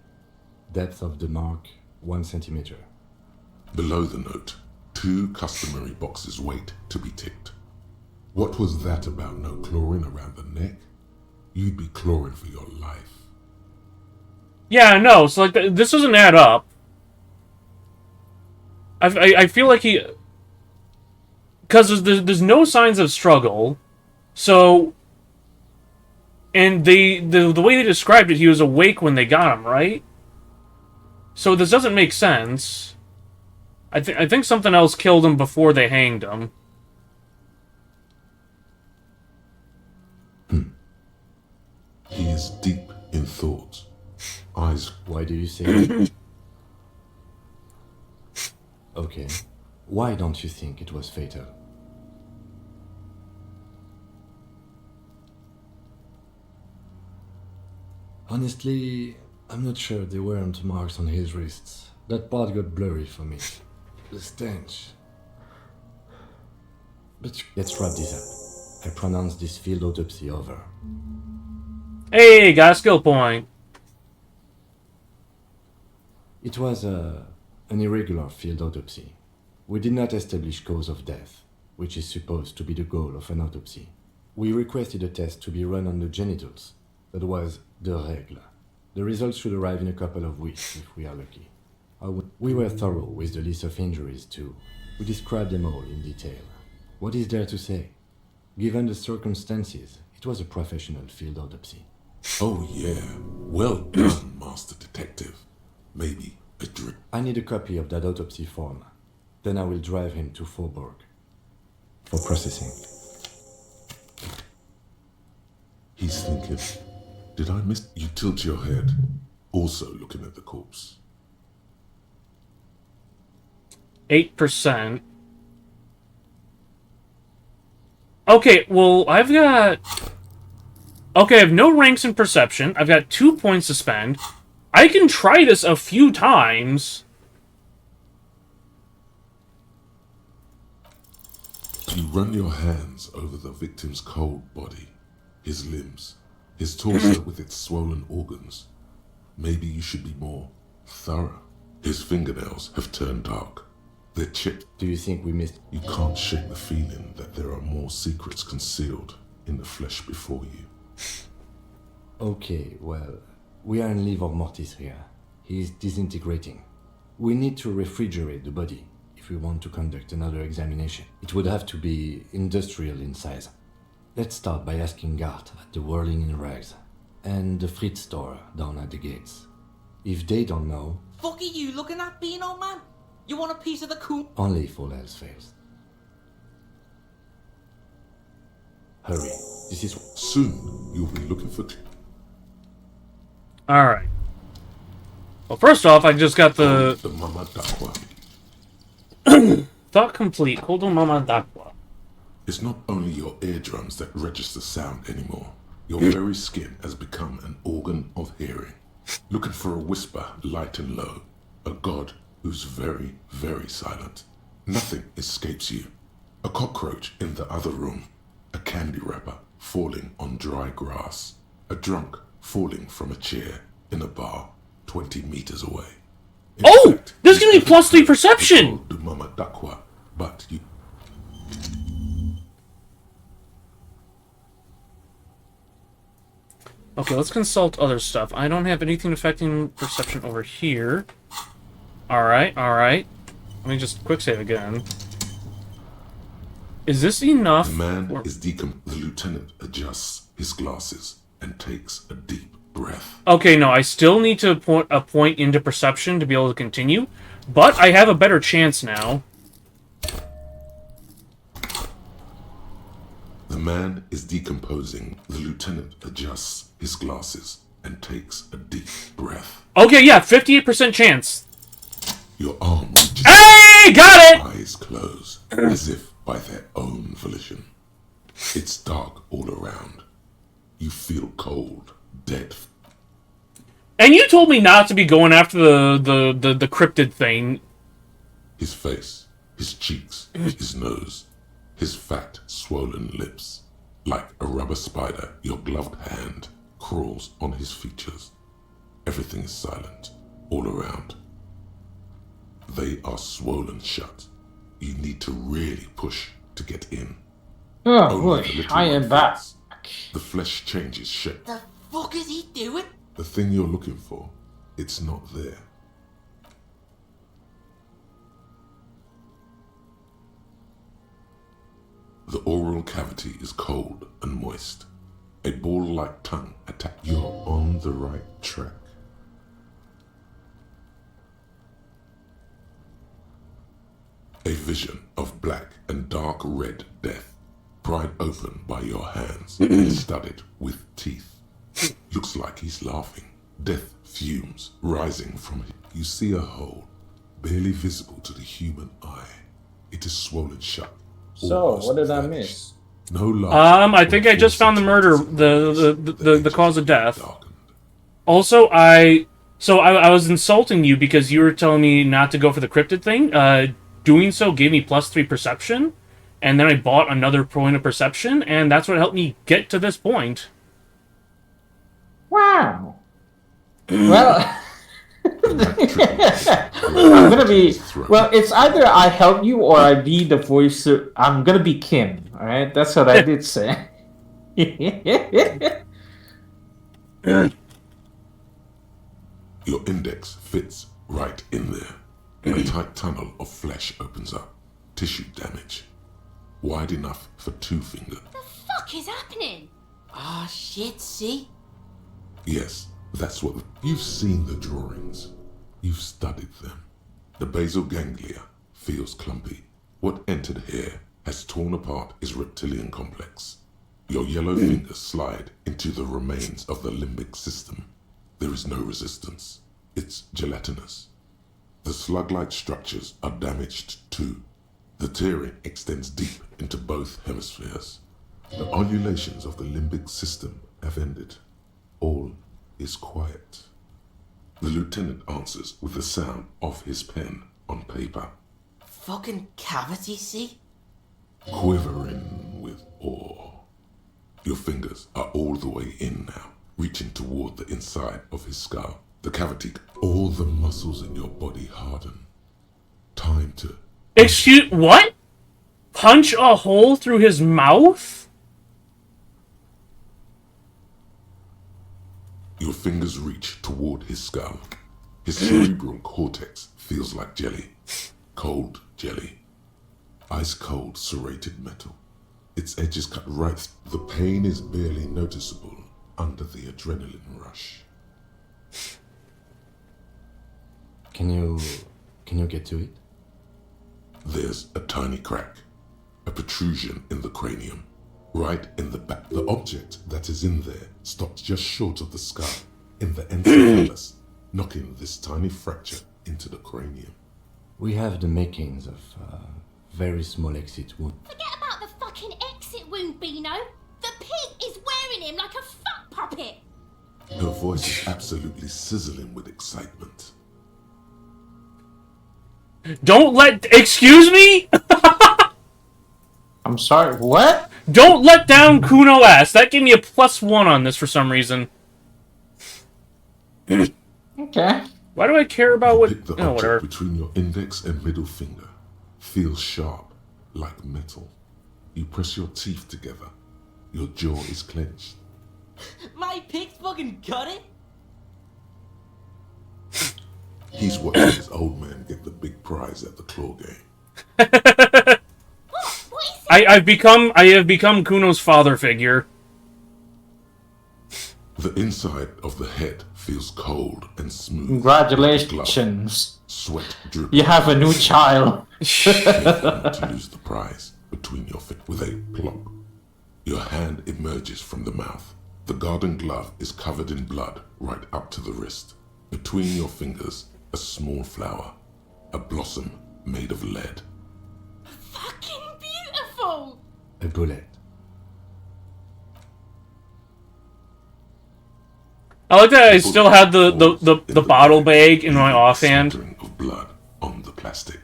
Speaker 11: Depth of the mark, 1 centimeter.
Speaker 7: Below the note, 2 customary boxes wait to be ticked. What was that about no clawing around the neck? You'd be clawing for your life.
Speaker 2: Yeah, no, so like this doesn't add up. I feel like he... Because there's no signs of struggle, so... And the way they described it, he was awake when they got him, right? So this doesn't make sense. I think something else killed him before they hanged him.
Speaker 7: He is deep in thought. Eyes...
Speaker 11: Why do you say that? Okay. Why don't you think it was fatal? Honestly, I'm not sure there weren't marks on his wrists. That part got blurry for me. The stench. But let's wrap this up. I pronounce this field autopsy over.
Speaker 2: Hey, got a skill point.
Speaker 11: It was an irregular field autopsy. We did not establish cause of death, which is supposed to be the goal of an autopsy. We requested a test to be run on the genitals. That was the règle. The results should arrive in a couple of weeks, if we are lucky. We were thorough with the list of injuries, too. We described them all in detail. What is there to say? Given the circumstances, it was a professional field autopsy.
Speaker 7: Oh yeah, well done, Master Detective. Maybe a drip.
Speaker 11: I need a copy of that autopsy form. Then I will drive him to Faubourg for processing.
Speaker 7: He's thinking, did I miss? You tilt your head, also looking at the corpse.
Speaker 2: 8%. Okay, well, I've got... Okay, I have no ranks in perception. I've got 2 points to spend. I can try this a few times.
Speaker 7: You run your hands over the victim's cold body, his limbs, his torso with its swollen organs. Maybe you should be more thorough. His fingernails have turned dark. They're chipped.
Speaker 11: Do you think we missed?
Speaker 7: You can't shake the feeling that there are more secrets concealed in the flesh before you.
Speaker 11: Okay, well, we are in livor mortis here. He is disintegrating. We need to refrigerate the body if we want to conduct another examination. It would have to be industrial in size. Let's start by asking Gart at the Whirling in Rags and the Fritz store down at the gates. If they don't know...
Speaker 20: Fuck are you looking at, Beano Man? You want a piece of the coon?
Speaker 11: Only if all else fails. Hurry. This is...
Speaker 7: Soon, you'll be looking for...
Speaker 2: Alright. Well, first off, I just got the
Speaker 7: Mama Dakwa.
Speaker 2: thought complete. Hold on, Mama Dakwa.
Speaker 7: It's not only your eardrums that register sound anymore. Your very skin has become an organ of hearing. Looking for a whisper light and low. A god who's very, very silent. Nothing escapes you. A cockroach in the other room. A candy wrapper falling on dry grass. A drunk falling from a chair in a bar 20 meters away.
Speaker 2: This gives me +3 perception!
Speaker 7: But you...
Speaker 2: Okay, let's consult other stuff. I don't have anything affecting perception over here. Alright. Let me just quick save again. Is this enough?
Speaker 7: The man is decom... The lieutenant adjusts his glasses and takes a deep breath.
Speaker 2: Okay, no, I still need to put a point into perception to be able to continue, but I have a better chance now.
Speaker 7: The man is decomposing. The lieutenant adjusts his glasses and takes a deep breath.
Speaker 2: Okay, yeah, 58% chance.
Speaker 7: Your arm reaches.
Speaker 2: Hey, got it!
Speaker 7: Eyes close, as if by their own volition. It's dark all around. You feel cold, dead.
Speaker 2: And you told me not to be going after the cryptid thing.
Speaker 7: His face, his cheeks, his nose, his fat, swollen lips. Like a rubber spider, your gloved hand crawls on his features. Everything is silent, all around. They are swollen shut. You need to really push to get in.
Speaker 1: Oh boy, I am back.
Speaker 7: The flesh changes shape.
Speaker 20: The fuck is he doing?
Speaker 7: The thing you're looking for, it's not there. The oral cavity is cold and moist. A ball-like tongue attacks. You're on the right track. A vision of black and dark red death, pried open by your hands and studded with teeth. Looks like he's laughing. Death fumes rising from him. You see a hole, barely visible to the human eye. It is swollen shut.
Speaker 1: So, what did I miss?
Speaker 7: No love.
Speaker 2: I think I just found the murder, the cause of death. Also, I was insulting you because you were telling me not to go for the cryptid thing. Doing so gave me +3 perception, and then I bought another point of perception, and that's what helped me get to this point.
Speaker 1: Wow. Well, I'm gonna be. Well, it's either I help you or I be the voice. I'm gonna be Kim. All right, that's what I did say.
Speaker 7: Your index fits right in there. A tight tunnel of flesh opens up. Tissue damage. Wide enough for 2 fingers.
Speaker 21: The fuck is happening?
Speaker 20: Ah, shit, see?
Speaker 7: Yes, that's what... You've seen the drawings. You've studied them. The basal ganglia feels clumpy. What entered here has torn apart his reptilian complex. Your yellow fingers slide into the remains of the limbic system. There is no resistance. It's gelatinous. The slug-like structures are damaged too. The tearing extends deep into both hemispheres. The undulations of the limbic system have ended. All is quiet. The lieutenant answers with the sound of his pen on paper.
Speaker 20: Fucking cavity, see?
Speaker 7: Quivering with awe. Your fingers are all the way in now, reaching toward the inside of his skull. The cavity, all the muscles in your body harden. Time to...
Speaker 2: Excuse... what? Punch a hole through his mouth?
Speaker 7: Your fingers reach toward his skull. His cerebral cortex feels like jelly. Cold jelly. Ice cold serrated metal. Its edges cut right. The pain is barely noticeable under the adrenaline rush.
Speaker 11: Can you get to it?
Speaker 7: There's a tiny crack. A protrusion in the cranium. Right in the back. The object that is in there stops just short of the skull, in the encephalus, knocking this tiny fracture into the cranium.
Speaker 11: We have the makings of a very small exit wound.
Speaker 21: Forget about the fucking exit wound, Beano. The pig is wearing moving him like a fat puppet.
Speaker 7: Her voice is absolutely sizzling with excitement.
Speaker 2: Don't let... Excuse me?
Speaker 1: I'm sorry, what?
Speaker 2: Don't let down Kuno S. That gave me a +1 on this for some reason.
Speaker 1: Okay.
Speaker 2: Why do I care about what...
Speaker 7: Pick the
Speaker 2: Oh,
Speaker 7: object
Speaker 2: whatever.
Speaker 7: between your index and middle finger. Feels sharp, like metal. You press your teeth together. Your jaw is clenched.
Speaker 20: My pig's fucking got it.
Speaker 7: He's watching his old man get the big prize at the claw game.
Speaker 2: I have become Kuno's father figure.
Speaker 7: The inside of the head feels cold and smooth.
Speaker 1: Congratulations.
Speaker 7: Sweat dripping.
Speaker 1: You have a new child.
Speaker 7: To lose the prize between your feet with a plop. Your hand emerges from the mouth. The garden glove is covered in blood right up to the wrist. Between your fingers, a small flower. A blossom made of lead.
Speaker 21: Fucking beautiful.
Speaker 11: A bullet.
Speaker 2: I like that I still had the bottle bag in my offhand.
Speaker 7: Of blood on the plastic.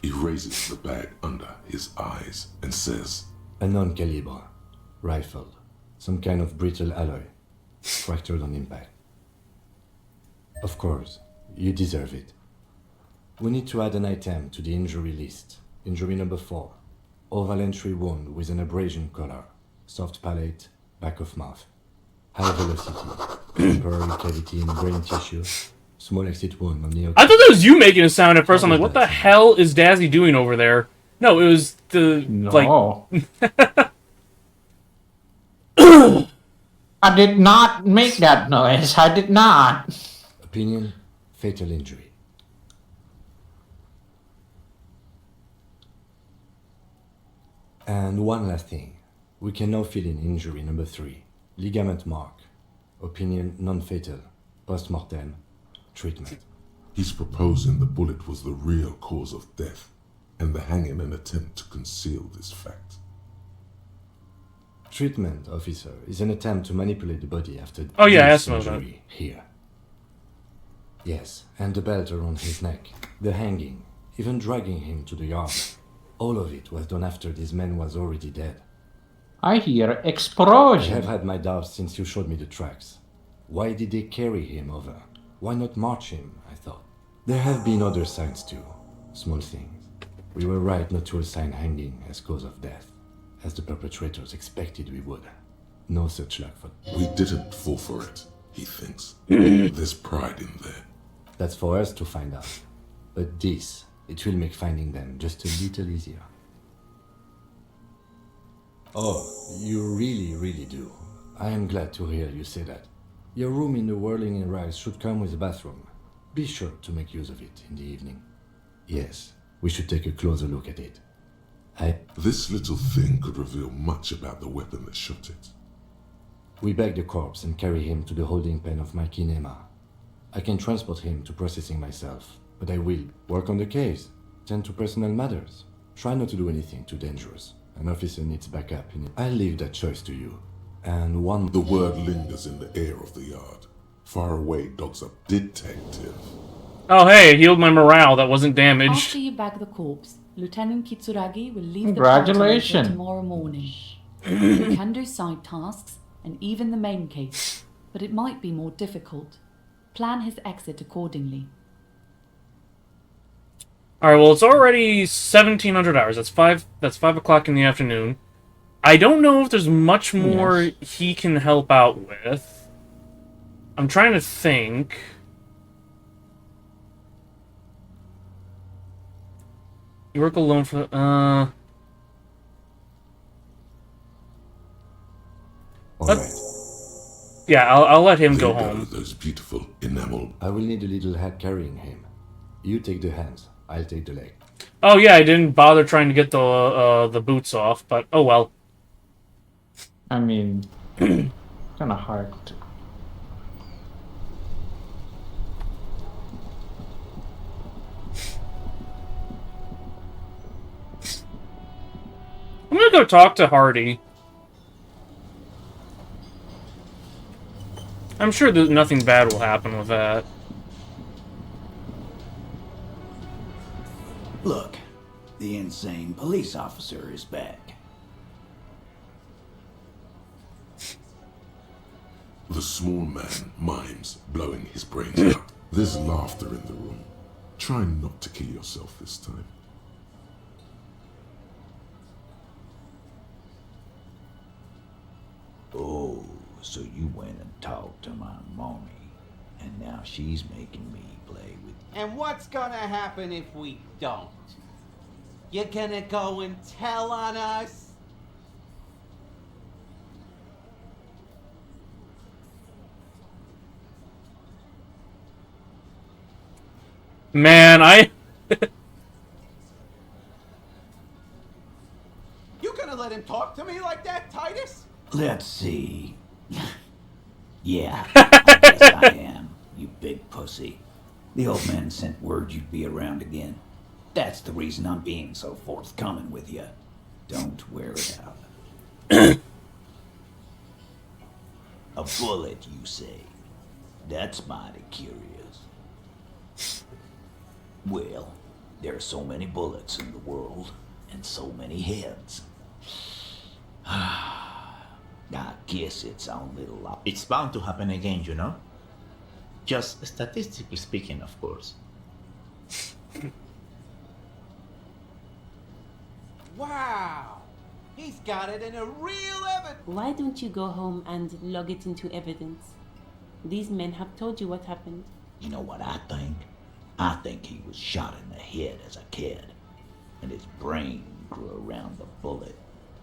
Speaker 7: He raises the bag under his eyes and says,
Speaker 11: A non-caliber. Rifle. Some kind of brittle alloy. Fractured on impact. Of course, you deserve it. We need to add an item to the injury list. Injury number 4. Oval entry wound with an abrasion color. Soft palate, back of mouth. High velocity. Temporary cavity in brain tissue. Small exit wound on the...
Speaker 2: I thought that was you making a sound at first. I'm like, what the hell is Dazzy doing over there? No, it was the...
Speaker 1: No. I did not make that noise. I did not.
Speaker 11: Opinion, fatal injury. And one last thing. We can now fill in injury number 3. Ligament mark. Opinion, non-fatal. Post-mortem. Treatment.
Speaker 7: He's proposing the bullet was the real cause of death, and the hanging an attempt to conceal this fact.
Speaker 11: Treatment, officer, is an attempt to manipulate the body after
Speaker 2: Oh yeah, I
Speaker 11: this
Speaker 2: asked him about that.
Speaker 11: injury here. Yes, and the belt around his neck, the hanging, even dragging him to the yard. All of it was done after this man was already dead.
Speaker 1: I hear
Speaker 11: I
Speaker 1: explosion.
Speaker 11: have had my doubts since you showed me the tracks. Why did they carry him over? Why not march him, I thought. There have been other signs too. Small things. We were right not to assign hanging as cause of death, as the perpetrators expected we would. No such luck for...
Speaker 7: We didn't fall for it, he thinks. There's pride in there.
Speaker 11: That's for us to find out. But this, it will make finding them just a little easier. Oh, you really do. I am glad to hear you say that. Your room in the Whirling in Rise should come with a bathroom. Be sure to make use of it in the evening. Yes, we should take a closer look at it.
Speaker 7: This little thing could reveal much about the weapon that shot it.
Speaker 11: We bag the corpse and carry him to the holding pen of my kinema. I can transport him to processing myself, but I will work on the case, tend to personal matters. Try not to do anything too dangerous. An officer needs backup in it. I'll leave that choice to you. And one...
Speaker 7: The word lingers in the air of the yard. Far away, dogs up. Detective.
Speaker 2: Oh hey, healed my morale. That wasn't damaged.
Speaker 17: After you bag the corpse, Lieutenant Kitsuragi will leave
Speaker 1: Congratulations.
Speaker 17: the party tomorrow morning. You can do side tasks and even the main case, but it might be more difficult. Plan his exit accordingly.
Speaker 2: Alright, well it's already 1700 hours. That's 5 o'clock in the afternoon. I don't know if there's much more he can help out with. I'm trying to think. You work alone for
Speaker 11: Alright.
Speaker 2: Yeah, I'll let him go home.
Speaker 7: Those beautiful enamel.
Speaker 11: I will need a little help carrying him. You take the hands, I'll take the leg.
Speaker 2: Oh yeah, I didn't bother trying to get the boots off, but oh well.
Speaker 1: I mean, kind of hard.
Speaker 2: I'm gonna go talk to Hardy. I'm sure that nothing bad will happen with that.
Speaker 12: Look, the insane police officer is back.
Speaker 7: The small man mimes blowing his brains out. There's laughter in the room. Try not to kill yourself this time.
Speaker 12: Oh, so you went and talked to my mommy, and now she's making me play with...
Speaker 13: And what's gonna happen if we don't? You gonna go and tell on us?
Speaker 2: Man,
Speaker 13: You gonna let him talk to me like that, Titus?
Speaker 12: Let's see. Yeah, I guess I am, you big pussy. The old man sent word you'd be around again. That's the reason I'm being so forthcoming with you. Don't wear it out. A bullet, you say? That's mighty curious. Well, there are so many bullets in the world, and so many heads. I guess it's on little...
Speaker 4: It's bound to happen again, you know? Just statistically speaking, of course.
Speaker 13: Wow! He's got it in a real evidence.
Speaker 16: Why don't you go home and log it into evidence? These men have told you what happened.
Speaker 12: You know what I think? I think he was shot in the head as a kid, and his brain grew around the bullet.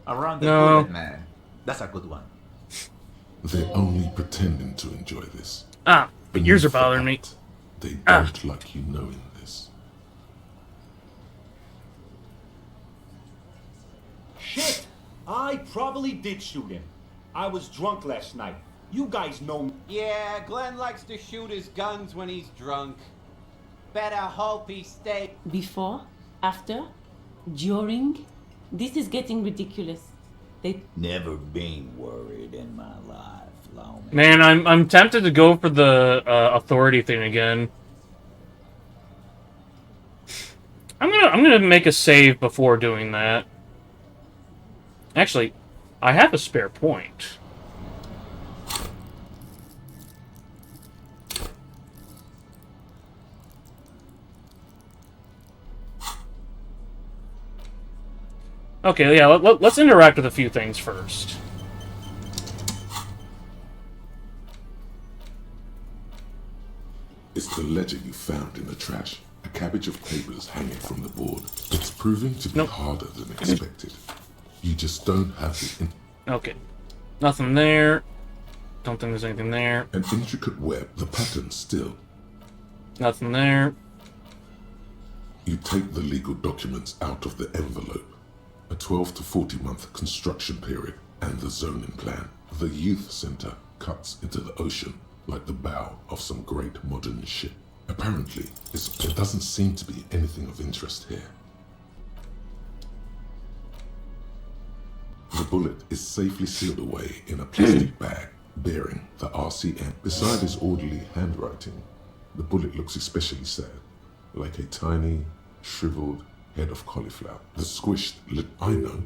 Speaker 4: Around the bullet, man. That's a good one.
Speaker 7: They're only pretending to enjoy this.
Speaker 2: Ah, but ears are bothering me.
Speaker 7: They don't like you knowing this.
Speaker 22: Shit! I probably did shoot him. I was drunk last night. You guys know me.
Speaker 13: Yeah, Glenn likes to shoot his guns when he's drunk. Better hope he stays.
Speaker 16: Before? After? During? This is getting ridiculous. They
Speaker 12: Never been worried in my life, Loman.
Speaker 2: Man, I'm tempted to go for the authority thing again. I'm gonna make a save before doing that. Actually, I have a spare point. Okay, yeah, let's interact with a few things first.
Speaker 7: It's the ledger you found in the trash. A cabbage of papers hanging from the board. It's proving to be harder than expected. You just don't have the...
Speaker 2: Okay. Nothing there. Don't think there's anything there.
Speaker 7: An intricate web, the pattern still.
Speaker 2: Nothing there.
Speaker 7: You take the legal documents out of the envelope. A 12 to 40 month construction period and the zoning plan. The youth center cuts into the ocean like the bow of some great modern ship. Apparently, there doesn't seem to be anything of interest here. The bullet is safely sealed away in a plastic bag bearing the RCM. Beside his orderly handwriting, the bullet looks especially sad, like a tiny, shriveled head of cauliflower. The squished lip. I know.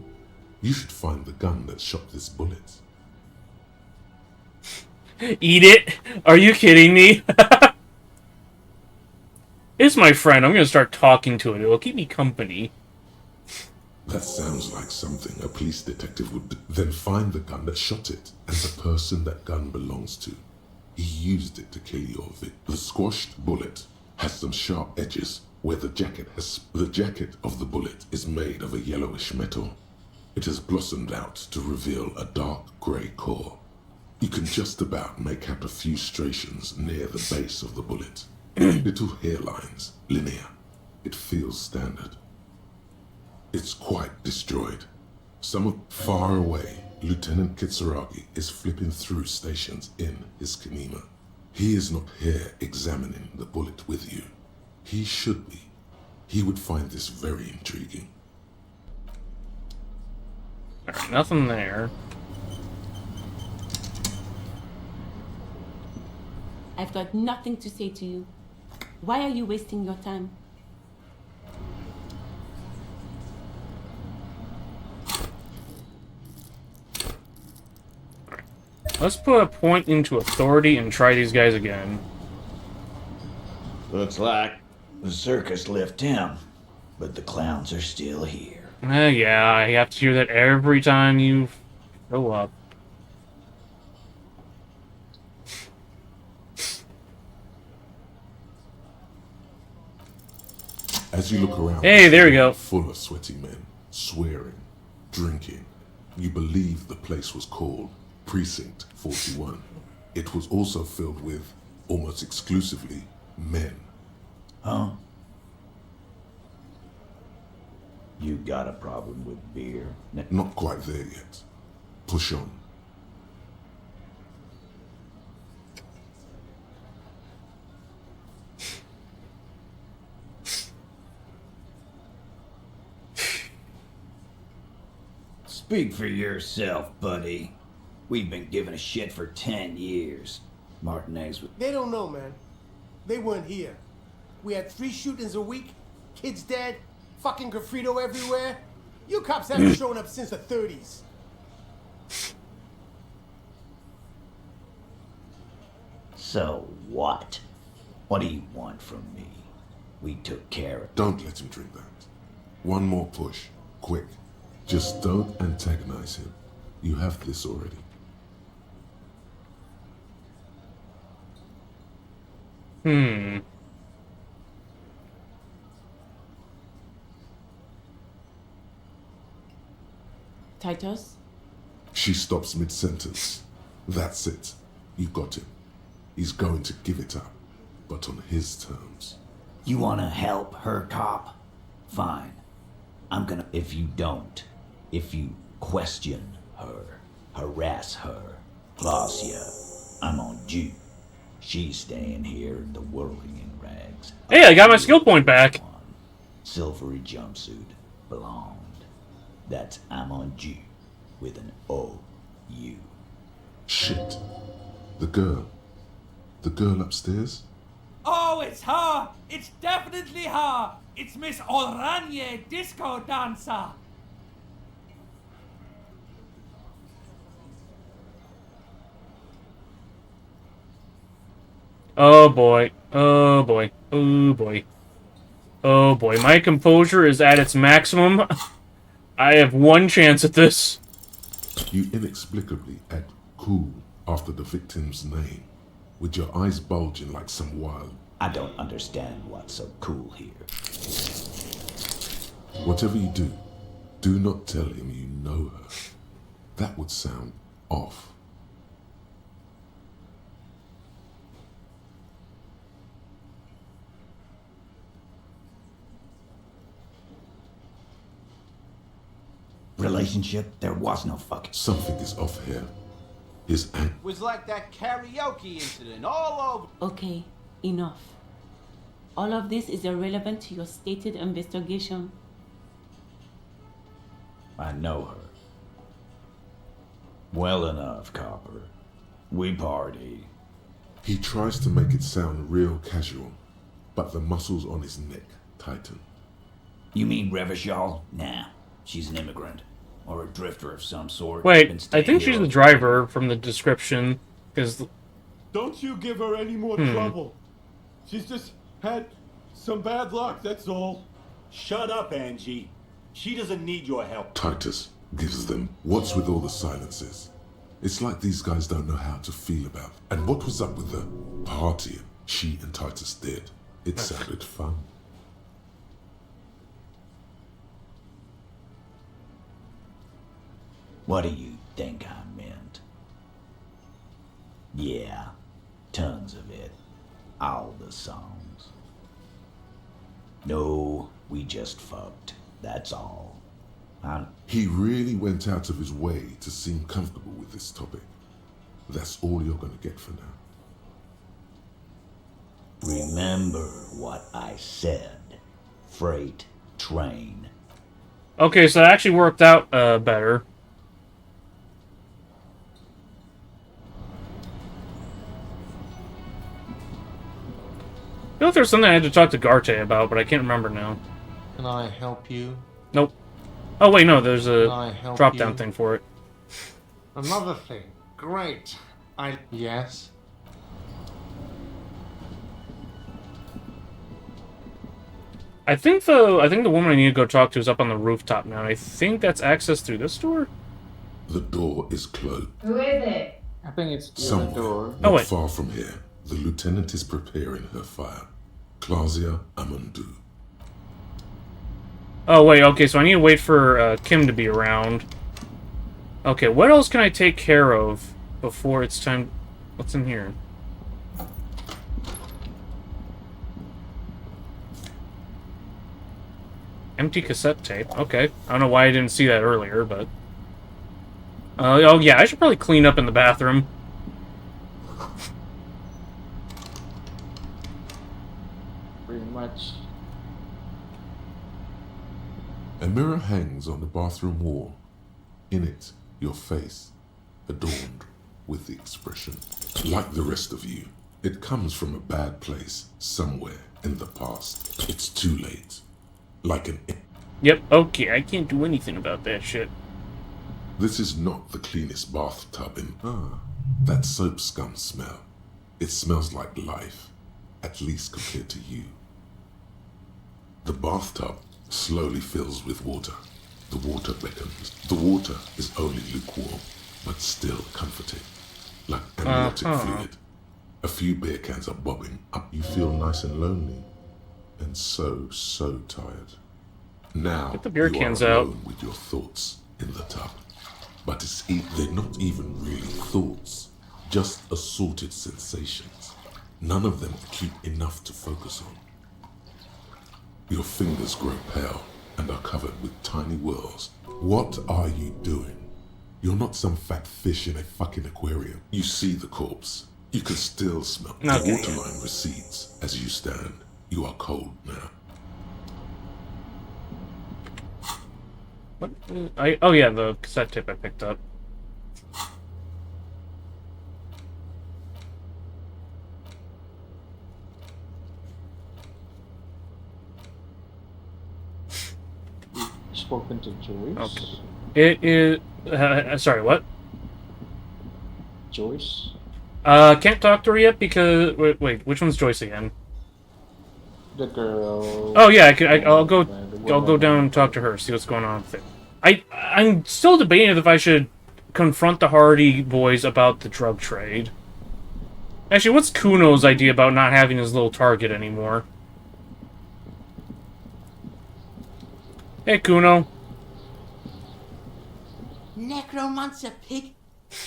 Speaker 7: You should find the gun that shot this bullet.
Speaker 2: Eat it? Are you kidding me? It's my friend. I'm gonna start talking to it. It'll keep me company.
Speaker 7: That sounds like something a police detective would do. Then find the gun that shot it and the person that gun belongs to. He used it to kill your victim. The squashed bullet has some sharp edges where the jacket has... The jacket of the bullet is made of a yellowish metal. It has blossomed out to reveal a dark grey core. You can just about make out a few striations near the base of the bullet. Little hairlines, linear. It feels standard. It's quite destroyed. Far away, Lieutenant Kitsuragi is flipping through stations in his Kanema. He is not here examining the bullet with you. He should be. He would find this very intriguing.
Speaker 2: Alright, nothing there.
Speaker 16: I've got nothing to say to you. Why are you wasting your time?
Speaker 2: Let's put a point into authority and try these guys again.
Speaker 12: Looks like the circus left town, but the clowns are still here.
Speaker 2: Yeah, I have to hear that every time you show up.
Speaker 7: As you look around,
Speaker 2: hey, there we go.
Speaker 7: Full of sweaty men, swearing, drinking. You believe the place was called Precinct 41. It was also filled with, almost exclusively, men.
Speaker 12: Huh? You got a problem with beer?
Speaker 7: Not quite there yet. Push on.
Speaker 12: Speak for yourself, buddy. We've been giving a shit for 10 years. Martinez was...
Speaker 3: They don't know, man. They weren't here. We had 3 shootings a week, kids dead, fucking graffito everywhere. You cops haven't shown up since the 30s.
Speaker 12: So what? What do you want from me? We took care of...
Speaker 7: Don't let him drink that. One more push. Quick. Just don't antagonize him. You have this already.
Speaker 16: Titus?
Speaker 7: She stops mid-sentence. That's it. You got him. He's going to give it up, but on his terms.
Speaker 12: You wanna help her, cop? Fine. I'm gonna... If you don't, if you question her, harass her, Glacia, I'm on you. She's staying here in the whirling in rags.
Speaker 2: Hey, I got my skill point back.
Speaker 12: Silvery jumpsuit, blonde. That's I'm on you with an O-U.
Speaker 7: Shit. The girl. The girl upstairs?
Speaker 15: Oh, it's her! It's definitely her! It's Miss Oranje, disco dancer!
Speaker 2: Oh boy. Oh boy. Oh boy. Oh boy. My composure is at its maximum. I have one chance at this.
Speaker 7: You inexplicably add cool after the victim's name, with your eyes bulging like some wild...
Speaker 12: I don't understand what's so cool here.
Speaker 7: Whatever you do, do not tell him you know her. That would sound off.
Speaker 12: Relationship? There was no fucking...
Speaker 7: Something is off here. His
Speaker 13: was like that karaoke incident all over.
Speaker 16: Okay, enough. All of this is irrelevant to your stated investigation.
Speaker 12: I know her. Well enough, Copper. We party.
Speaker 7: He tries to make it sound real casual, but the muscles on his neck tighten.
Speaker 12: You mean Revachol? Nah, she's an immigrant. Or a drifter of some sort.
Speaker 2: Wait, I think she's the driver from the description, because...
Speaker 10: Don't you give her any more trouble. She's just had some bad luck, that's all. Shut up, Angie. She doesn't need your help.
Speaker 7: Titus gives them, what's with all the silences? It's like these guys don't know how to feel about. And what was up with the partying she and Titus did? It sounded fun.
Speaker 12: What do you think I meant? Yeah, tons of it. All the songs. No, we just fucked. That's all.
Speaker 7: He really went out of his way to seem comfortable with this topic. That's all you're gonna get for now.
Speaker 12: Remember what I said. Freight train.
Speaker 2: Okay, so that actually worked out better. feel like there's something I had to talk to Garte about, but I can't remember now.
Speaker 9: Can I help you?
Speaker 2: Nope. Oh wait, no, there's
Speaker 9: Can I
Speaker 2: a
Speaker 9: help
Speaker 2: drop-down
Speaker 9: you?
Speaker 2: thing for it.
Speaker 9: Another thing. Great. Yes?
Speaker 2: I think the woman I need to go talk to is up on the rooftop now. And I think that's access through this door.
Speaker 7: The door is closed.
Speaker 21: Who is it?
Speaker 1: I think it's through the
Speaker 7: Somewhere,
Speaker 1: door.
Speaker 7: not
Speaker 2: wait.
Speaker 7: far from here, the lieutenant is preparing her fire. Claudia Amandu.
Speaker 2: Oh wait, okay, so I need to wait for Kim to be around. Okay, what else can I take care of before it's time? What's in here? Empty cassette tape. Okay, I don't know why I didn't see that earlier, but oh yeah, I should probably clean up in the bathroom.
Speaker 1: Pretty much.
Speaker 7: A mirror hangs on the bathroom wall. In it, your face, adorned with the expression, like the rest of you, it comes from a bad place somewhere in the past. It's too late. Like an...
Speaker 2: Yep, okay, I can't do anything about that shit.
Speaker 7: This is not the cleanest bathtub in... that soap scum smell. It smells like life, at least compared to you. The bathtub slowly fills with water. The water beckons. The water is only lukewarm, but still comforting, like amniotic fluid. A few beer cans are bobbing up. You feel nice and lonely, and so tired. Now
Speaker 2: Get the beer
Speaker 7: you
Speaker 2: cans
Speaker 7: are
Speaker 2: out.
Speaker 7: alone with your thoughts in the tub. But they're not even really thoughts, just assorted sensations. None of them acute enough to focus on. Your fingers grow pale and are covered with tiny whirls. What are you doing? You're not some fat fish in a fucking aquarium. You see the corpse. You can still smell. The waterline recedes as you stand. You are cold now.
Speaker 2: What? Oh yeah, the cassette tape I picked up.
Speaker 1: Spoken to Joyce.
Speaker 2: Okay. It is. Sorry, what?
Speaker 1: Joyce.
Speaker 2: Can't talk to her yet because wait, which one's Joyce again?
Speaker 1: The girl.
Speaker 2: Oh yeah, I'll go down and talk to her, see what's going on with it. I'm still debating if I should confront the Hardy boys about the drug trade. Actually, what's Kuno's idea about not having his little target anymore? Hey, Kuno.
Speaker 20: Necromancer pig.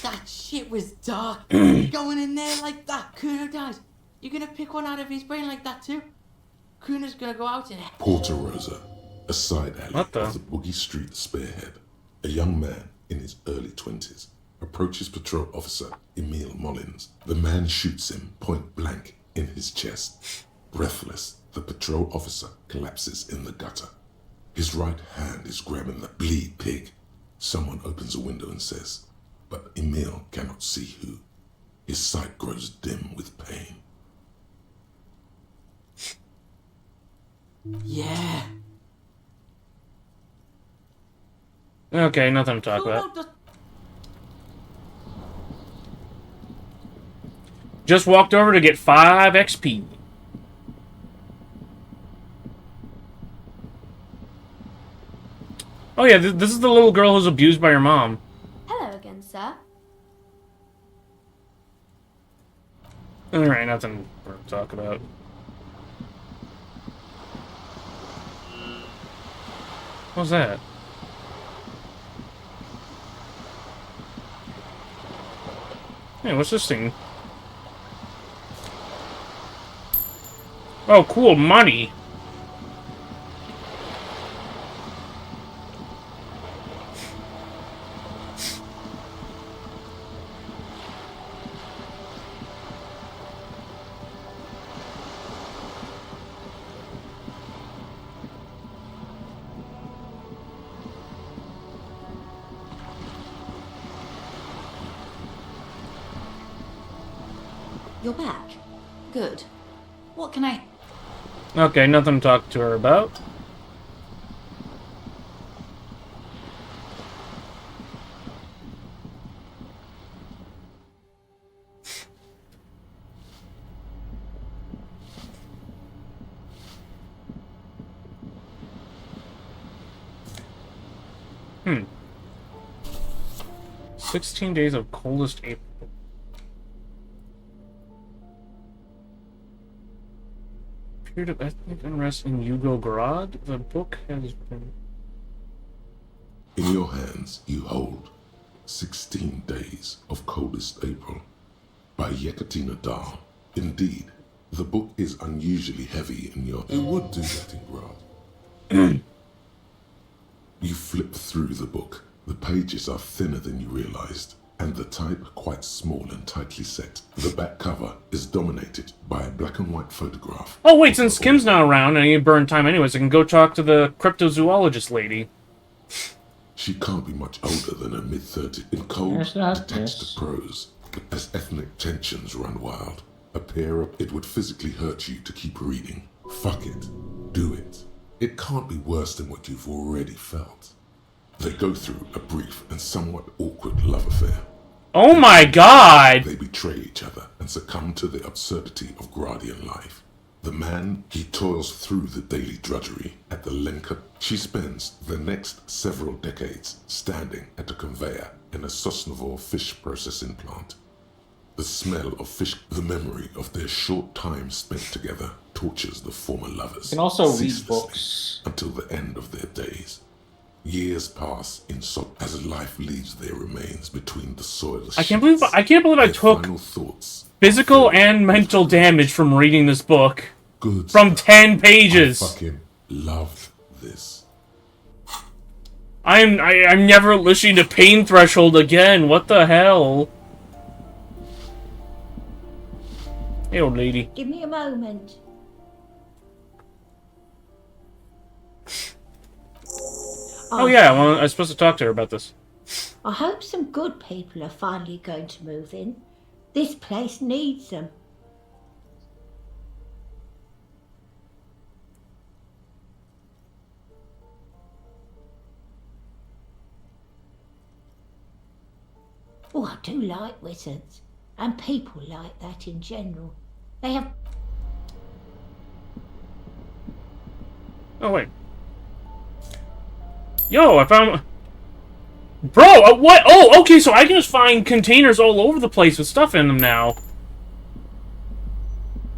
Speaker 20: That shit was dark. Going in there like that. Kuno dies. You're gonna pick one out of his brain like that too? Kuno's gonna go out in it.
Speaker 7: Porta Rosa, a side alley
Speaker 2: What the?
Speaker 7: of the Boogie Street spearhead. A young man in his early 20s approaches patrol officer Emile Mullins. The man shoots him point blank in his chest. Breathless, the patrol officer collapses in the gutter. His right hand is grabbing the bleed pig. Someone opens a window and says, but Emile cannot see who. His sight grows dim with pain.
Speaker 20: Yeah.
Speaker 2: Okay, nothing to talk about. Just walked over to get 5 XP. Oh yeah, this is the little girl who's abused by her mom.
Speaker 6: Hello again, sir.
Speaker 2: Alright, nothing to talk about. What's that? Hey, what's this thing? Oh, cool, money.
Speaker 17: You're back. Good. What can I...
Speaker 2: Okay, nothing to talk to her about. Hmm. 16 days of coldest April. Period of ethnic unrest in Yugograd. The book has been...
Speaker 7: In your hands, you hold 16 Days of Coldest April by Yekaterina Dahl. Indeed, the book is unusually heavy in your... It would do that in Grad. You flip through the book. The pages are thinner than you realized, and the type quite small and tightly set. The back cover is dominated by a black and white photograph.
Speaker 2: Oh wait, since Kim's not around and I need to burn time anyways, I can go talk to the cryptozoologist lady.
Speaker 7: She can't be much older than her mid-30s. In cold, detached prose, as ethnic tensions run wild, it would physically hurt you to keep reading. Fuck it. Do it. It can't be worse than what you've already felt. They go through a brief and somewhat awkward love affair.
Speaker 2: Oh my god!
Speaker 7: They betray each other and succumb to the absurdity of Gradian life. The man, he toils through the daily drudgery at the Lenka. She spends the next several decades standing at a conveyor in a Sosnovo fish processing plant. The smell of fish, the memory of their short time spent together, tortures the former lovers.
Speaker 1: You can also read books
Speaker 7: until the end of their days. Years pass in as life leaves their remains between the soil.
Speaker 2: I can't believe I took physical and mental damage from reading this book.
Speaker 7: Good
Speaker 2: from 10 pages.
Speaker 7: I fucking loved this.
Speaker 2: I'm never listening to Pain Threshold again. What the hell? Hey, old lady.
Speaker 8: Give me a moment.
Speaker 2: Oh yeah, well, I was supposed to talk to her about this.
Speaker 8: I hope some good people are finally going to move in. This place needs them. Oh, I do like wizards. And people like that in general. They have...
Speaker 2: Oh, wait. Yo, I found... Bro, what? Oh, okay, so I can just find containers all over the place with stuff in them now.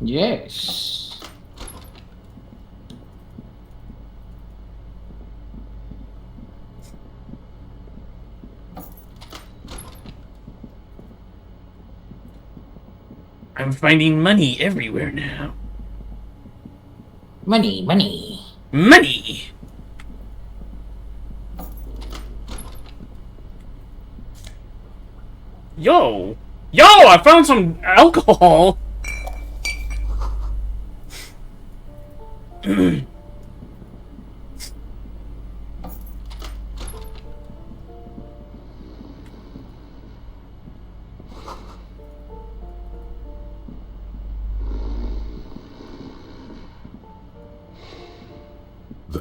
Speaker 1: Yes.
Speaker 2: I'm finding money everywhere now.
Speaker 1: Money, money.
Speaker 2: Money! Yo! Yo, I found some alcohol!
Speaker 7: The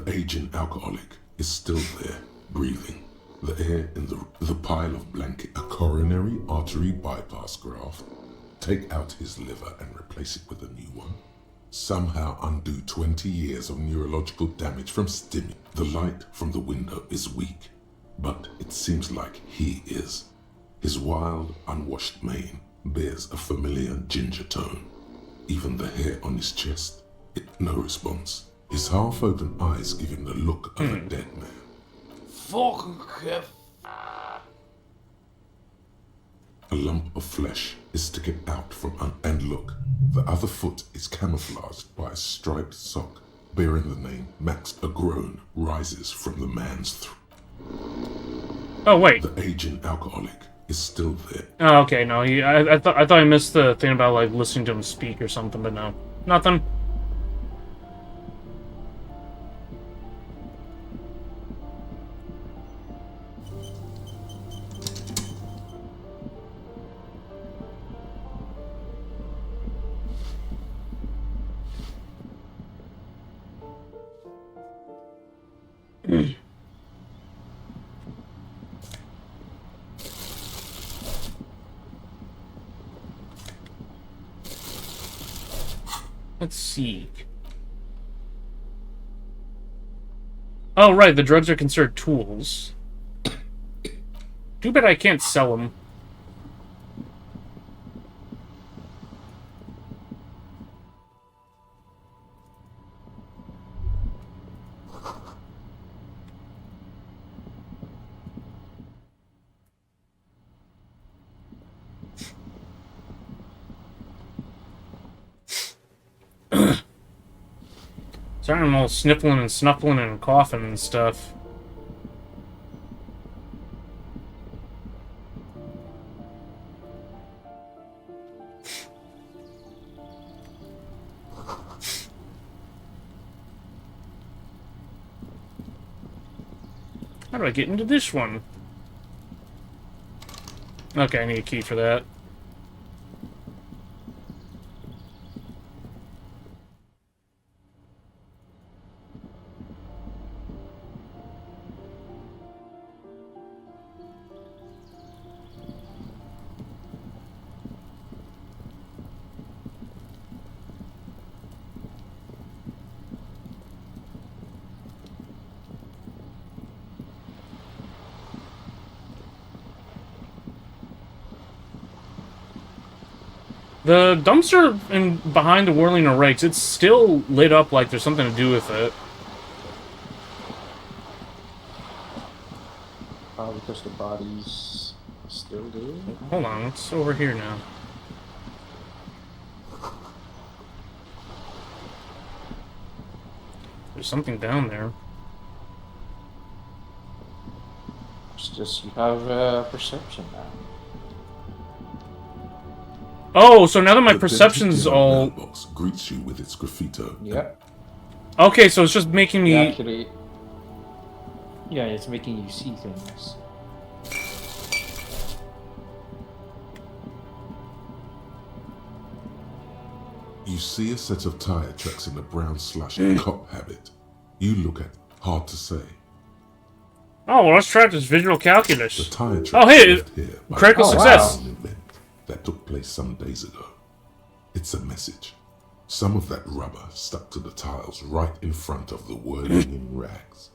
Speaker 7: aging alcoholic is still there, breathing. The air in the pile of blanket, a coronary artery bypass graft. Take out his liver and replace it with a new one. Somehow undo 20 years of neurological damage from stimuli. The light from the window is weak, but it seems like he is. His wild, unwashed mane bears a familiar ginger tone. Even the hair on his chest, no response. His half-open eyes give him the look of a dead man. A lump of flesh is sticking out from and look, the other foot is camouflaged by a striped sock bearing the name Max. A groan rises from the man's throat.
Speaker 2: Oh wait.
Speaker 7: The aging alcoholic is still there.
Speaker 2: Oh, okay, no, I thought I missed the thing about like listening to him speak or something, but no, nothing. Let's see. Oh, right, the drugs are considered tools. Too bad I can't sell them. Sorry, I'm all sniffling and snuffling and coughing and stuff. How do I get into this one? Okay, I need a key for that. The dumpster behind the whirling of rakes, it's still lit up like there's something to do with it.
Speaker 1: Because the body's still there.
Speaker 2: Hold on, it's over here now. There's something down there.
Speaker 1: It's just you have perception now.
Speaker 2: Oh, so now that my
Speaker 7: The
Speaker 2: perception's
Speaker 7: dented
Speaker 2: all...
Speaker 7: mailbox greets you with its graffito.
Speaker 1: Yep.
Speaker 2: Okay, so it's just making me...
Speaker 1: Actually, yeah, it's making you see things.
Speaker 7: You see a set of tire tracks in a brown slush cop habit. You look at hard to say.
Speaker 2: Oh, well, let's try this visual calculus.
Speaker 7: The tire tracks
Speaker 2: Oh, hey,
Speaker 7: left here by
Speaker 2: critical success.
Speaker 7: an event that took place some days ago. It's a message. Some of that rubber stuck to the tiles right in front of the wording in rags.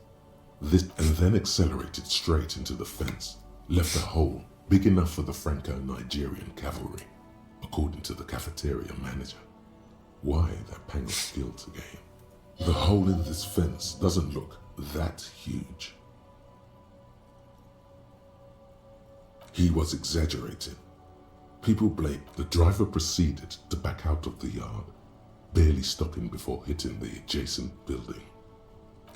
Speaker 7: This and then accelerated straight into the fence, left a hole big enough for the Franco-Nigerian cavalry, according to the cafeteria manager. Why that pang of guilt again? The hole in this fence doesn't look that huge. He was exaggerating. People blamed the driver proceeded to back out of the yard, barely stopping before hitting the adjacent building.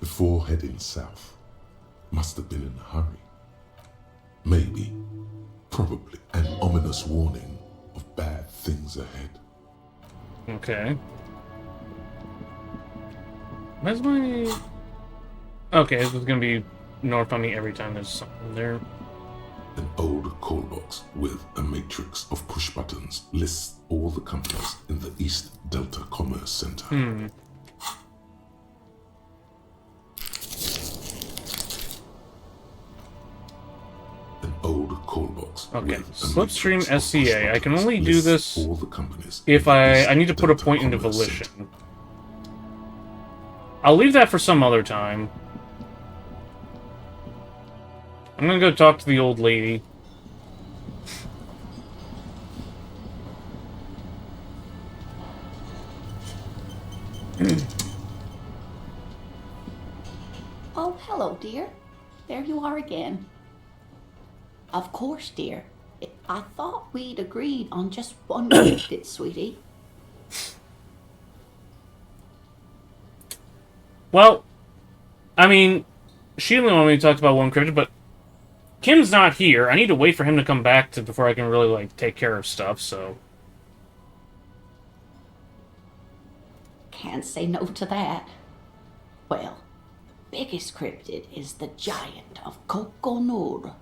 Speaker 7: Before heading south. Must have been in a hurry. Maybe, probably, an ominous warning of bad things ahead.
Speaker 2: Okay. Where's my... Okay, this is gonna be north on me every time there's something there.
Speaker 7: An old call box with a matrix of push buttons lists all the companies in the East Delta Commerce Center.
Speaker 2: Hmm.
Speaker 7: An old call box.
Speaker 2: Okay,
Speaker 7: with a
Speaker 2: Slipstream
Speaker 7: matrix of push
Speaker 2: SCA. I can
Speaker 7: buttons
Speaker 2: only do
Speaker 7: lists
Speaker 2: this
Speaker 7: all the companies
Speaker 2: if
Speaker 7: in the East
Speaker 2: I need to put a
Speaker 7: Delta
Speaker 2: point into
Speaker 7: Commerce
Speaker 2: volition.
Speaker 7: Center.
Speaker 2: I'll leave that for some other time. I'm gonna go talk to the old lady.
Speaker 8: Oh, hello, dear. There you are again. Of course, dear. I thought we'd agreed on just one cryptid, sweetie.
Speaker 2: Well, I mean, she only wanted me to talk about one cryptid, but Kim's not here. I need to wait for him to come back before I can really, like, take care of stuff, so...
Speaker 8: Can't say no to that. Well, the biggest cryptid is the giant of Coconur.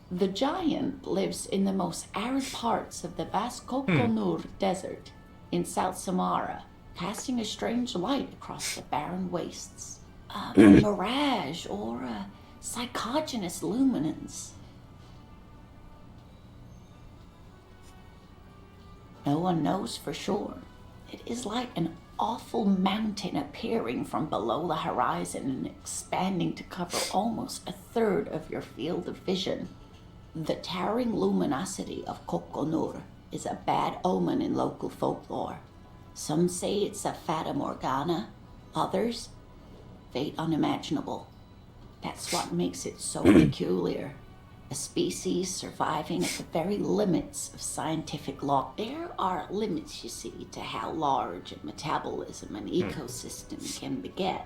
Speaker 8: The giant lives in the most arid parts of the vast Coconur Desert in South Samara, casting a strange light across the barren wastes. A mirage or a psychogenous luminance. No one knows for sure. It is like an awful mountain appearing from below the horizon and expanding to cover almost a third of your field of vision. The towering luminosity of Kokonur is a bad omen in local folklore. Some say it's a fata morgana, others, fate unimaginable. That's what makes it so peculiar. A species surviving at the very limits of scientific law. There are limits, you see, to how large a metabolism an ecosystem can beget.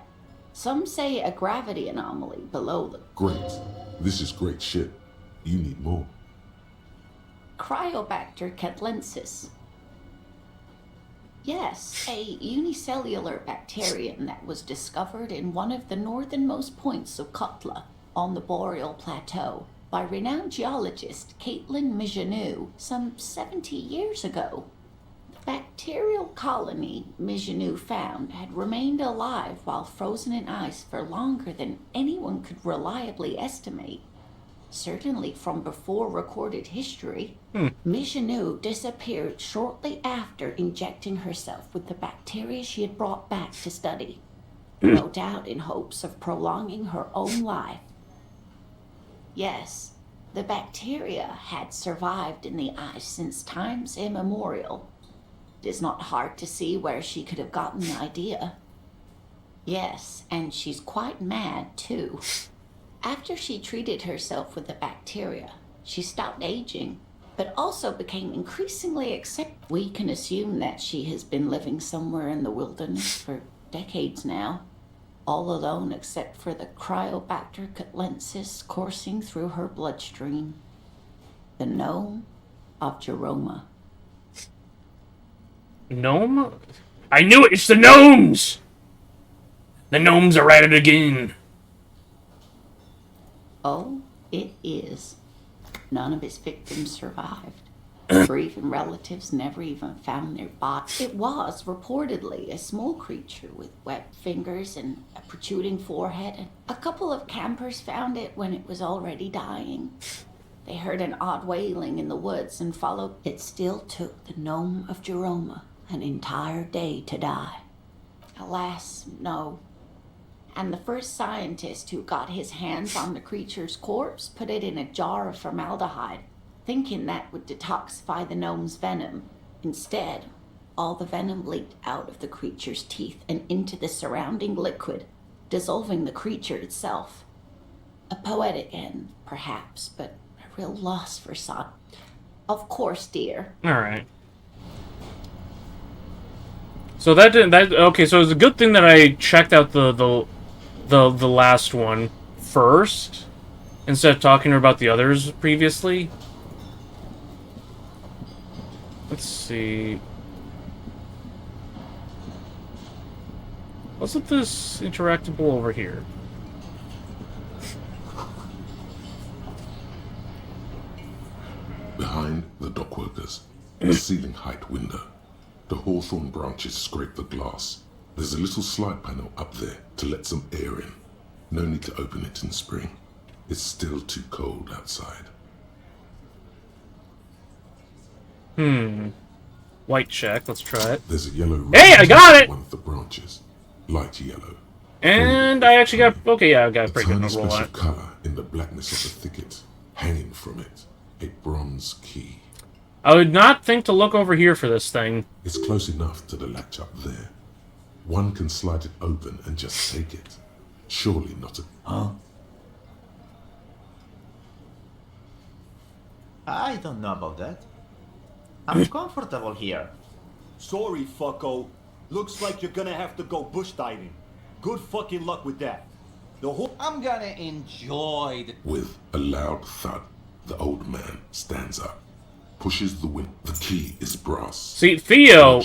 Speaker 8: Some say a gravity anomaly below the...
Speaker 7: Great. This is great shit. You need more.
Speaker 8: Cryobacter catlensis. Yes, a unicellular bacterium that was discovered in one of the northernmost points of Kotla on the Boreal Plateau by renowned geologist Caitlin Mijanou some 70 years ago. The bacterial colony Mijanou found had remained alive while frozen in ice for longer than anyone could reliably estimate. Certainly from before recorded history. Mijanou disappeared shortly after injecting herself with the bacteria she had brought back to study, no doubt in hopes of prolonging her own life. Yes, the bacteria had survived in the ice since times immemorial. It is not hard to see where she could have gotten the idea. Yes, and she's quite mad too. After she treated herself with the bacteria, she stopped aging, but also became increasingly accepted. We can assume that she has been living somewhere in the wilderness for decades now, all alone except for the Cryobacter catlensis coursing through her bloodstream. The gnome of Jeroma.
Speaker 2: Gnome? I knew it! It's the gnomes! The gnomes are at it again.
Speaker 8: Oh, it is. None of his victims survived. Grieving relatives never even found their body. It was reportedly a small creature with webbed fingers and a protruding forehead. A couple of campers found it when it was already dying. They heard an odd wailing in the woods and followed. It still took the gnome of Jeroma an entire day to die. Alas, no. And the first scientist who got his hands on the creature's corpse put it in a jar of formaldehyde, thinking that would detoxify the gnome's venom. Instead, all the venom leaked out of the creature's teeth and into the surrounding liquid, dissolving the creature itself. A poetic end, perhaps, but a real loss for science. Of course, dear.
Speaker 2: Alright. So that didn't... Okay, so it's a good thing that I checked out the last one first, instead of talking to her about the others previously. Let's see. Wasn't this interactable over here?
Speaker 7: Behind the dockworkers, a ceiling height window. The hawthorn branches scrape the glass. There's a little slide panel up there to let some air in. No need to open it in spring. It's still too cold outside.
Speaker 2: White check. Let's try it.
Speaker 7: There's a yellow.
Speaker 2: Hey, I got it!
Speaker 7: One of the branches, light yellow.
Speaker 2: And I actually got... Okay, yeah, I got a pretty good roll on
Speaker 7: special
Speaker 2: it.
Speaker 7: color in the blackness of the thicket, hanging from it, a bronze key.
Speaker 2: I would not think to look over here for this thing.
Speaker 7: It's close enough to the latch up there. One can slide it open and just take it. Surely not a...
Speaker 4: Huh? I don't know about that. I'm comfortable here.
Speaker 22: Sorry, fucko. Looks like you're gonna have to go bush diving. Good fucking luck with that.
Speaker 13: I'm gonna enjoy the...
Speaker 7: With a loud thud, the old man stands up, pushes the window. The key is brass.
Speaker 2: See, Theo...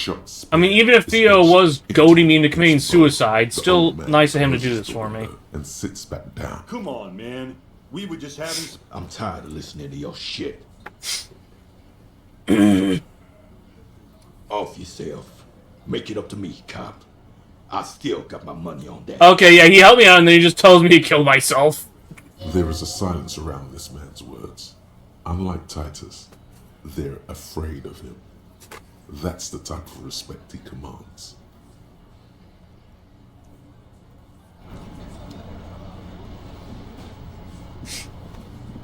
Speaker 2: I mean, even if Theo was goading me into committing suicide, still nice of him to do this for me.
Speaker 7: And sits back down.
Speaker 22: Come on, man. We were just having...
Speaker 10: I'm tired of listening to your shit. Off yourself. Make it up to me, cop. I still got my money on that.
Speaker 2: Okay, yeah, he helped me out and then he just tells me to kill myself.
Speaker 7: There is a silence around this man's words. Unlike Titus, they're afraid of him. That's the type of respect he commands.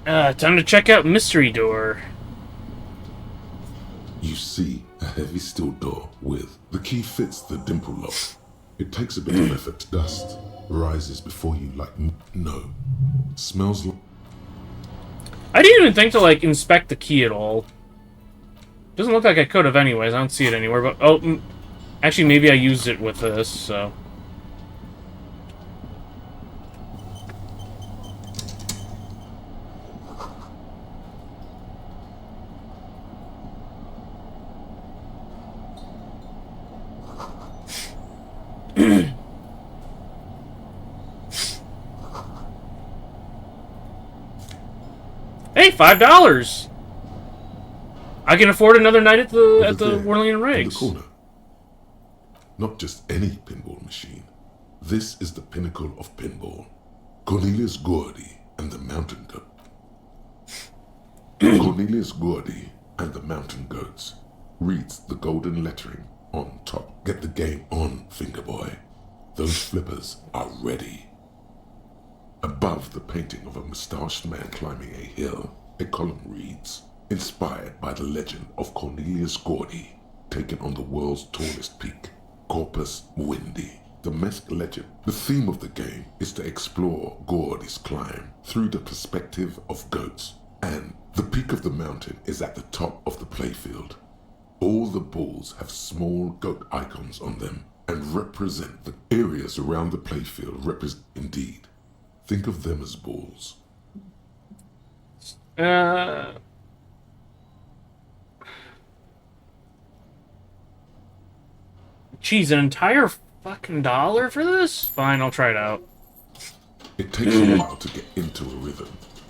Speaker 2: Time to check out Mystery Door.
Speaker 7: You see a heavy steel door with the key fits the dimple lock. It takes a bit of effort to dust. Rises before you like no. Smells like...
Speaker 2: I didn't even think to, like, inspect the key at all. Doesn't look like I could have anyways. I don't see it anywhere, but... Oh, actually, maybe I used it with this, so... Hey, $5! I can afford another night at the Whirling Rigs.
Speaker 7: In the corner. Not just any pinball machine. This is the pinnacle of pinball. Cornelius Gordy and the Mountain Goat. Cornelius Gordy and the Mountain Goats reads the golden lettering on top. Get the game on, Fingerboy. Those flippers are ready. Above the painting of a mustached man climbing a hill, a column reads, inspired by the legend of Cornelius Gordy, taken on the world's tallest peak, Corpus Muindi. The Mesk legend. The theme of the game is to explore Gordy's climb through the perspective of goats, and the peak of the mountain is at the top of the playfield. All the balls have small goat icons on them and represent the areas around the playfield. Indeed. Think of them as balls.
Speaker 2: Geez, an entire fucking $1 for this? Fine, I'll try it out.
Speaker 7: It takes a while to get into a rhythm,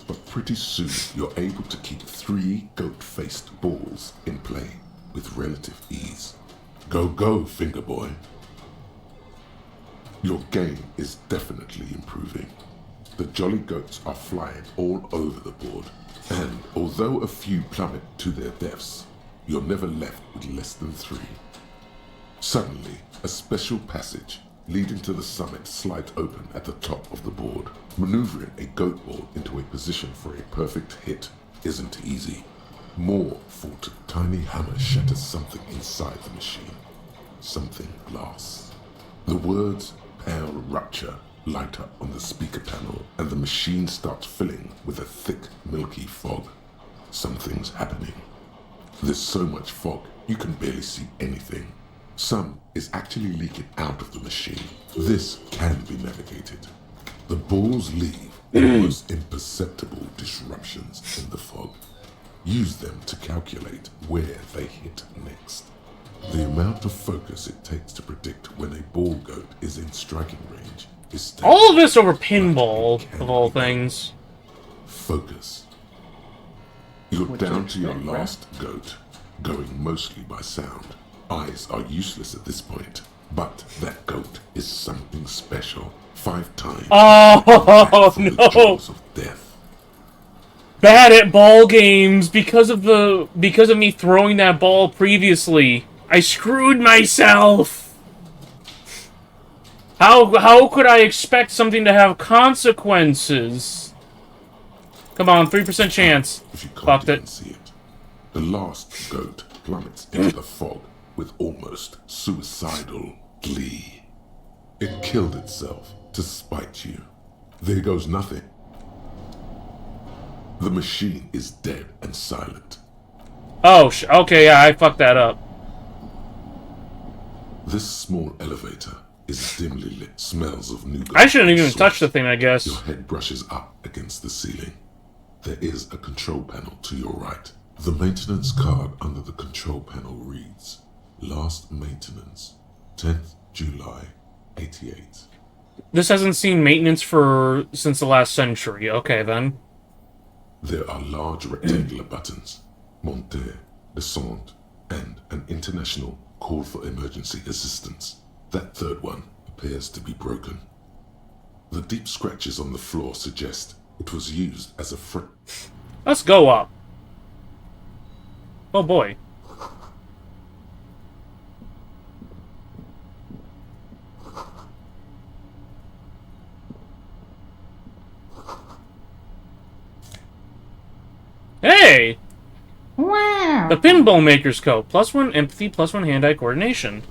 Speaker 7: but pretty soon you're able to keep 3 goat-faced balls in play with relative ease. Go, go, Fingerboy. Your game is definitely improving. The jolly goats are flying all over the board, and although a few plummet to their deaths, you're never left with less than 3. Suddenly, a special passage leading to the summit slides open at the top of the board. Maneuvering a goat ball into a position for a perfect hit isn't easy. More faulted. Tiny hammer shatters something inside the machine. Something glass. The words "Pale Rupture" light up on the speaker panel, and the machine starts filling with a thick, milky fog. Something's happening. There's so much fog, you can barely see anything. Some is actually leaking out of the machine. This can be navigated. The balls leave almost imperceptible disruptions in the fog. Use them to calculate where they hit next. The amount of focus it takes to predict when a ball goat is in striking range is
Speaker 2: all of this over pinball, of all things.
Speaker 7: Focus. You're down to your last goat, going mostly by sound. Eyes are useless at this point, but that goat is something special. 5 times.
Speaker 2: Oh no!
Speaker 7: Of death.
Speaker 2: Bad at ball games because of me throwing that ball previously. I screwed myself. How could I expect something to have consequences? Come on, 3% chance.
Speaker 7: If you can't even see it. The last goat plummets into the fog with almost suicidal glee. It killed itself to spite you. There goes nothing. The machine is dead and silent.
Speaker 2: Oh, okay, yeah, I fucked that up.
Speaker 7: This small elevator is dimly lit. Smells of nougat.
Speaker 2: I shouldn't even touch the thing, I guess.
Speaker 7: Your head brushes up against the ceiling. There is a control panel to your right. The maintenance card under the control panel reads, Last maintenance, 10th July, 88.
Speaker 2: This hasn't seen maintenance since the last century. Okay, then.
Speaker 7: There are large rectangular buttons, monter, descente, and an international call for emergency assistance. That third one appears to be broken. The deep scratches on the floor suggest it was used as a
Speaker 2: Let's go up. Oh boy.
Speaker 1: Wow.
Speaker 2: The Pinball Maker's Coat. +1 empathy, +1 hand-eye coordination.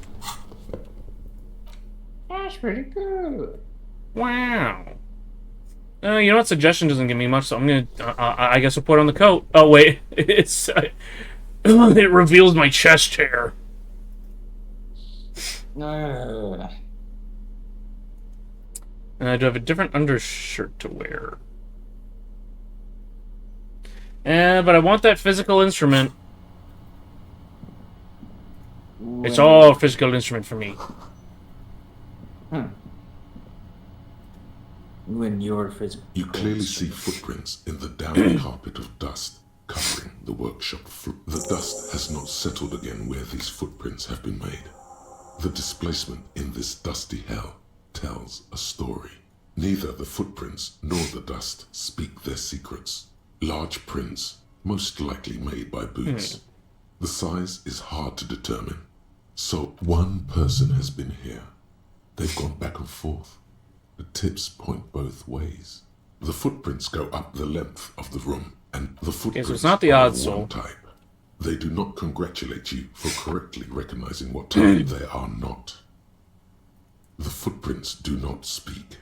Speaker 1: That's pretty good.
Speaker 2: Wow. You know what? Suggestion doesn't give me much, so I'm gonna. I guess I'll put on the coat. Oh wait, it's it reveals my chest hair. I do have a different undershirt to wear. But I want that physical instrument. It's all a physical instrument for me.
Speaker 1: When you're physical.
Speaker 7: You clearly see footprints in the down carpet of dust covering the workshop floor. The dust has not settled again where these footprints have been made. The displacement in this dusty hell tells a story. Neither the footprints nor the dust speak their secrets. Large prints, most likely made by boots. The size is hard to determine. So one person has been here. They've gone back and forth. The tips point both ways. The footprints go up the length of the room, and the footprints
Speaker 2: so it's not the
Speaker 7: are
Speaker 2: odd
Speaker 7: of
Speaker 2: soul
Speaker 7: one type. They do not congratulate you for correctly recognizing what type they are not. The footprints do not speak.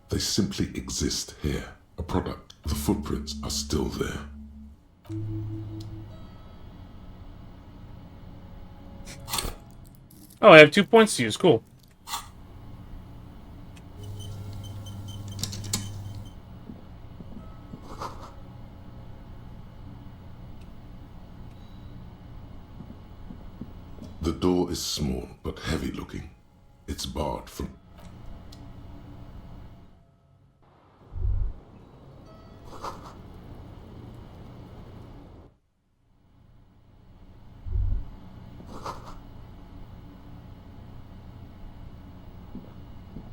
Speaker 7: They simply exist here, a product. The footprints are still there.
Speaker 2: Oh, I have 2 points to use. Cool.
Speaker 7: The door is small but heavy looking. It's barred from...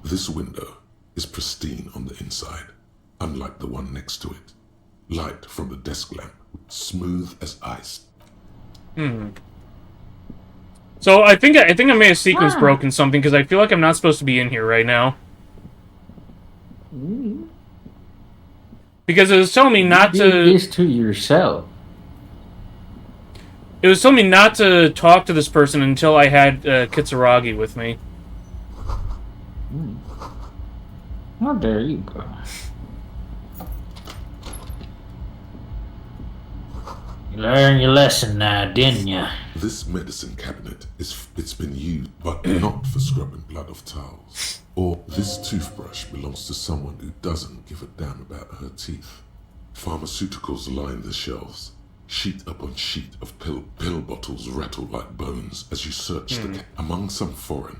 Speaker 7: This window is pristine on the inside, unlike the one next to it. Light from the desk lamp, smooth as ice.
Speaker 2: So I think I may have sequence broken something because I feel like I'm not supposed to be in here right now. Because it was telling me not to.
Speaker 1: Do this to yourself.
Speaker 2: It was telling me not to talk to this person until I had Kitsuragi with me.
Speaker 1: Oh, there you go. You learned your lesson now, didn't you?
Speaker 7: This medicine cabinet it's been used, but not for scrubbing blood off towels. Or this toothbrush belongs to someone who doesn't give a damn about her teeth. Pharmaceuticals line the shelves. Sheet upon sheet of pill bottles rattle like bones as you search the among some foreign,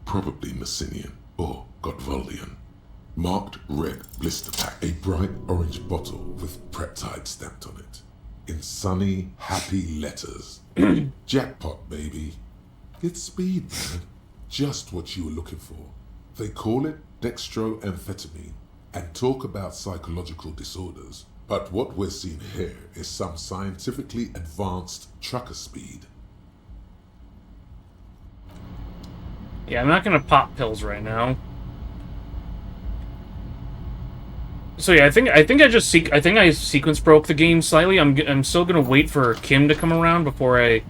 Speaker 7: probably Messinian or Gotvoldian. Marked red blister pack, a bright orange bottle with Preptide stamped on it. In sunny, happy letters. Jackpot, baby. It's speed, man. Just what you were looking for. They call it dextroamphetamine and talk about psychological disorders. But what we're seeing here is some scientifically advanced trucker speed.
Speaker 2: Yeah, I'm not gonna pop pills right now. So yeah, I think I sequence broke the game slightly. I'm still gonna wait for Kim to come around before I,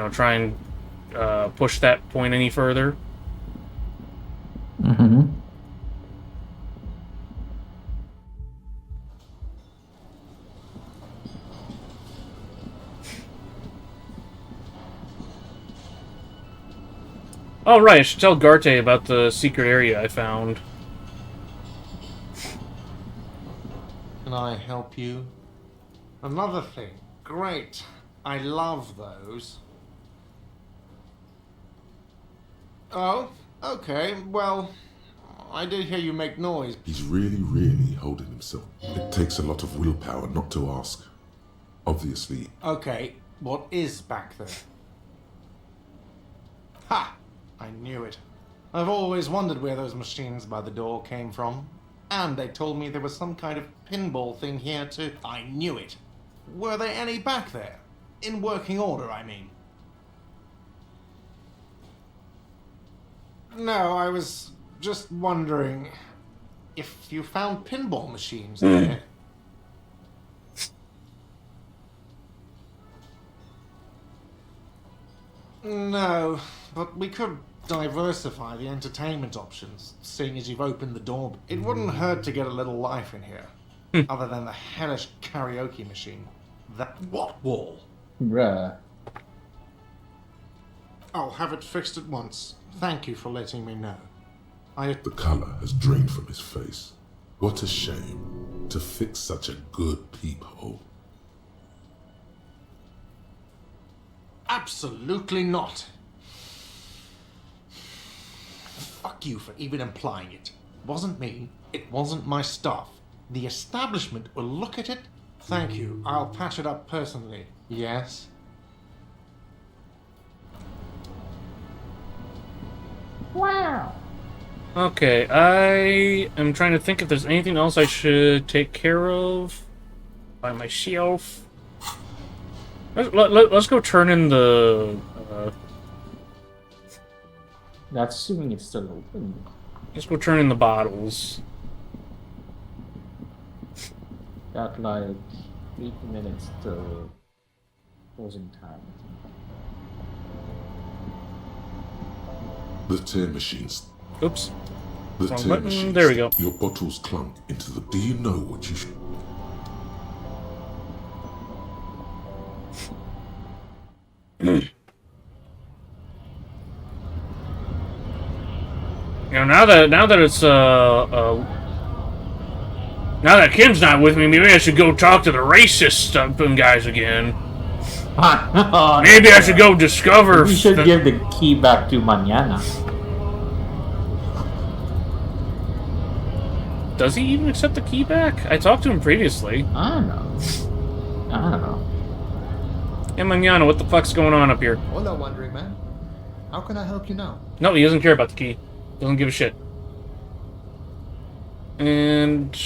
Speaker 2: try and push that point any further. Oh right, I should tell Garte about the secret area I found.
Speaker 9: Can I help you? Another thing. Great. I love those. Oh, okay. Well, I did hear you make noise.
Speaker 7: He's really, really holding himself. It takes a lot of willpower not to ask. Obviously.
Speaker 9: Okay, what is back there? Ha! I knew it. I've always wondered where those machines by the door came from. And they told me there was some kind of pinball thing here too. I knew it. Were there any back there? In working order, I mean. No, I was just wondering if you found pinball machines there. No, but we could diversify the entertainment options, seeing as you've opened the door. It wouldn't hurt to get a little life in here, other than the hellish karaoke machine. That what wall?
Speaker 1: Bruh.
Speaker 9: I'll have it fixed at once. Thank you for letting me know.
Speaker 7: The color has drained from his face. What a shame to fix such a good peephole.
Speaker 9: Absolutely not. Fuck you for even implying it. It wasn't me. It wasn't my stuff. The establishment will look at it. Thank you. I'll patch it up personally. Yes?
Speaker 2: Wow. Okay, I am trying to think if there's anything else I should take care of by myself. Let's go turn in the...
Speaker 1: That's assuming it's still open.
Speaker 2: Let's go turn in the bottles.
Speaker 1: Got like 8 minutes till closing time.
Speaker 7: The tear machines.
Speaker 2: Oops.
Speaker 7: The
Speaker 2: Wrong
Speaker 7: tear
Speaker 2: button.
Speaker 7: machines.
Speaker 2: There we go.
Speaker 7: Your bottles clunk into the... Do you know what you should...
Speaker 2: You know, now that it's now that Kim's not with me, maybe I should go talk to the racist guys again. Maybe I should go discover.
Speaker 1: We should give the key back to Mañana.
Speaker 2: Does he even accept the key back? I talked to him previously.
Speaker 1: I don't know.
Speaker 2: Hey, Mañana, what the fuck's going on up here?
Speaker 14: Hello, Wandering Man. How can I help you now?
Speaker 2: No, he doesn't care about the key. Doesn't give a shit. And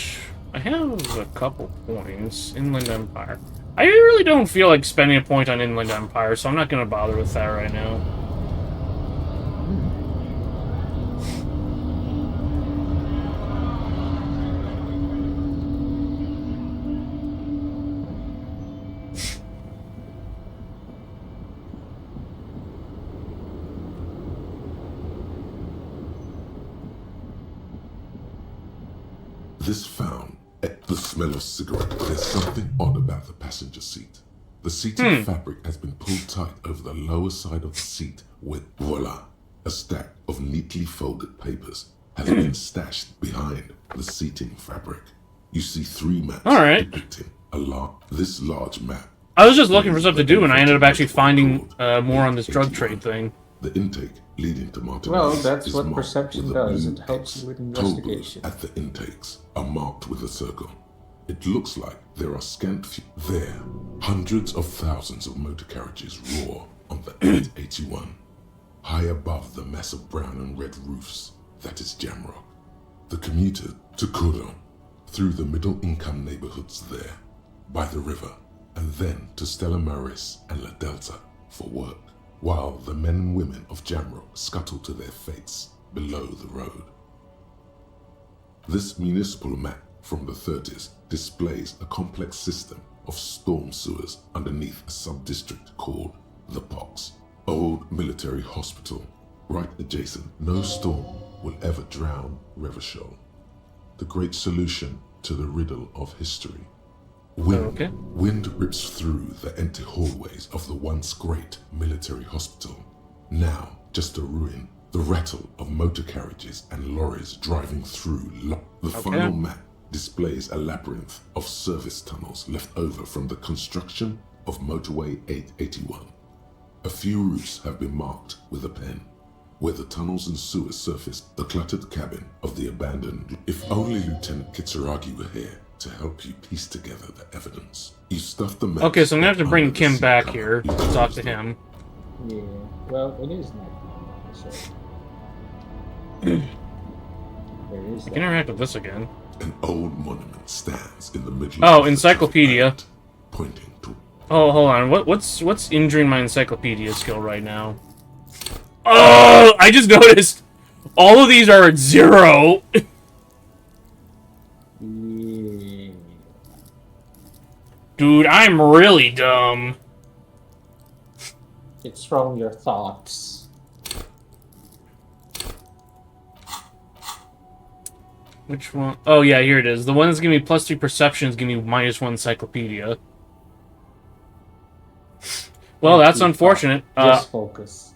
Speaker 2: I have a couple points. Inland Empire. I really don't feel like spending a point on Inland Empire, so I'm not going to bother with that right now.
Speaker 7: This found at the smell of cigarette. There's something odd about the passenger seat. The seating fabric has been pulled tight over the lower side of the seat with, voila, a stack of neatly folded papers has been stashed behind the seating fabric. You see 3 maps depicting this large map.
Speaker 2: I was just looking for stuff to do, and I ended up actually finding more on this drug trade thing.
Speaker 7: The intake leading to Martinez.
Speaker 1: Well, that's what perception does. It helps you with investigation.
Speaker 7: Toll booths at the intakes are marked with a circle. It looks like there are scant few. There, hundreds of thousands of motor carriages roar on the 881. High above the mass of brown and red roofs, that is Jamrock. The commuter to Cordon, through the middle-income neighborhoods there, by the river, and then to Stella Maris and La Delta for work, while the men and women of Jamrock scuttle to their fates below the road. This municipal map from the 30s displays a complex system of storm sewers underneath a sub-district called the Pox, old military hospital. Right adjacent, no storm will ever drown Revachol. The great solution to the riddle of history. Wind rips through the empty hallways of the once great military hospital. Now just a ruin. The rattle of motor carriages and lorries driving through. The final map displays a labyrinth of service tunnels left over from the construction of motorway 881. A few routes have been marked with a pen. Where the tunnels and sewers surface the cluttered cabin of the abandoned. If only Lieutenant Kitsuragi were here to help you piece together the evidence. You stuff the map.
Speaker 2: Okay, so I'm gonna have to bring Kim back here to talk to him.
Speaker 1: Yeah, well, it is night, so there is
Speaker 2: I can interact with this again.
Speaker 7: An old monument stands in the middle.
Speaker 2: Oh, encyclopedia.
Speaker 7: Pointing to.
Speaker 2: Oh, hold on. What's injuring my encyclopedia skill right now? Oh, I just noticed all of these are at 0. Dude, I'm really dumb.
Speaker 1: It's from your thoughts.
Speaker 2: Which one? Oh yeah, here it is. The one that's giving me +3 perception is giving me -1 encyclopedia. Well, that's unfortunate.
Speaker 1: Just focus.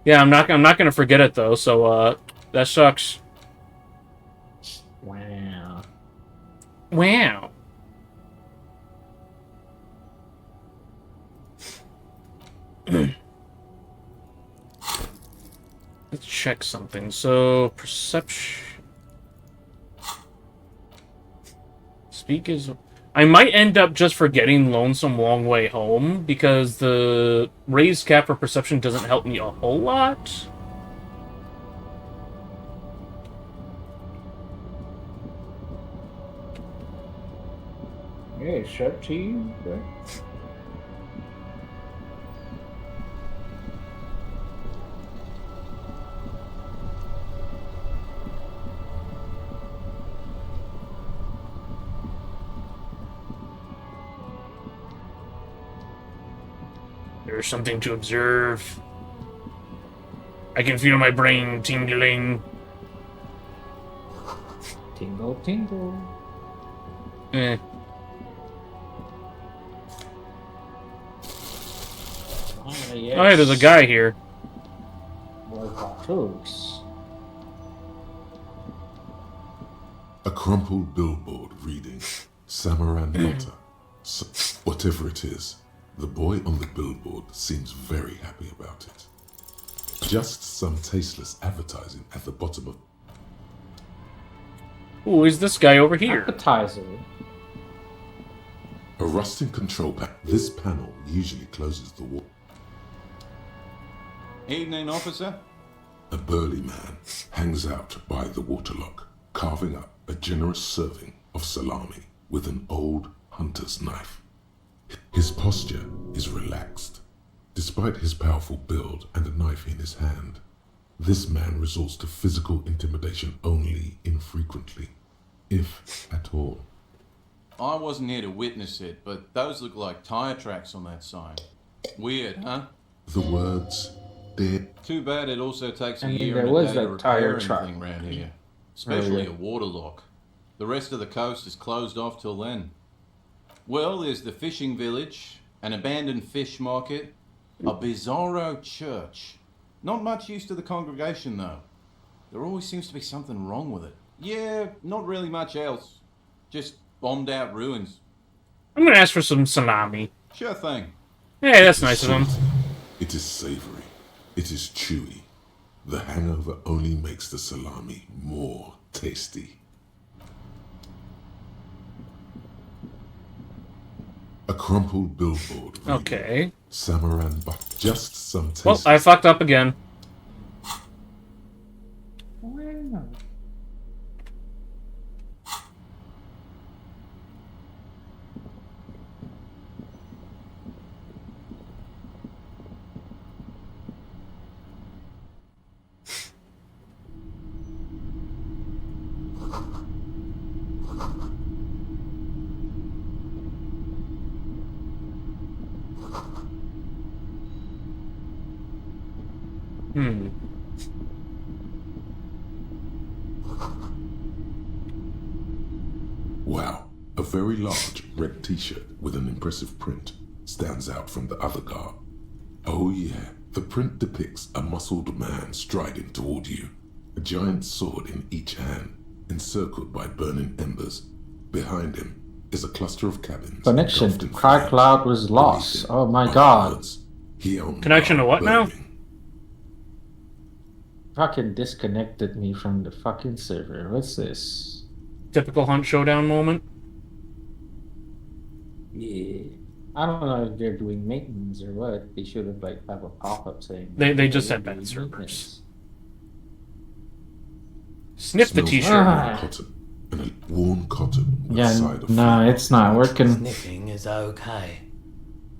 Speaker 2: Yeah, I'm not gonna forget it though. So that sucks.
Speaker 1: Wow.
Speaker 2: Wow. Let's check something. So perception. Speak is. I might end up just forgetting Lonesome Long Way Home because the raised cap for perception doesn't help me a whole lot.
Speaker 1: Yeah, it's up to you. Right?
Speaker 2: There's something to observe. I can feel my brain tingling.
Speaker 1: Tingle, tingle.
Speaker 2: Eh.
Speaker 1: Yes.
Speaker 2: Oh, hey, there's a guy here.
Speaker 1: More cartoons.
Speaker 7: A crumpled billboard reading Samaran Nota. Whatever it is, the boy on the billboard seems very happy about it. Just some tasteless advertising at the bottom of...
Speaker 2: Who is this guy over here?
Speaker 1: Appetizer.
Speaker 7: A rusting control panel. This panel usually closes the wall.
Speaker 18: Evening, officer.
Speaker 7: A burly man hangs out by the waterlock, carving up a generous serving of salami with an old hunter's knife. His posture is relaxed. Despite his powerful build and a knife in his hand, this man resorts to physical intimidation only infrequently, if at all.
Speaker 18: I wasn't here to witness it, but those look like tire tracks on that sign. Weird, huh?
Speaker 7: The words, "Dead."
Speaker 18: Too bad it also takes a
Speaker 1: I mean,
Speaker 18: year
Speaker 1: there
Speaker 18: and a
Speaker 1: was
Speaker 18: day to
Speaker 1: that tire
Speaker 18: repair
Speaker 1: track
Speaker 18: anything around here. Especially
Speaker 1: earlier.
Speaker 18: a waterlock. The rest of the coast is closed off till then. Well, there's the fishing village, an abandoned fish market, a bizarro church. Not much use to the congregation, though. There always seems to be something wrong with it. Yeah, not really much else. Just bombed out ruins.
Speaker 2: I'm gonna ask for some salami.
Speaker 18: Sure thing.
Speaker 2: Hey, that's nice of him.
Speaker 7: It is savory. It is chewy. The hangover only makes the salami more tasty. A crumpled billboard.
Speaker 2: Okay.
Speaker 7: Samaran, but just some taste.
Speaker 2: Well, I fucked up again.
Speaker 7: Wow, a very large red t-shirt with an impressive print stands out from the other garb. Oh yeah, the print depicts a muscled man striding toward you, a giant sword in each hand, encircled by burning embers. Behind him is a cluster of cabins.
Speaker 1: Connection to Cry Cloud was lost. Oh my god.
Speaker 2: Connection to what now?
Speaker 1: Fucking disconnected me from the fucking server. What's this?
Speaker 2: Typical Hunt Showdown moment.
Speaker 1: Yeah. I don't know if they're doing maintenance or what. They should have have a pop-up saying.
Speaker 2: They just had bad servers. Sniff the t-shirt.
Speaker 7: Cotton and a worn cotton with a
Speaker 1: Yeah,
Speaker 7: side of
Speaker 1: no, it's not working.
Speaker 19: Sniffing is okay,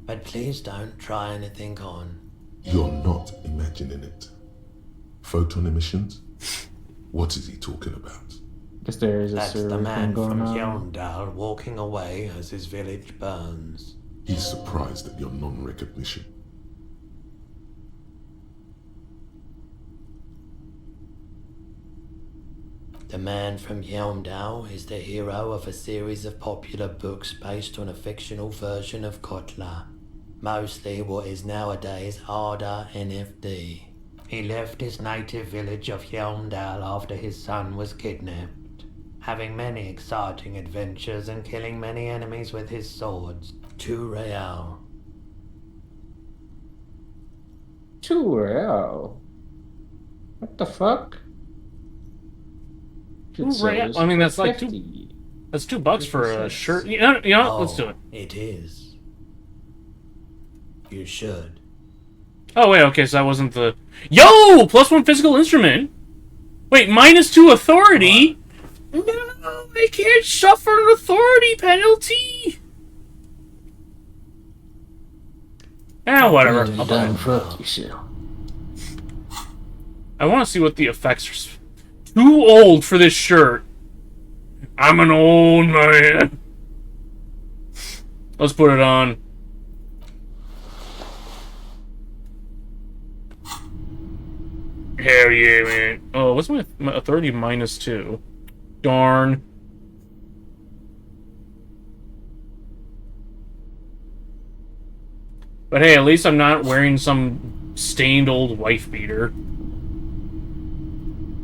Speaker 19: but please don't try anything on.
Speaker 7: You're not imagining it. Photon emissions? What is he talking about?
Speaker 1: Guess there is a
Speaker 19: That's
Speaker 1: server
Speaker 19: the
Speaker 1: thing
Speaker 19: man
Speaker 1: going
Speaker 19: from
Speaker 1: on.
Speaker 19: Yondal walking away as his village burns.
Speaker 7: He's surprised at your non-recognition.
Speaker 19: The man from Yelmdale is the hero of a series of popular books based on a fictional version of Kotler, mostly what is nowadays Arda NFD. He left his native village of Yelmdale after his son was kidnapped, having many exciting adventures and killing many enemies with his swords. 2 real.
Speaker 1: 2 real. What the fuck?
Speaker 2: I mean, that's like that's $2 for a shirt. You know, let's do it.
Speaker 19: It is. You should.
Speaker 2: Oh wait, okay, so that wasn't the... Yo! +1 physical instrument! Wait, -2 authority? No, I can't suffer an authority penalty! Whatever. I want to see what the effects are. Too old for this shirt. I'm an old man. Let's put it on. Hell yeah, man. Oh, what's my authority -2? Darn. But hey, at least I'm not wearing some stained old wife beater.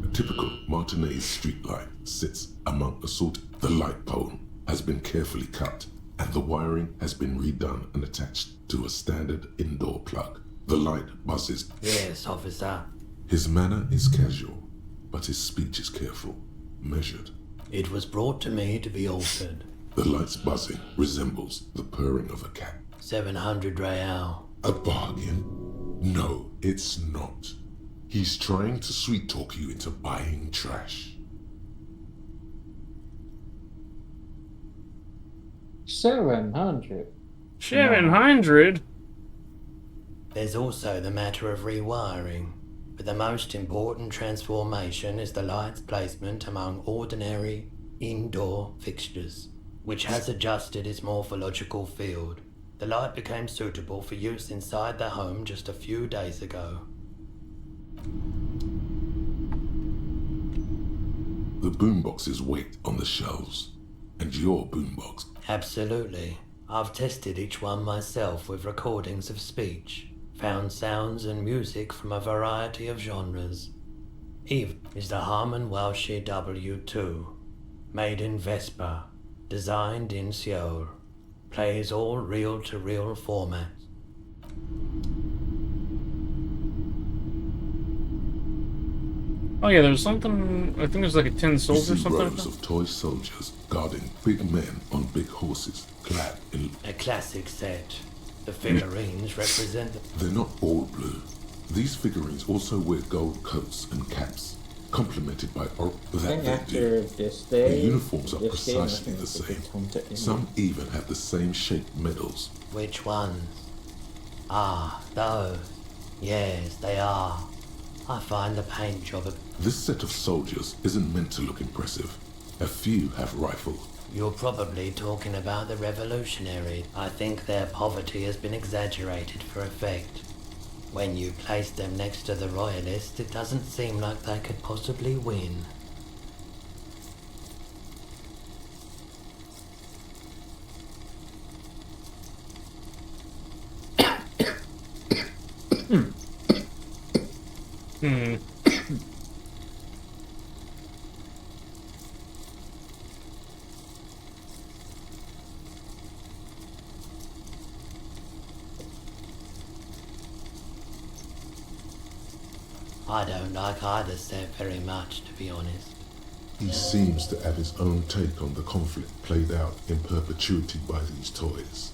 Speaker 7: A typical Martinez streetlight sits among a sort. The light pole has been carefully cut, and the wiring has been redone and attached to a standard indoor plug. The light buzzes.
Speaker 19: Yes, officer.
Speaker 7: His manner is casual, but his speech is careful, measured.
Speaker 19: It was brought to me to be altered.
Speaker 7: The light's buzzing resembles the purring of a cat.
Speaker 19: 700 real.
Speaker 7: A bargain? No, it's not. He's trying to sweet-talk you into buying trash.
Speaker 1: 700.
Speaker 2: 700?
Speaker 19: There's also the matter of rewiring. But the most important transformation is the light's placement among ordinary indoor fixtures, which has adjusted its morphological field. The light became suitable for use inside the home just a few days ago.
Speaker 7: The boomboxes wait on the shelves, and your boombox.
Speaker 19: Absolutely. I've tested each one myself with recordings of speech. Found sounds and music from a variety of genres. Eve is the Harman Welsh W2, made in Vespa, designed in Seoul, plays all reel-to-reel formats.
Speaker 2: Oh yeah, there's something, I think there's like a tin soldier or something.
Speaker 7: Rows of toy soldiers guarding big men on big horses, clad in...
Speaker 19: A classic set. The figurines represent...
Speaker 7: They're not all blue. These figurines also wear gold coats and caps, complemented by that they do. The uniforms are precisely the same. Some even have the same shaped medals.
Speaker 19: Which ones? Ah, those. Yes, they are. I find the paint job...
Speaker 7: This set of soldiers isn't meant to look impressive. A few have rifles.
Speaker 19: You're probably talking about the revolutionaries. I think their poverty has been exaggerated for effect. When you place them next to the royalists, it doesn't seem like they could possibly win. I don't like either set very much, to be honest.
Speaker 7: He seems to have his own take on the conflict played out in perpetuity by these toys.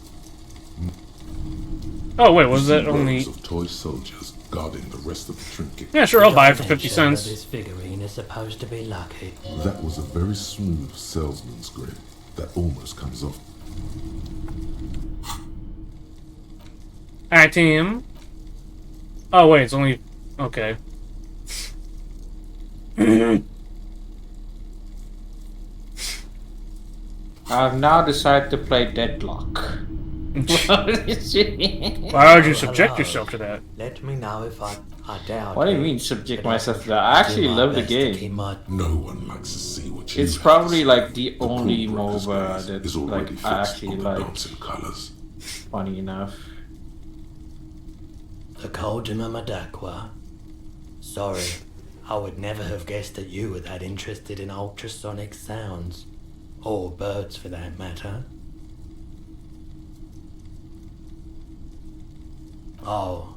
Speaker 2: Oh wait, was that only...
Speaker 7: Rows of toy soldiers guarding the rest of the trinket.
Speaker 2: Yeah, sure, I'll buy it for 50 cents.
Speaker 19: This figurine is supposed to be lucky.
Speaker 7: That was a very smooth salesman's grin that almost comes off.
Speaker 2: Item. Oh wait, it's only... Okay.
Speaker 1: I've now decided to play Deadlock.
Speaker 2: Why would you subject yourself to that?
Speaker 19: Let me know if I doubt.
Speaker 1: What do you mean subject myself to that? I actually love the game.
Speaker 7: No one likes to see what you
Speaker 1: It's
Speaker 7: have
Speaker 1: probably
Speaker 7: to
Speaker 1: like
Speaker 7: say.
Speaker 1: the only
Speaker 7: Pool Brothers
Speaker 1: MOBA
Speaker 7: base
Speaker 1: that
Speaker 7: is already
Speaker 1: like
Speaker 7: fixed
Speaker 1: I actually
Speaker 7: on the
Speaker 1: like.
Speaker 7: dancing colours.
Speaker 1: Funny enough.
Speaker 19: The Coldima Madakwa. Sorry, I would never have guessed that you were that interested in ultrasonic sounds. Or birds for that matter. Oh,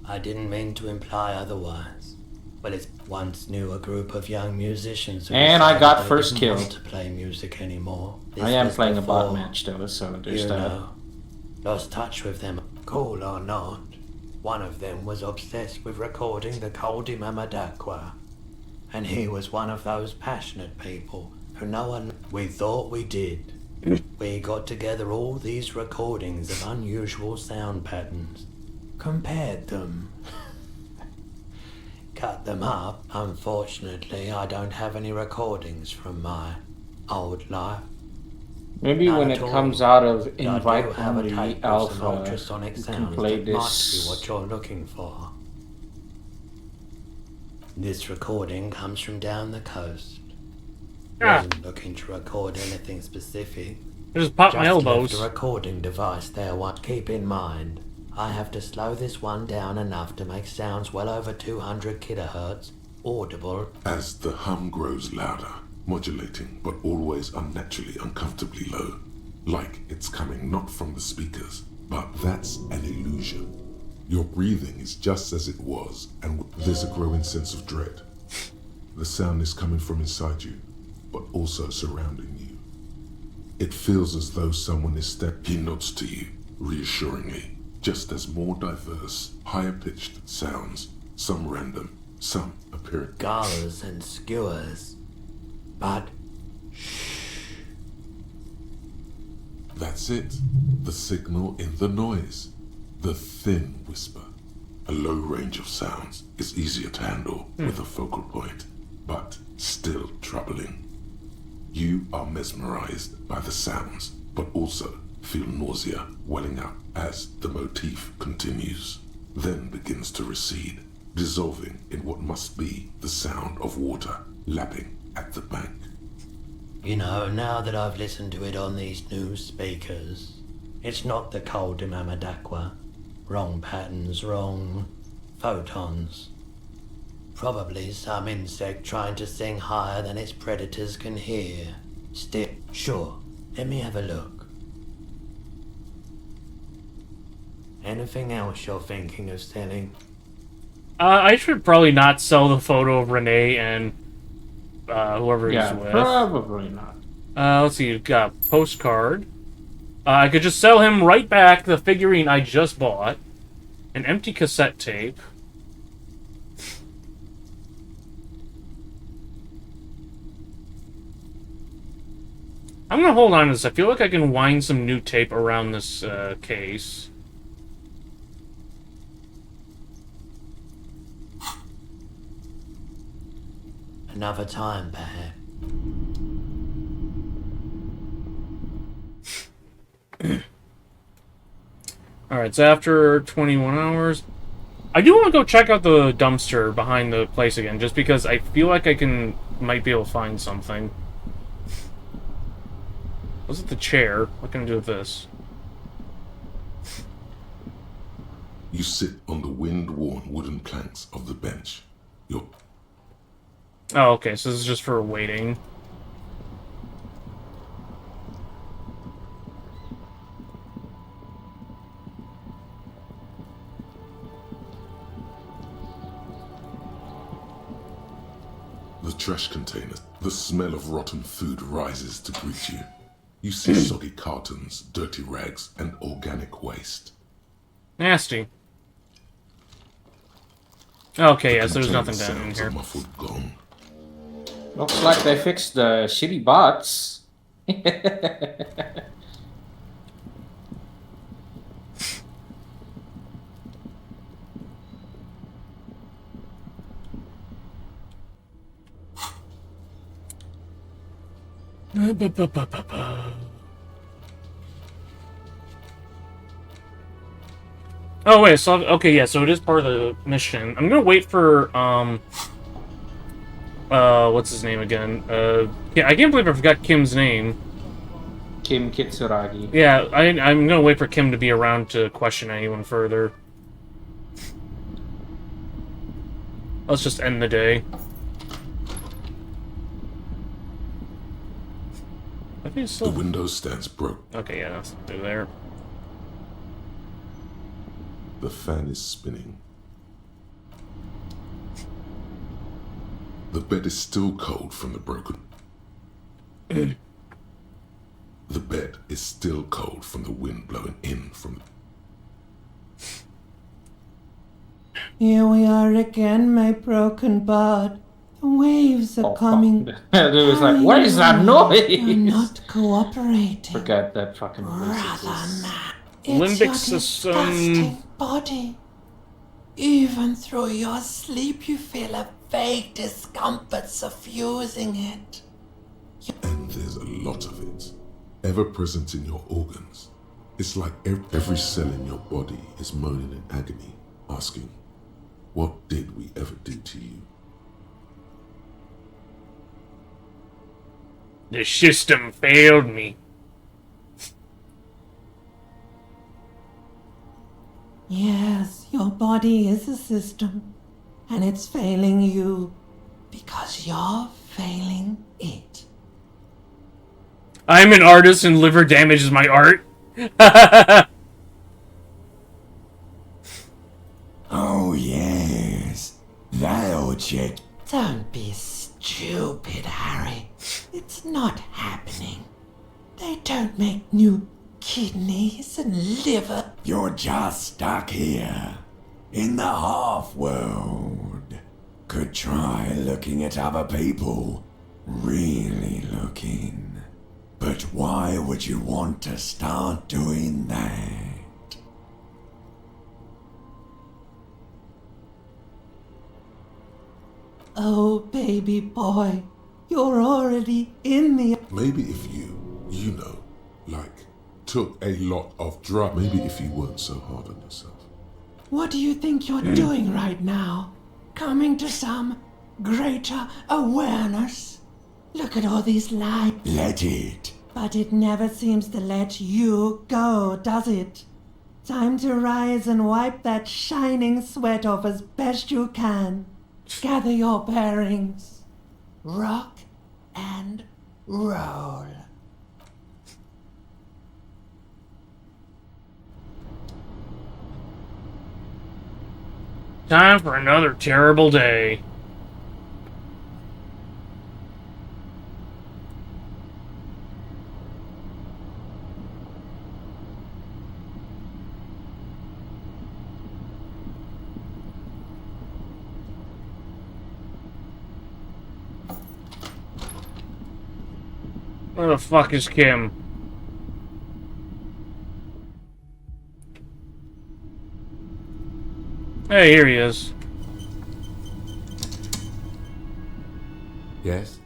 Speaker 19: I didn't mean to imply otherwise. Well, it's once knew a group of young musicians who
Speaker 1: And I
Speaker 19: decided
Speaker 1: got
Speaker 19: they
Speaker 1: first
Speaker 19: didn't
Speaker 1: kill.
Speaker 19: want to play music anymore. This
Speaker 1: I am
Speaker 19: was
Speaker 1: playing a bot
Speaker 19: before,
Speaker 1: match though, so there's
Speaker 19: you
Speaker 1: that.
Speaker 19: know, lost touch with them. Cool or not, one of them was obsessed with recording the Koldi Mamadakwa. And he was one of those passionate people who no one... We thought we did. We got together all these recordings of unusual sound patterns. Compared them. Cut them up. Unfortunately, I don't have any recordings from my old life.
Speaker 1: Maybe
Speaker 19: None
Speaker 1: when
Speaker 19: at
Speaker 1: it
Speaker 19: all.
Speaker 1: comes out of
Speaker 19: But I do
Speaker 1: invite
Speaker 19: have a
Speaker 1: only
Speaker 19: tape with some
Speaker 1: alpha,
Speaker 19: ultrasonic
Speaker 1: you can
Speaker 19: sounds
Speaker 1: play
Speaker 19: that might be
Speaker 1: this.
Speaker 19: what you're looking for. This recording comes from down the coast. Wasn't looking to record anything specific.
Speaker 2: Just pop my elbows.
Speaker 19: Left a recording device there. What? Keep in mind, I have to slow this one down enough to make sounds well over 200 kilohertz audible.
Speaker 7: As the hum grows louder, modulating but always unnaturally uncomfortably low, like it's coming not from the speakers, but that's an illusion. Your breathing is just as it was, and there's a growing sense of dread. The sound is coming from inside you, but also surrounding you. It feels as though someone is He nods to you, reassuringly, just as more diverse, higher-pitched sounds, some random, some appearing.
Speaker 19: Gulls and skewers. But
Speaker 7: That's it. The signal in the noise. The thin whisper. A low range of sounds is easier to handle with a focal point, but still troubling. You are mesmerized by the sounds, but also feel nausea welling up as the motif continues, then begins to recede, dissolving in what must be the sound of water lapping at the bank.
Speaker 19: you know, now that I've listened to it on these new speakers, it's not the cold Mamadakwa. Wrong patterns, wrong photons. Probably some insect trying to sing higher than its predators can hear. Still, sure, let me have a look. Anything else you're thinking of selling?
Speaker 2: I should probably not sell the photo of Renee and whoever he's with.
Speaker 1: Probably not.
Speaker 2: Let's see, you've got a postcard. I could just sell him right back the figurine I just bought. An empty cassette tape. I'm gonna hold on to this. I feel like I can wind some new tape around this case.
Speaker 19: Another time, perhaps.
Speaker 2: Alright, so after 21 hours... I do want to go check out the dumpster behind the place again, just because I feel like might be able to find something. Was it the chair? What can I do with this?
Speaker 7: You sit on the wind-worn wooden planks of the bench. Your
Speaker 2: Oh, okay, so this is just for waiting.
Speaker 7: The trash container. The smell of rotten food rises to greet you. You see soggy cartons, dirty rags, and organic waste.
Speaker 2: Nasty. Okay, yes, there's
Speaker 7: Container
Speaker 2: nothing down in
Speaker 7: sounds
Speaker 2: here.
Speaker 7: a muffled gong.
Speaker 1: Looks like they fixed the shitty bots.
Speaker 2: Oh wait, so okay, yeah, so it is part of the mission. I'm gonna wait for what's his name again? Yeah, I can't believe I forgot Kim's name.
Speaker 1: Kim Kitsuragi.
Speaker 2: Yeah, I'm gonna wait for Kim to be around to question anyone further. Let's just end the day. I think it's still...
Speaker 7: The window stands broke.
Speaker 2: Okay, yeah, that's through there.
Speaker 7: The fan is spinning. The bed is still cold from the broken. The bed is still cold from the wind blowing in from the...
Speaker 5: Here we are again, my broken bud. The waves are coming.
Speaker 1: It was like, what is that noise?
Speaker 5: You're not cooperating.
Speaker 1: Forget that fucking noise.
Speaker 5: It's
Speaker 2: Limbic
Speaker 5: your
Speaker 2: system.
Speaker 5: disgusting body. Even through your sleep, you feel a vague discomfort suffusing it.
Speaker 7: And there's a lot of it, ever present in your organs. It's like every cell in your body is moaning in agony, asking, what did we ever do to you?
Speaker 2: The system failed me.
Speaker 5: Yes, your body is a system, and it's failing you because you're failing it.
Speaker 2: I'm an artist and liver damage is my art.
Speaker 10: Oh, yes. That'll check.
Speaker 5: Don't be stupid, Harry. It's not happening. They don't make new kidneys and liver.
Speaker 10: You're just stuck here, in the half-world. Could try looking at other people. Really looking. But why would you want to start doing that?
Speaker 5: Oh, baby boy, you're already in the...
Speaker 7: Maybe if you know, like, took a lot of drugs. Maybe if you weren't so hard on yourself.
Speaker 5: What do you think you're doing right now? Coming to some greater awareness? Look at all these lies.
Speaker 10: Let it.
Speaker 5: But it never seems to let you go, does it? Time to rise and wipe that shining sweat off as best you can. Gather your bearings. Rock and roll.
Speaker 2: Time for another terrible day. Where the fuck is Kim? Hey, here he is.
Speaker 11: Yes?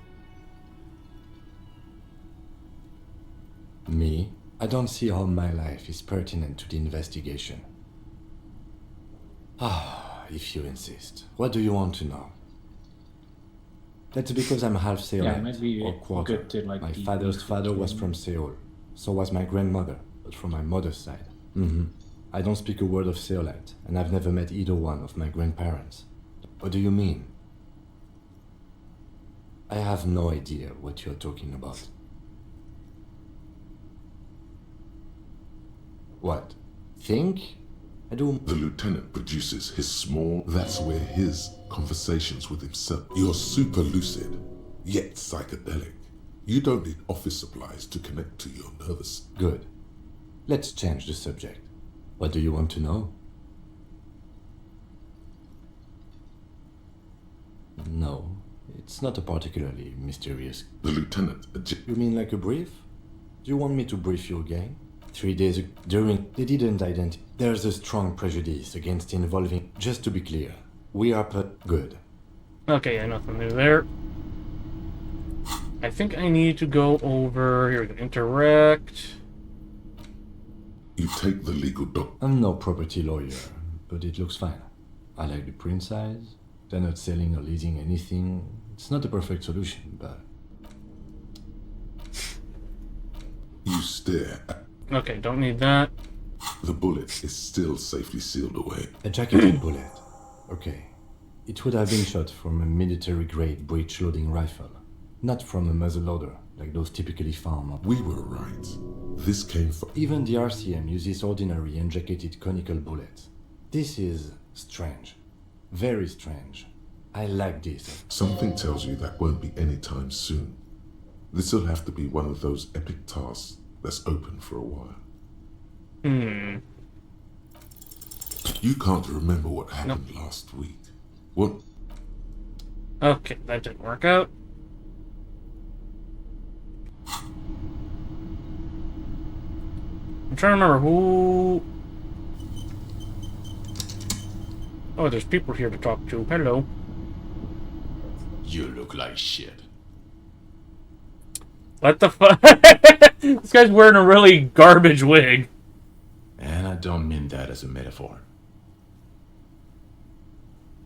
Speaker 11: Me? I don't see how my life is pertinent to the investigation. Ah, if you insist. What do you want to know? That's because I'm half Seolite,
Speaker 1: maybe
Speaker 11: or quarter.
Speaker 1: good to, like,
Speaker 11: My
Speaker 1: deep
Speaker 11: father's
Speaker 1: look
Speaker 11: father
Speaker 1: into
Speaker 11: was
Speaker 1: it.
Speaker 11: from Seoul. So was my grandmother, but from my mother's side. I don't speak a word of Seolite, and I've never met either one of my grandparents. What do you mean? I have no idea what you're talking about. What? Think? I don't...
Speaker 7: The lieutenant produces his small... That's where his conversations with himself... You're super lucid, yet psychedelic. You don't need office supplies to connect to your nervous...
Speaker 11: Good. Let's change the subject. What do you want to know? No, it's not a particularly mysterious...
Speaker 7: The lieutenant...
Speaker 11: You mean like a brief? Do you want me to brief your gang? 3 days ago, during... They didn't identify... There's a strong prejudice against involving... Just to be clear, we are good.
Speaker 2: Okay, yeah, nothing new there. I think I need to go over... Here we go, interact.
Speaker 7: You take the legal doc.
Speaker 11: I'm no property lawyer, but it looks fine. I like the print size. They're not selling or leasing anything. It's not a perfect solution, but...
Speaker 7: You stare at...
Speaker 2: Okay, don't need that.
Speaker 7: The bullet is still safely sealed away.
Speaker 11: A jacketed bullet. Okay. It would have been shot from a military-grade breech-loading rifle, not from a muzzleloader, like those typically found on...
Speaker 7: We were right. This came from...
Speaker 11: Even the RCM uses ordinary unjacketed conical bullets. This is strange. Very strange. I like this.
Speaker 7: Something tells you that won't be anytime soon. This'll have to be one of those epic tasks that's open for a while.
Speaker 2: Hmm.
Speaker 7: You can't remember what happened last week. What?
Speaker 2: Okay, that didn't work out. I'm trying to remember who... Oh, there's people here to talk to. Hello.
Speaker 18: You look like shit.
Speaker 2: What the fuck? This guy's wearing a really garbage wig.
Speaker 18: And I don't mean that as a metaphor.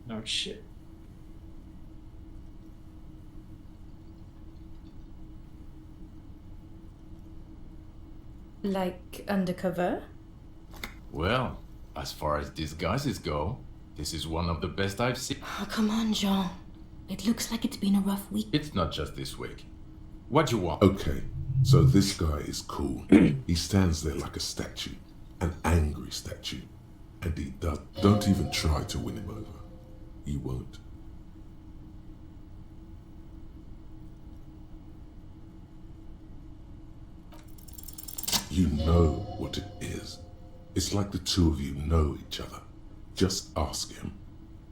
Speaker 1: No shit.
Speaker 3: Like undercover?
Speaker 18: Well, as far as disguises go, this is one of the best I've seen.
Speaker 21: Oh, come on, Jean. It looks like it's been a rough week.
Speaker 18: It's not just this week. What you want?
Speaker 7: Okay, so this guy is cool. He stands there like a statue. An angry statue. And he does. Don't even try to win him over. You won't. You know what it is. It's like the two of you know each other. Just ask him.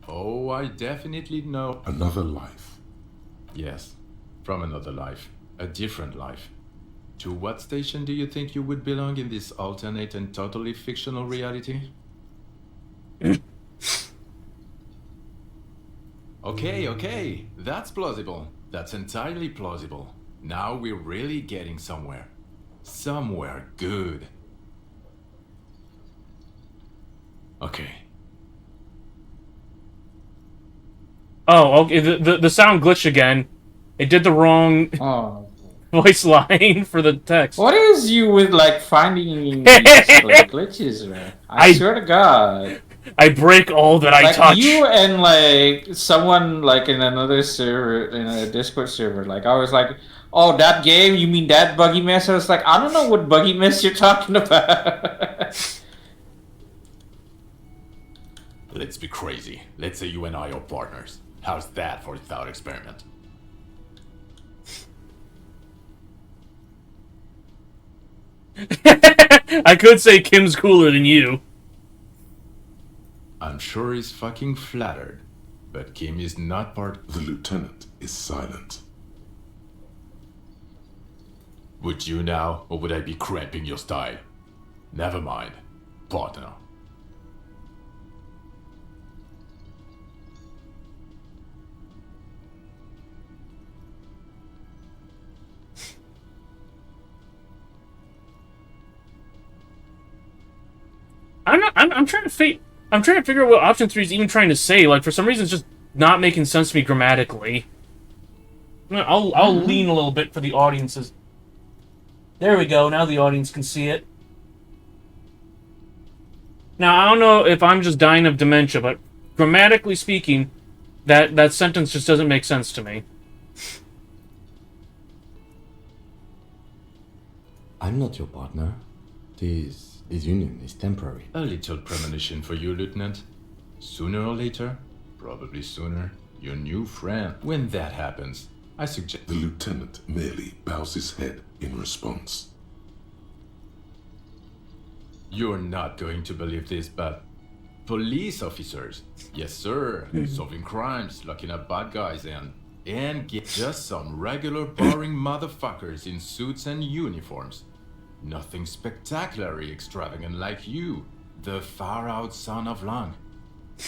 Speaker 18: Oh, I definitely know.
Speaker 7: Another life.
Speaker 18: Yes, from another life. A different life. To what station do you think you would belong in this alternate and totally fictional reality? Okay, that's plausible. That's entirely plausible. Now we're really getting somewhere. Somewhere good. Okay.
Speaker 2: Oh, okay. The sound glitched again. It did the wrong voice line for the text.
Speaker 1: What is you with like finding these, like, glitches, man? I swear to God.
Speaker 2: I break all that I touch.
Speaker 1: You and like someone like in another server, in a Discord server, like I was like, oh, that game? You mean that buggy mess? I was like, I don't know what buggy mess you're talking about.
Speaker 18: Let's be crazy. Let's say you and I are partners. How's that for a thought experiment?
Speaker 2: I could say Kim's cooler than you.
Speaker 18: I'm sure he's fucking flattered, but Kim is not part.
Speaker 7: The lieutenant is silent.
Speaker 18: Would you now, or would I be cramping your style? Never mind, partner.
Speaker 2: I'm trying to figure out what option 3 is even trying to say. Like, for some reason, it's just not making sense to me grammatically. I'll lean a little bit for the audiences. There we go. Now the audience can see it. Now, I don't know if I'm just dying of dementia, but grammatically speaking, that sentence just doesn't make sense to me.
Speaker 11: I'm not your partner. This union is temporary.
Speaker 18: A little premonition for you, Lieutenant. Sooner or later, probably sooner, your new friend. When that happens, I suggest...
Speaker 7: The lieutenant merely bows his head in response.
Speaker 18: You're not going to believe this, but... police officers, yes sir, solving crimes, locking up bad guys, and get just some regular boring motherfuckers in suits and uniforms. Nothing spectacularly extravagant like you, the far-out son of Lang.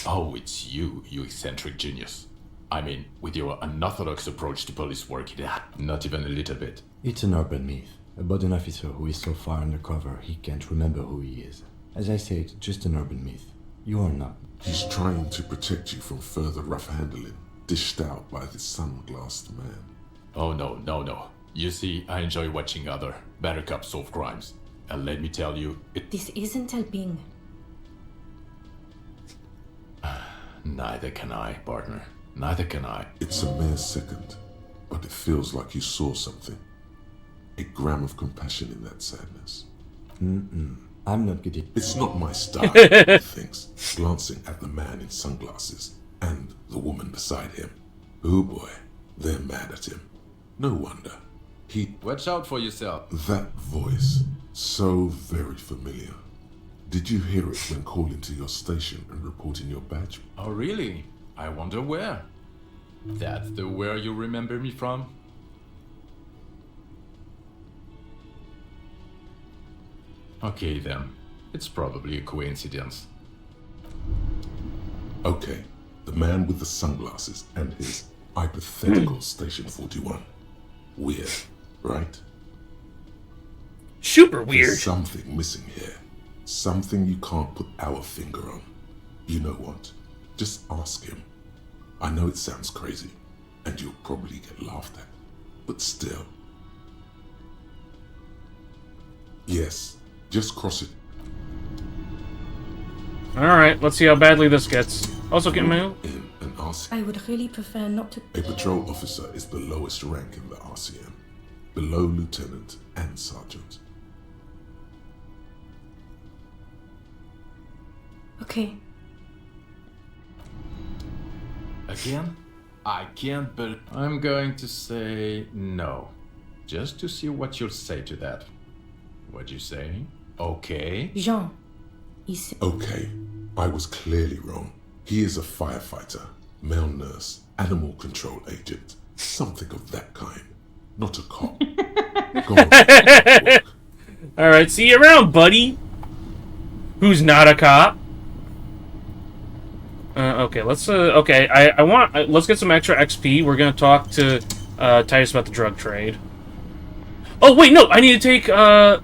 Speaker 18: Oh, it's you eccentric genius. I mean, with your unorthodox approach to police work, not even a little bit.
Speaker 11: It's an urban myth. about an officer who is so far undercover he can't remember who he is. As I said, just an urban myth. You are not.
Speaker 7: He's trying to protect you from further rough handling, dished out by this sunglassed man.
Speaker 3: Oh no. You see, I enjoy watching other better cops solve crimes. And let me tell you,
Speaker 21: This isn't helping.
Speaker 3: neither can I, partner. Neither can I.
Speaker 7: It's a mere second, but it feels like you saw something. A gram of compassion in that sadness.
Speaker 11: I'm not getting...
Speaker 7: It's not my style, he thinks, glancing at the man in sunglasses and the woman beside him. Oh boy, they're mad at him. No wonder.
Speaker 3: Watch out for yourself.
Speaker 7: That voice, so very familiar. Did you hear it when calling to your station and reporting your badge?
Speaker 3: Oh really? I wonder where. That's the where you remember me from? Okay then. It's probably a coincidence.
Speaker 7: Okay, the man with the sunglasses and his hypothetical Station 41. Weird, right?
Speaker 2: Super weird.
Speaker 7: There's something missing here. Something you can't put our finger on. You know what? Just ask him. I know it sounds crazy, and you'll probably get laughed at, but still. Yes, just cross it.
Speaker 2: Alright, let's see how badly this gets. Also, can move.
Speaker 7: In an RCM.
Speaker 21: I would really prefer not to.
Speaker 7: A patrol officer is the lowest rank in the RCM, below lieutenant and sergeant.
Speaker 21: Okay.
Speaker 3: Again? I can't believe... I'm going to say no. Just to see what you'll say to that. What you say? Okay.
Speaker 21: Jean.
Speaker 7: Okay, I was clearly wrong. He is a firefighter, male nurse, animal control agent, something of that kind. Not a cop. Go on.
Speaker 2: Alright, see you around, buddy. Who's not a cop? Okay, let's, I want, let's get some extra XP. We're gonna talk to, Titus about the drug trade. Oh, wait, no, I need to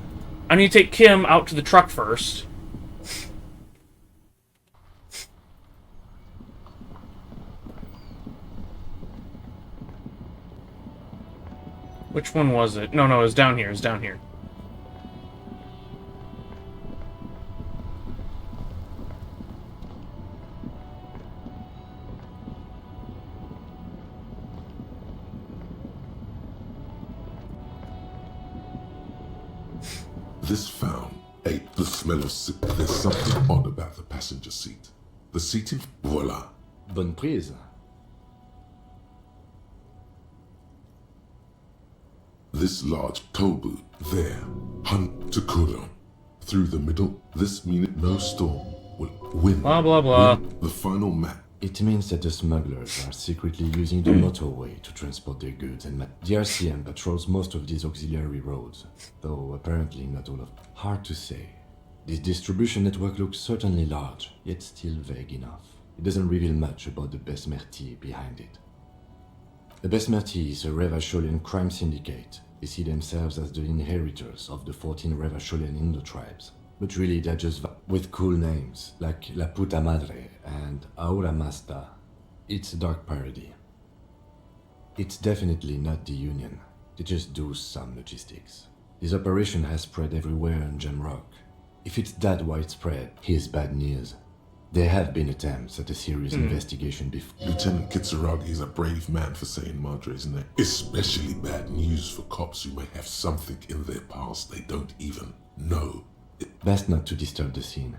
Speaker 2: take Kim out to the truck first. Which one was it? No, it's down here,
Speaker 7: This found ate the smell of there's something odd about the passenger seat. The seating, voila.
Speaker 11: Bonne prise.
Speaker 7: This large toll booth there, hunt to Kuron. Through the middle, this means no storm will win.
Speaker 2: Blah, blah, blah.
Speaker 7: Win the final map.
Speaker 11: It means that the smugglers are secretly using the motorway to transport their goods, and the RCM patrols most of these auxiliary roads, though apparently not all of them. Hard to say. This distribution network looks certainly large, yet still vague enough. It doesn't reveal much about the Besmerti behind it. The Besmerti is a Revacholian crime syndicate. They see themselves as the inheritors of the 14 Revacholian Indo-tribes. But really they're just with cool names, like La Puta Madre and Aura Masta. It's a dark parody. It's definitely not the Union. They just do some logistics. This operation has spread everywhere in Jamrock. If it's that widespread, here's bad news. There have been attempts at a serious investigation before.
Speaker 7: Lieutenant Kitsuragi is a brave man for saying Madre's name. Especially bad news for cops who may have something in their past they don't even know.
Speaker 11: Best not to disturb the scene.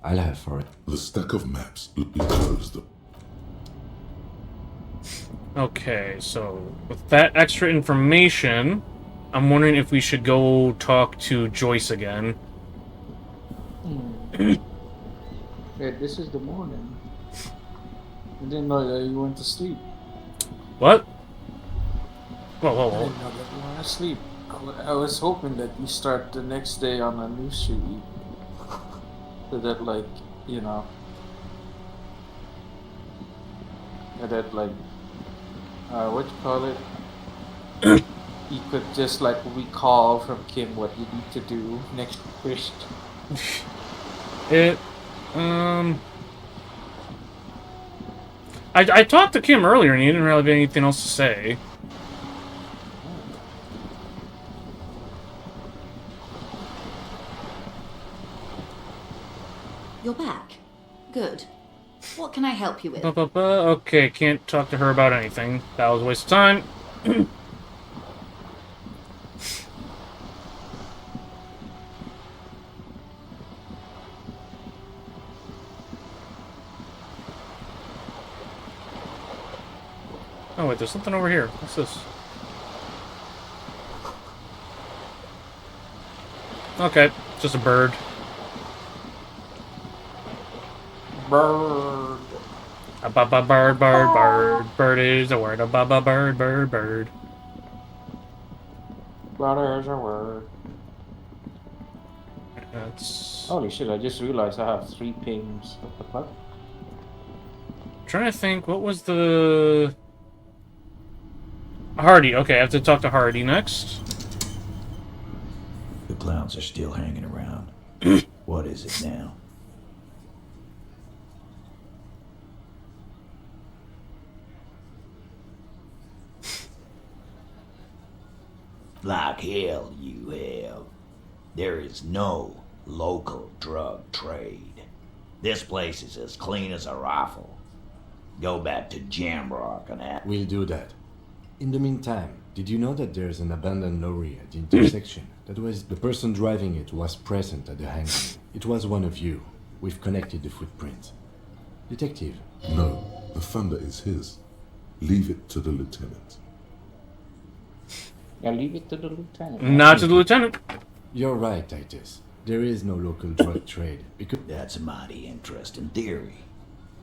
Speaker 11: I'll have for it.
Speaker 7: The stack of maps will be closed.
Speaker 2: Okay, so with that extra information, I'm wondering if we should go talk to Joyce again.
Speaker 1: Wait, this is the morning. I didn't know that you went to sleep.
Speaker 2: What? Whoa.
Speaker 1: I didn't know that you went to sleep. I was hoping that you start the next day on a new street. So that, like, you know. That, like, what you call it? you could just like recall from Kim what you need to do next first.
Speaker 2: It, I talked to Kim earlier and he didn't really have anything else to say.
Speaker 17: You're back. Good. What can I help you with?
Speaker 2: Okay, can't talk to her about anything. That was a waste of time. Oh wait, there's something over here. What's this? Okay, just a bird.
Speaker 1: Bird.
Speaker 2: A ba bird, bird, bird. Bird is a word. A ba bird, bird, bird.
Speaker 1: Brother is a word.
Speaker 2: That's...
Speaker 1: Holy shit, I just realized I have 3 pings. What the fuck?
Speaker 2: Trying to think, what was the... Hardy. Okay, I have to talk to Hardy next.
Speaker 12: The clowns are still hanging around. What is it now? Like hell you have. There is no local drug trade. This place is as clean as a rifle. Go back to Jamrock and ask.
Speaker 11: We'll do that. In the meantime, did you know that there's an abandoned lorry at the intersection? That was the person driving it was present at the hanging. It was one of you. We've connected the footprint. Detective.
Speaker 7: No, the thunder is his. Leave it to the lieutenant.
Speaker 1: Yeah, leave it to the lieutenant.
Speaker 2: Not to the lieutenant.
Speaker 11: You're right, Titus. There is no local drug trade because...
Speaker 12: That's a mighty interesting theory.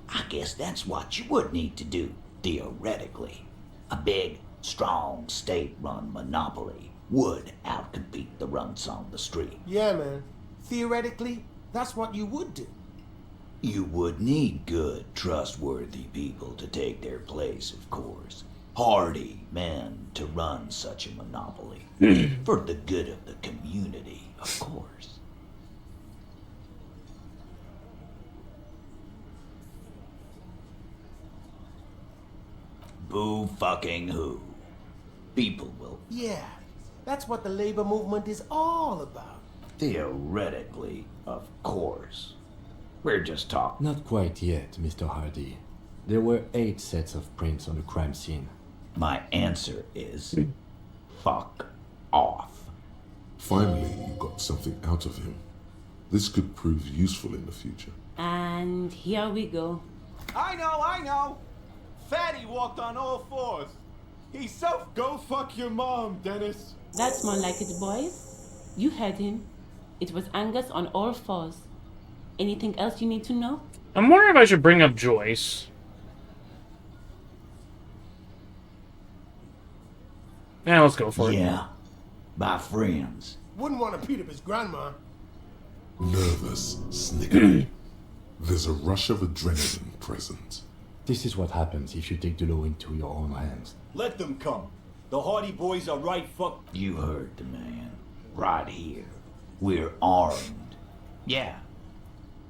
Speaker 12: I guess that's what you would need to do, theoretically. A big, strong, state-run monopoly would outcompete the runts on the street.
Speaker 9: Yeah, man. Theoretically, that's what you would do.
Speaker 12: You would need good, trustworthy people to take their place, of course. Hardy men to run such a monopoly. For the good of the community, of course. Boo fucking who? People will...
Speaker 9: Yeah, that's what the labor movement is all about.
Speaker 12: Theoretically, of course. We're just talking.
Speaker 11: Not quite yet, Mr. Hardy. There were 8 sets of prints on the crime scene.
Speaker 12: My answer is... fuck off.
Speaker 7: Finally, you got something out of him. This could prove useful in the future.
Speaker 15: And here we go.
Speaker 22: I know! Fatty walked on all 4s. He's so... Go fuck your mom, Dennis.
Speaker 15: That's more like it, boys. You heard him. It was Angus on all 4s. Anything else you need to know?
Speaker 2: I'm wondering if I should bring up Joyce. Yeah, let's go for it.
Speaker 12: Yeah. My friends.
Speaker 9: Wouldn't want to beat up his grandma.
Speaker 7: Nervous, snickering. There's a rush of adrenaline present.
Speaker 11: This is what happens if you take the law into your own hands.
Speaker 22: Let them come. The Hardy boys are right fuck...
Speaker 12: You heard the man. Right here. We're armed.
Speaker 4: Yeah.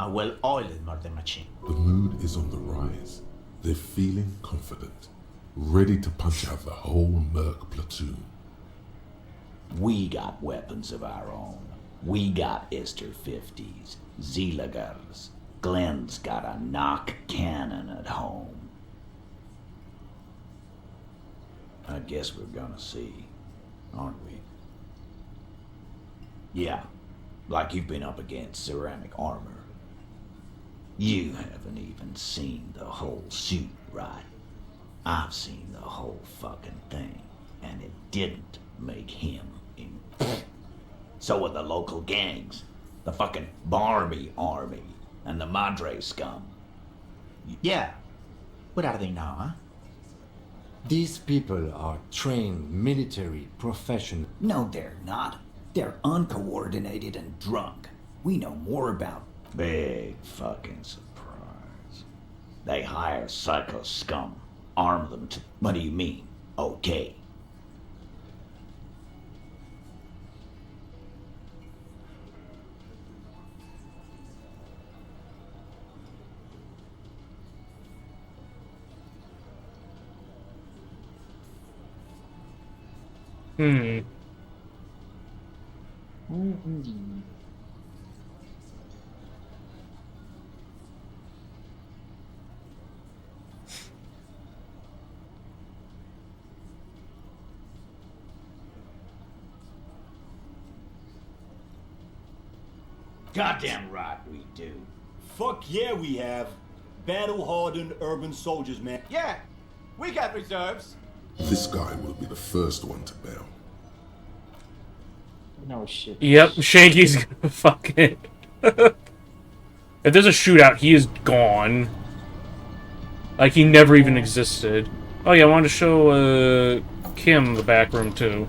Speaker 4: A well-oiled murder machine.
Speaker 7: The mood is on the rise. They're feeling confident. Ready to punch out the whole Merc platoon.
Speaker 12: We got weapons of our own. We got Ister 50s, Zeelagers. Glenn's got a knock cannon at home. I guess we're gonna see, aren't we? Yeah, like you've been up against ceramic armor. You haven't even seen the whole suit, right? I've seen the whole fucking thing, and it didn't make him in. So are the local gangs, the fucking Barmy army, and the Madre scum.
Speaker 4: Yeah. What are they now, huh?
Speaker 11: These people are trained military professionals.
Speaker 12: No, they're not. They're uncoordinated and drunk. We know more about... Big fucking surprise. They hire psycho scum, arm them to... What do you mean? Okay.
Speaker 2: Hmm.
Speaker 1: Indeed.
Speaker 22: Goddamn right we do. Fuck yeah, we have. Battle-hardened urban soldiers, man.
Speaker 13: Yeah, we got reserves.
Speaker 7: This guy will be the first one to bail.
Speaker 1: No shit.
Speaker 2: Yep, Shanky's gonna fucking... If there's a shootout, he is gone. Like, he never even existed. Oh yeah, I wanted to show, Kim the back room, too.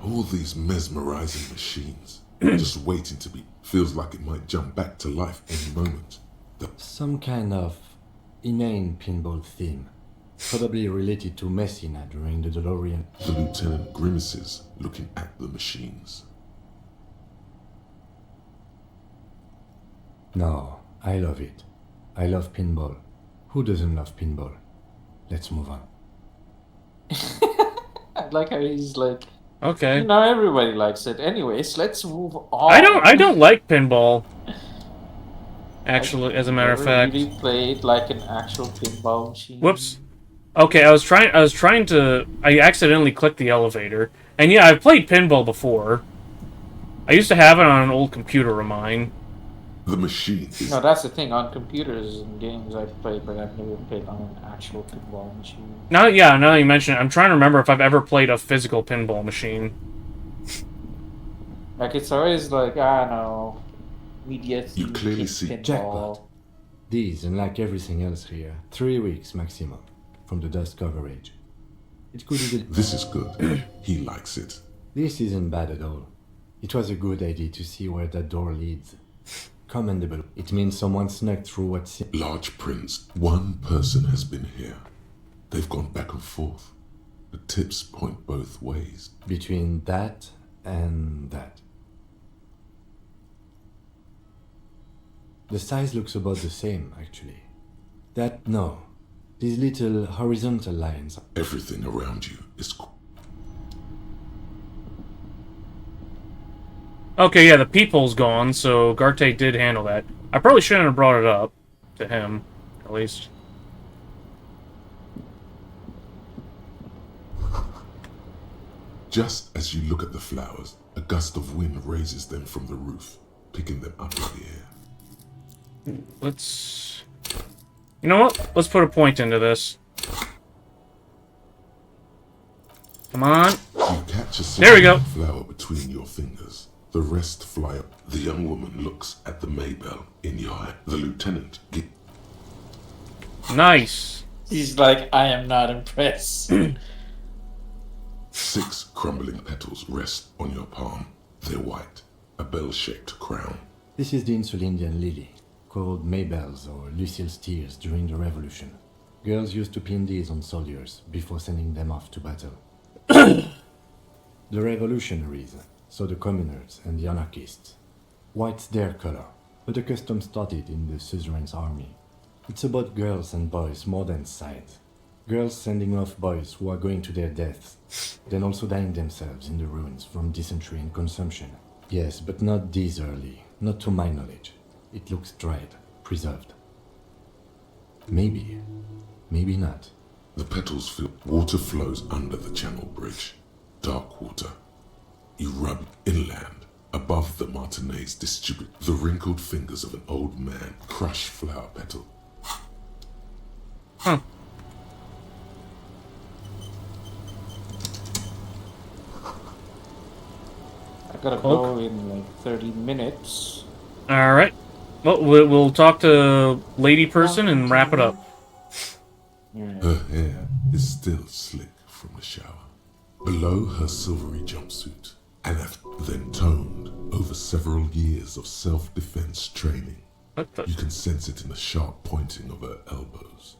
Speaker 7: All these mesmerizing machines, just waiting to be, feels like it might jump back to life any moment.
Speaker 11: Some kind of inane pinball theme, probably related to Messina during the DeLorean.
Speaker 7: The lieutenant grimaces, looking at the machines.
Speaker 11: No, I love it. I love pinball. Who doesn't love pinball? Let's move on.
Speaker 1: I like how he's like,
Speaker 2: okay.
Speaker 1: You know, everybody likes it. Anyways, let's move on.
Speaker 2: I don't like pinball. Actually, as a matter of fact.
Speaker 1: Really played like an actual pinball machine.
Speaker 2: Whoops. Okay, I was trying to... I accidentally clicked the elevator. And yeah, I've played pinball before. I used to have it on an old computer of mine.
Speaker 7: The machine is...
Speaker 1: No, that's the thing. On computers and games I've played, but I've never played on an actual pinball machine.
Speaker 2: Now that you mention it, I'm trying to remember if I've ever played a physical pinball machine.
Speaker 1: Like, it's always like, I don't know, media
Speaker 7: You clearly see
Speaker 11: jackpot. These, unlike everything else here, 3 weeks maximum from the dust coverage. It could even...
Speaker 7: This is good. He likes it.
Speaker 11: This isn't bad at all. It was a good idea to see where that door leads. Commendable. It means someone snuck through what's...
Speaker 7: Large prints. One person has been here. They've gone back and forth. The tips point both ways.
Speaker 11: Between that and that. The size looks about the same, actually. No. These little horizontal lines.
Speaker 7: Everything around you is...
Speaker 2: Okay, yeah, the peephole's gone, so Garte did handle that. I probably shouldn't have brought it up. To him, at least.
Speaker 7: Just as you look at the flowers, a gust of wind raises them from the roof, picking them up in the air.
Speaker 2: Let's... You know what? Let's put a point into this. Come on.
Speaker 7: You catch a
Speaker 2: there we go.
Speaker 7: Flower between your fingers. The rest fly up. The young woman looks at the Maybell in your hand. The lieutenant get...
Speaker 2: Nice.
Speaker 1: He's like, I am not impressed.
Speaker 7: 6 crumbling petals rest on your palm. They're white, a bell-shaped crown.
Speaker 11: This is the Insulindian lily, called Maybells or Lucille's tears during the Revolution. Girls used to pin these on soldiers before sending them off to battle. The revolutionaries, so the communers and the anarchists. White's their color, but the custom started in the suzerain's army. It's about girls and boys more than sides. Girls sending off boys who are going to their deaths, then also dying themselves in the ruins from dysentery and consumption. Yes, but not this early, not to my knowledge. It looks dried, preserved. Maybe, maybe not.
Speaker 7: The petals fill. Water flows under the channel bridge. Dark water. You rub inland. Above the martinets distribute the wrinkled fingers of an old man crush flower petal.
Speaker 2: Huh.
Speaker 1: I gotta go in like 30 minutes.
Speaker 2: Alright. Well, we'll talk to lady person and wrap it up.
Speaker 7: Her hair is still slick from the shower. Below her silvery jumpsuit, and then toned over several years of self-defense training. You can sense it in the sharp pointing of her elbows.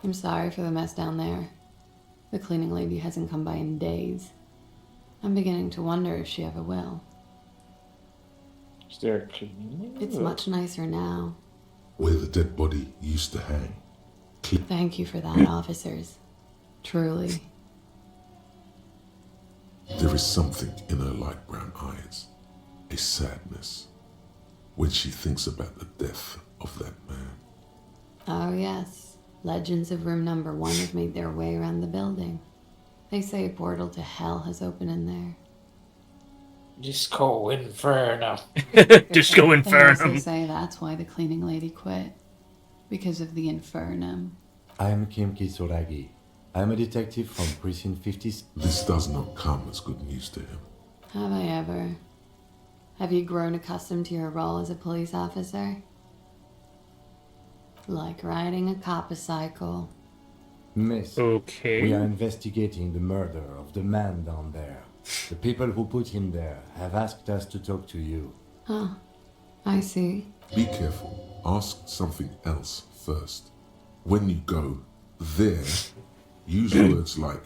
Speaker 16: I'm sorry for the mess down there. The cleaning lady hasn't come by in days. I'm beginning to wonder if she ever will.
Speaker 1: Is there a cleaning?
Speaker 16: It's much nicer now.
Speaker 7: Where the dead body used to hang.
Speaker 16: Thank you for that, officers. Truly.
Speaker 7: There is something in her light brown eyes, a sadness, when she thinks about the death of that man.
Speaker 16: Oh, yes. Legends of room number 1 have made their way around the building. They say a portal to hell has opened in there.
Speaker 1: Disco Inferno.
Speaker 2: Disco
Speaker 16: They also
Speaker 2: Infernum.
Speaker 16: say that's why the cleaning lady quit. Because of the infernum.
Speaker 11: I am Kim Kisoragi. I am a detective from Precinct 50.
Speaker 7: This does not come as good news to him.
Speaker 16: Have I ever? Have you grown accustomed to your role as a police officer? Like riding a coppercycle.
Speaker 11: Miss,
Speaker 2: Okay.
Speaker 11: we are investigating the murder of the man down there. The people who put him there have asked us to talk to you.
Speaker 16: Huh. I see.
Speaker 7: Be careful. Ask something else first. When you go there, use words like,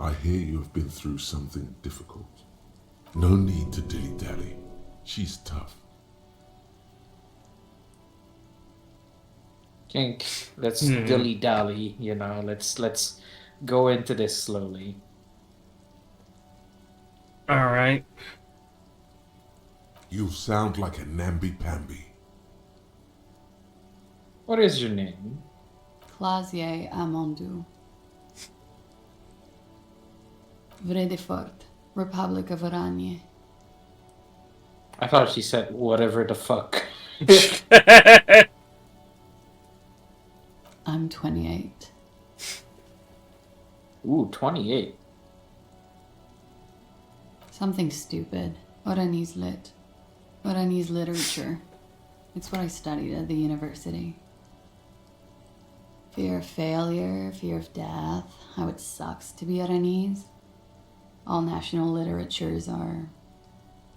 Speaker 7: I hear you have been through something difficult. No need to dilly-dally. She's tough.
Speaker 1: Think let's dilly-dally, you know, let's go into this slowly.
Speaker 2: Alright.
Speaker 7: You sound like a namby-pamby.
Speaker 1: What is your name?
Speaker 16: Clasier Amondu. Vredefort, Republic of Oranje.
Speaker 1: I thought she said whatever the fuck.
Speaker 16: I'm 28.
Speaker 1: Ooh, 28.
Speaker 16: Something stupid. Oranese lit. Oranese literature. It's what I studied at the university. Fear of failure, fear of death, how it sucks to be Oranese. All national literatures are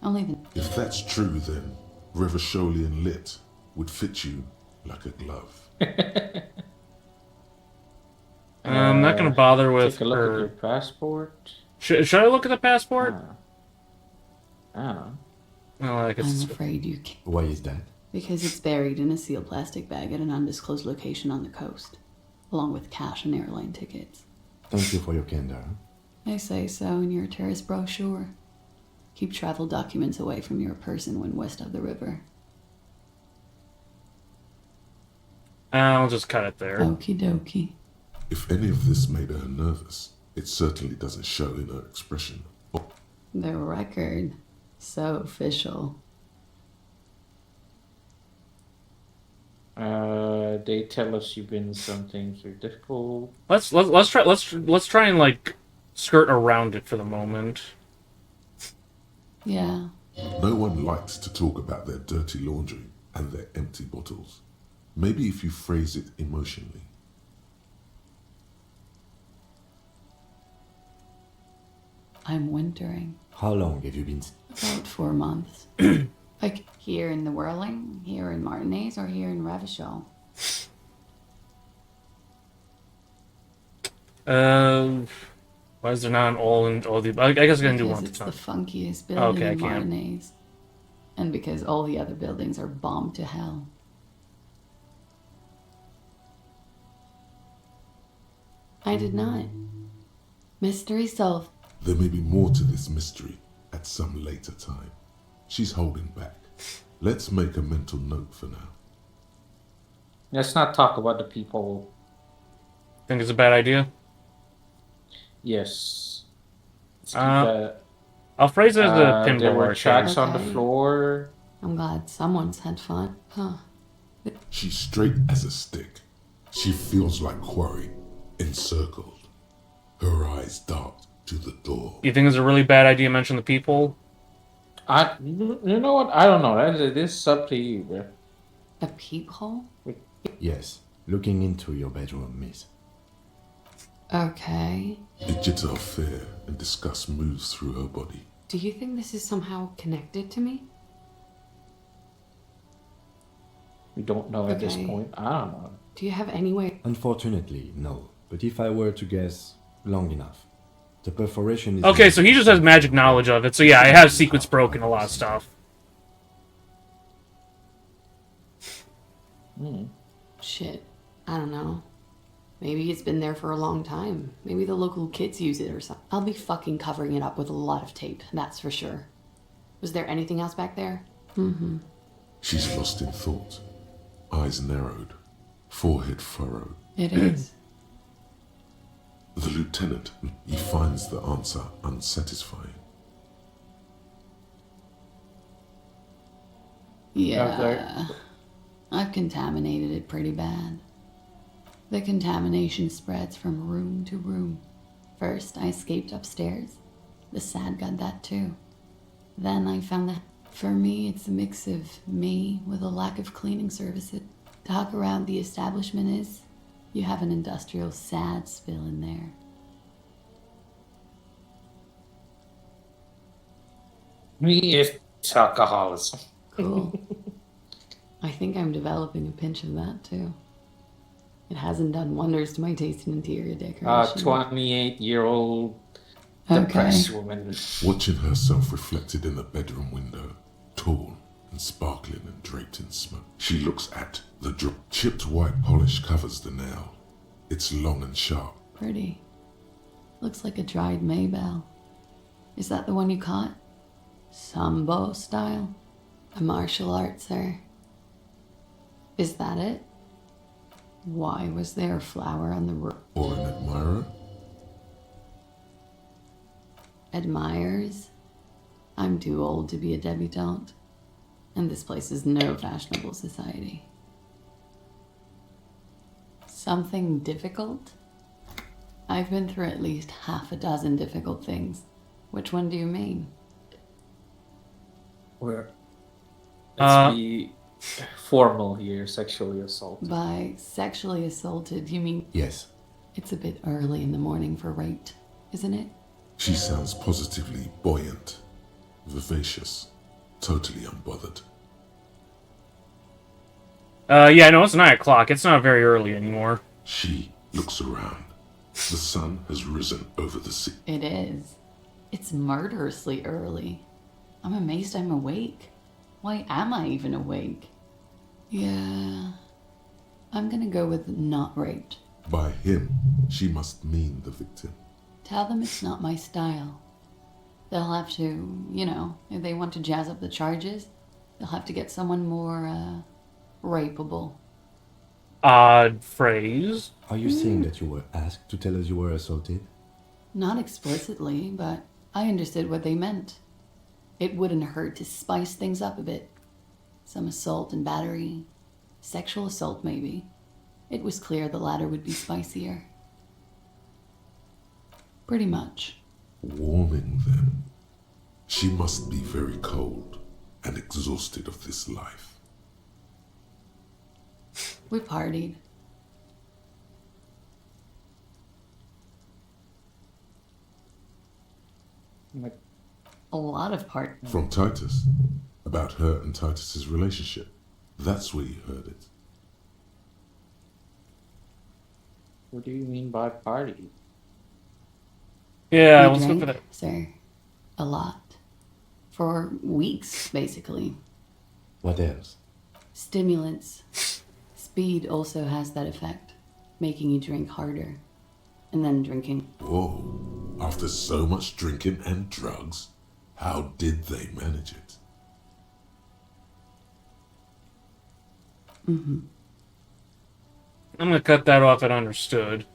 Speaker 16: only the...
Speaker 7: If that's true, then Revacholian lit would fit you like a glove.
Speaker 2: I'm not gonna bother with
Speaker 1: Take a look
Speaker 2: her.
Speaker 1: at your passport.
Speaker 2: Should I look at the passport?
Speaker 1: Oh.
Speaker 2: Well, I guess
Speaker 16: I'm
Speaker 2: it's...
Speaker 16: afraid you can't.
Speaker 11: Why is that?
Speaker 16: Because it's buried in a sealed plastic bag at an undisclosed location on the coast, along with cash and airline tickets.
Speaker 11: Thank you for your candor.
Speaker 16: They say so in your tourist brochure. Keep travel documents away from your person when west of the river.
Speaker 2: I'll just cut it there.
Speaker 16: Okie dokie.
Speaker 7: If any of this made her nervous, it certainly doesn't show in her expression.
Speaker 16: The record. So official.
Speaker 1: They tell us you've been some things are difficult.
Speaker 2: Let's try and like skirt around it for the moment.
Speaker 16: Yeah.
Speaker 7: No one likes to talk about their dirty laundry and their empty bottles. Maybe if you phrase it emotionally.
Speaker 16: I'm wintering.
Speaker 11: How long have you been?
Speaker 16: About 4 months. Like here in the Whirling, here in Martinez, or here in Ravachol.
Speaker 2: Why is there not an all the? I guess I can do one.
Speaker 16: Because it's the funkiest building
Speaker 2: Okay, I
Speaker 16: in
Speaker 2: can't.
Speaker 16: Martinez. And because all the other buildings are bombed to hell. I did not. Mystery solved.
Speaker 7: There may be more to this mystery at some later time. She's holding back. Let's make a mental note for now.
Speaker 1: Let's not talk about the people.
Speaker 2: Think it's a bad idea?
Speaker 1: Yes. Let's keep
Speaker 2: I'll phrase it as a pinball
Speaker 1: There were
Speaker 2: arcade.
Speaker 1: tracks on the
Speaker 16: Okay.
Speaker 1: floor.
Speaker 16: I'm glad someone's had fun. Huh.
Speaker 7: She's straight as a stick. She feels like quarry, encircled. Her eyes dart to the door.
Speaker 2: You think it's a really bad idea to mention the people?
Speaker 1: You know what? I don't know. This is up to you, bro.
Speaker 16: A peephole?
Speaker 11: Yes, looking into your bedroom, miss.
Speaker 16: Okay.
Speaker 7: A jitter of fear and disgust moves through her body.
Speaker 16: Do you think this is somehow connected to me?
Speaker 1: We don't know at this
Speaker 16: Okay.
Speaker 1: point. I don't know.
Speaker 16: Do you have any way?
Speaker 11: Unfortunately, no. But if I were to guess long enough, the perforation is...
Speaker 2: Okay, so he just has magic knowledge of it. So yeah, I have secrets broken, a lot of stuff.
Speaker 16: Shit. I don't know. Maybe it's been there for a long time. Maybe the local kids use it or something. I'll be fucking covering it up with a lot of tape, that's for sure. Was there anything else back there? Mm-hmm.
Speaker 7: She's lost in thought. Eyes narrowed. Forehead furrowed.
Speaker 16: It is.
Speaker 7: The lieutenant, he finds the answer unsatisfying.
Speaker 16: Yeah. I've contaminated it pretty bad. The contamination spreads from room to room. First, I escaped upstairs. The SAD got that too. Then I found that, for me, it's a mix of me with a lack of cleaning services. Talk around the establishment is, you have an industrial SAD spill in there.
Speaker 1: Me is alcoholism.
Speaker 16: Cool. I think I'm developing a pinch of that too. It hasn't done wonders to my taste in interior decoration.
Speaker 1: 28-year-old depressed woman.
Speaker 7: Watching herself reflected in the bedroom window, tall and sparkling and draped in smoke. She looks at the chipped white polish covers the nail. It's long and sharp.
Speaker 16: Pretty. Looks like a dried maybell. Is that the one you caught? Sambo style? A martial art, sir. Is that it? Why was there a flower on the roof?
Speaker 7: Or an admirer?
Speaker 16: Admirers? I'm too old to be a debutante. And this place is no fashionable society. Something difficult? I've been through at least half a dozen difficult things. Which one do you mean?
Speaker 1: Where? Let's be formal here, sexually assaulted.
Speaker 16: By sexually assaulted, you mean...
Speaker 11: Yes.
Speaker 16: It's a bit early in the morning for raped, isn't it?
Speaker 7: She sounds positively buoyant, vivacious, totally unbothered.
Speaker 2: Yeah, no, it's 9 o'clock. It's not very early anymore.
Speaker 7: She looks around. The sun has risen over the sea.
Speaker 16: It is. It's murderously early. I'm amazed I'm awake. Why am I even awake? Yeah. I'm gonna go with not raped.
Speaker 7: By him, she must mean the victim.
Speaker 16: Tell them it's not my style. They'll have to, you know, if they want to jazz up the charges, they'll have to get someone more, rapeable.
Speaker 2: Odd phrase.
Speaker 11: Are you saying that you were asked to tell us you were assaulted?
Speaker 16: Not explicitly, but I understood what they meant. It wouldn't hurt to spice things up a bit. Some assault and battery. Sexual assault, maybe. It was clear the latter would be spicier. Pretty much.
Speaker 7: Warming them. She must be very cold and exhausted of this life.
Speaker 16: We partied. A lot of
Speaker 7: From Titus. About her and Titus's relationship. That's where you heard it.
Speaker 1: What do you mean by party?
Speaker 2: Yeah,
Speaker 16: We
Speaker 2: let's go
Speaker 16: drank,
Speaker 2: for that.
Speaker 16: Sir. A lot. For weeks, basically.
Speaker 11: What else?
Speaker 16: Stimulants. Speed also has that effect, making you drink harder. And then drinking.
Speaker 7: Whoa. After so much drinking and drugs, how did they manage it?
Speaker 16: Mm-hmm.
Speaker 2: I'm gonna cut that off at understood.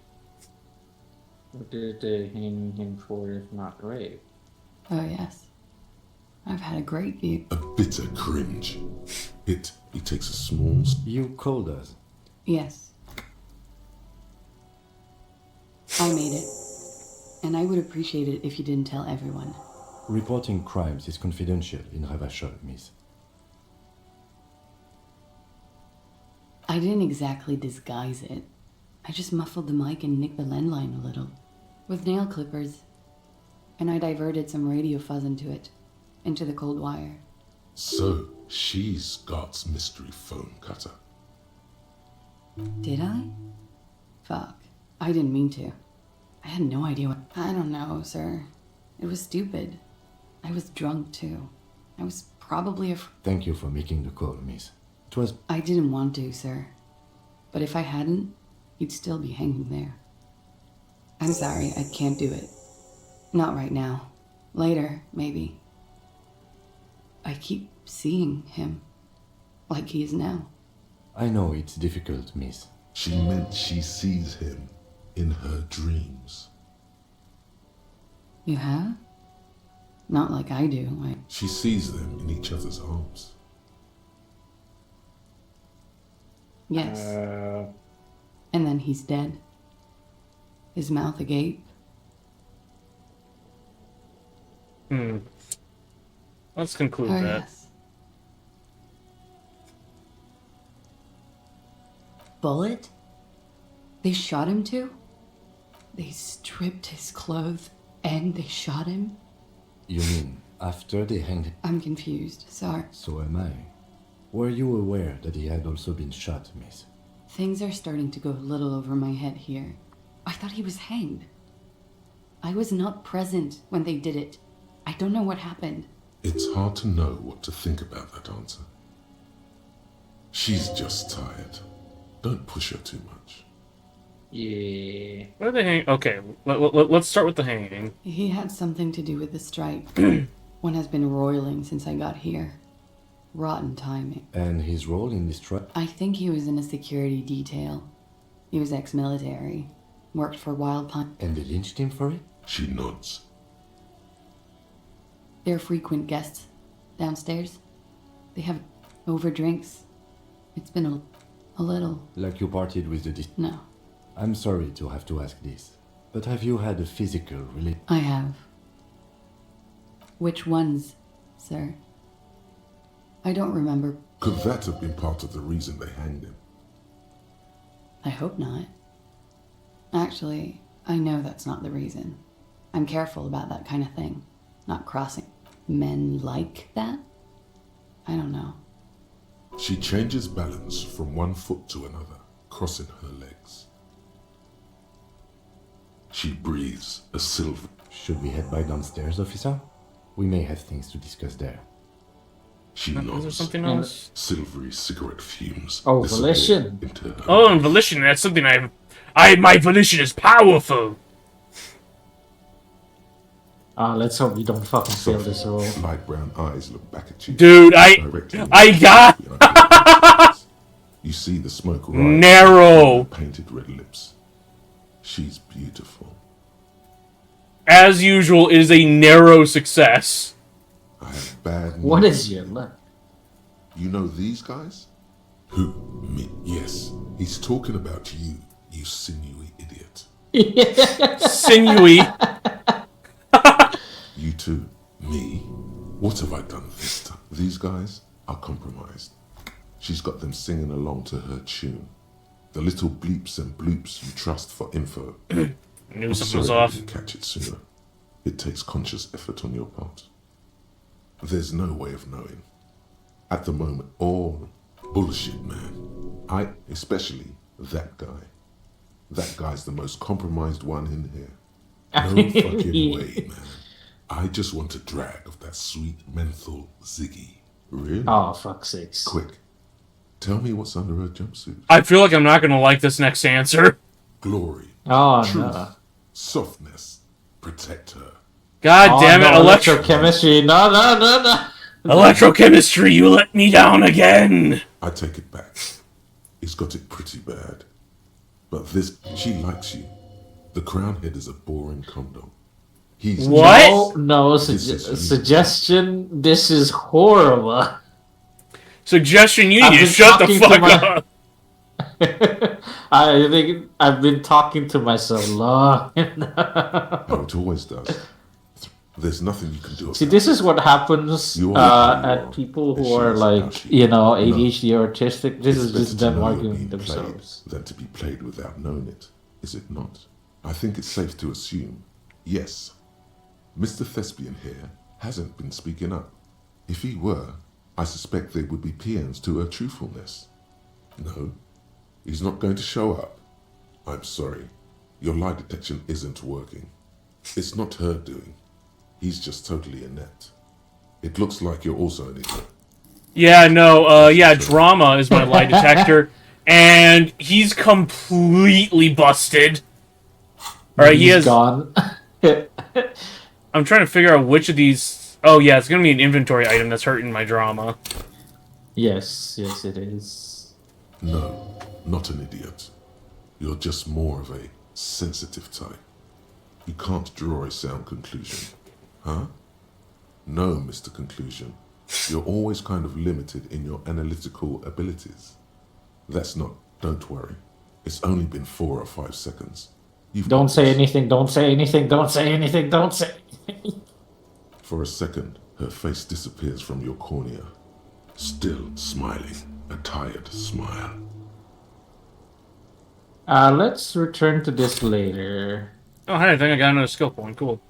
Speaker 1: What did they hang him for if not rape?
Speaker 16: Oh, yes. I've had a great view.
Speaker 7: A bitter cringe. He takes a small...
Speaker 11: You called us.
Speaker 16: Yes. I made it. And I would appreciate it if you didn't tell everyone.
Speaker 11: Reporting crimes is confidential in Ravachol, miss.
Speaker 16: I didn't exactly disguise it. I just muffled the mic and nicked the landline a little. With nail clippers. And I diverted some radio fuzz into it. Into the cold wire.
Speaker 7: So, she's Scott's mystery phone cutter.
Speaker 16: Did I? Fuck. I didn't mean to. I had no idea what... I don't know, sir. It was stupid. I was drunk, too. I was probably
Speaker 11: Thank you for making the call, miss. It was...
Speaker 16: I didn't want to, sir. But if I hadn't, he'd still be hanging there. I'm sorry, I can't do it. Not right now. Later, maybe. I keep seeing him, like he is now.
Speaker 11: I know it's difficult, miss.
Speaker 7: She meant she sees him in her dreams.
Speaker 16: You have? Not like I do.
Speaker 7: She sees them in each other's arms.
Speaker 16: Yes. And then he's dead. His mouth agape.
Speaker 2: Let's conclude
Speaker 16: Oh,
Speaker 2: that.
Speaker 16: yes. Bullet? They shot him too? They stripped his clothes and they shot him?
Speaker 11: You mean after they hanged him?
Speaker 16: I'm confused. Sorry.
Speaker 11: So am I. Were you aware that he had also been shot, miss?
Speaker 16: Things are starting to go a little over my head here. I thought he was hanged. I was not present when they did it. I don't know what happened.
Speaker 7: It's hard to know what to think about that answer. She's just tired. Don't push her too much.
Speaker 2: Yeah. Where they hang? Okay, let's start with the hanging.
Speaker 16: He had something to do with the strike. One has been roiling since I got here. Rotten timing.
Speaker 11: And his role in this strike?
Speaker 16: I think he was in a security detail. He was ex-military. Worked for Wild Pine.
Speaker 11: And they lynched him for it?
Speaker 7: She nods.
Speaker 16: They're frequent guests downstairs. They have over drinks. It's been a little...
Speaker 11: Like you partied with the...
Speaker 16: No.
Speaker 11: I'm sorry to have to ask this, but have you had a physical relation?
Speaker 16: I have. Which ones, sir? I don't remember.
Speaker 7: Could that have been part of the reason they hanged him?
Speaker 16: I hope not. Actually, I know that's not the reason. I'm careful about that kind of thing. Not crossing men like that? I don't know.
Speaker 7: She changes balance from one foot to another, crossing her legs. She breathes a silver.
Speaker 11: Should we head by downstairs, officer? We may have things to discuss there.
Speaker 7: She
Speaker 2: Is there
Speaker 7: nods.
Speaker 2: something else?
Speaker 7: Silvery cigarette fumes.
Speaker 1: Oh,
Speaker 7: disappear
Speaker 1: volition.
Speaker 7: into her.
Speaker 2: Oh, and volition. That's something my volition is powerful.
Speaker 1: Let's hope we don't fucking fail this role.
Speaker 7: Light brown eyes look back at you.
Speaker 2: Dude,
Speaker 7: Directly
Speaker 2: I got
Speaker 7: You see the smoke rise
Speaker 2: narrow.
Speaker 7: from her painted red lips. She's beautiful.
Speaker 2: As usual, it is a narrow success.
Speaker 7: I have bad news.
Speaker 1: What is your luck?
Speaker 7: You know these guys? Who? Me? Yes. He's talking about you, you sinewy idiot.
Speaker 2: Sinewy.
Speaker 7: You too. Me? What have I done this time? These guys are compromised. She's got them singing along to her tune. The little bleeps and bloops you trust for info.
Speaker 2: Knew something was
Speaker 7: Sorry I
Speaker 2: off.
Speaker 7: didn't catch it sooner. It takes conscious effort on your part. There's no way of knowing. At the moment, all bullshit, man. Especially that guy. That guy's the most compromised one in here. No fucking way, man. I just want a drag of that sweet menthol Ziggy. Really?
Speaker 1: Oh, fuck's sakes.
Speaker 7: Quick. Tell me what's under her jumpsuit.
Speaker 2: I feel like I'm not gonna like this next answer.
Speaker 7: Glory.
Speaker 1: Oh,
Speaker 7: truth,
Speaker 1: no.
Speaker 7: softness. Protect her.
Speaker 2: God damn it,
Speaker 1: no, electrochemistry. No.
Speaker 2: Electrochemistry, you let me down again.
Speaker 7: I take it back. He's got it pretty bad. But she likes you. The crown head is a boring condom. He's
Speaker 2: what?
Speaker 1: No, suggestion. This is horrible.
Speaker 2: Suggestion, you need to shut the fuck up.
Speaker 1: I think I've been talking to myself long enough.
Speaker 7: How it always does. There's nothing you can do about
Speaker 1: See, this is what happens at people who are like, ADHD or autistic. This is just them arguing themselves.
Speaker 7: Than to be played without knowing it, is it not? I think it's safe to assume, yes, Mr. Thespian here hasn't been speaking up. If he were, I suspect there would be paeans to her truthfulness. No, he's not going to show up. I'm sorry, your lie detection isn't working. It's not her doing. He's just totally inept. It looks like you're also an idiot.
Speaker 2: Yeah, no, drama is my lie detector. and he's completely busted. Alright, he has...
Speaker 1: gone.
Speaker 2: I'm trying to figure out which of these... Oh yeah, it's gonna be an inventory item that's hurting my drama.
Speaker 1: Yes, it is.
Speaker 7: No, not an idiot. You're just more of a sensitive type. You can't draw a sound conclusion. Huh? No, Mr. Conclusion. You're always kind of limited in your analytical abilities. That's not... Don't worry. It's only been 4 or 5 seconds.
Speaker 1: Don't say anything, don't say anything, don't say anything, don't say anything.
Speaker 7: For a second, her face disappears from your cornea. Still smiling, a tired smile.
Speaker 1: Let's return to this later.
Speaker 2: Oh, hey, I think I got another skill point. Cool.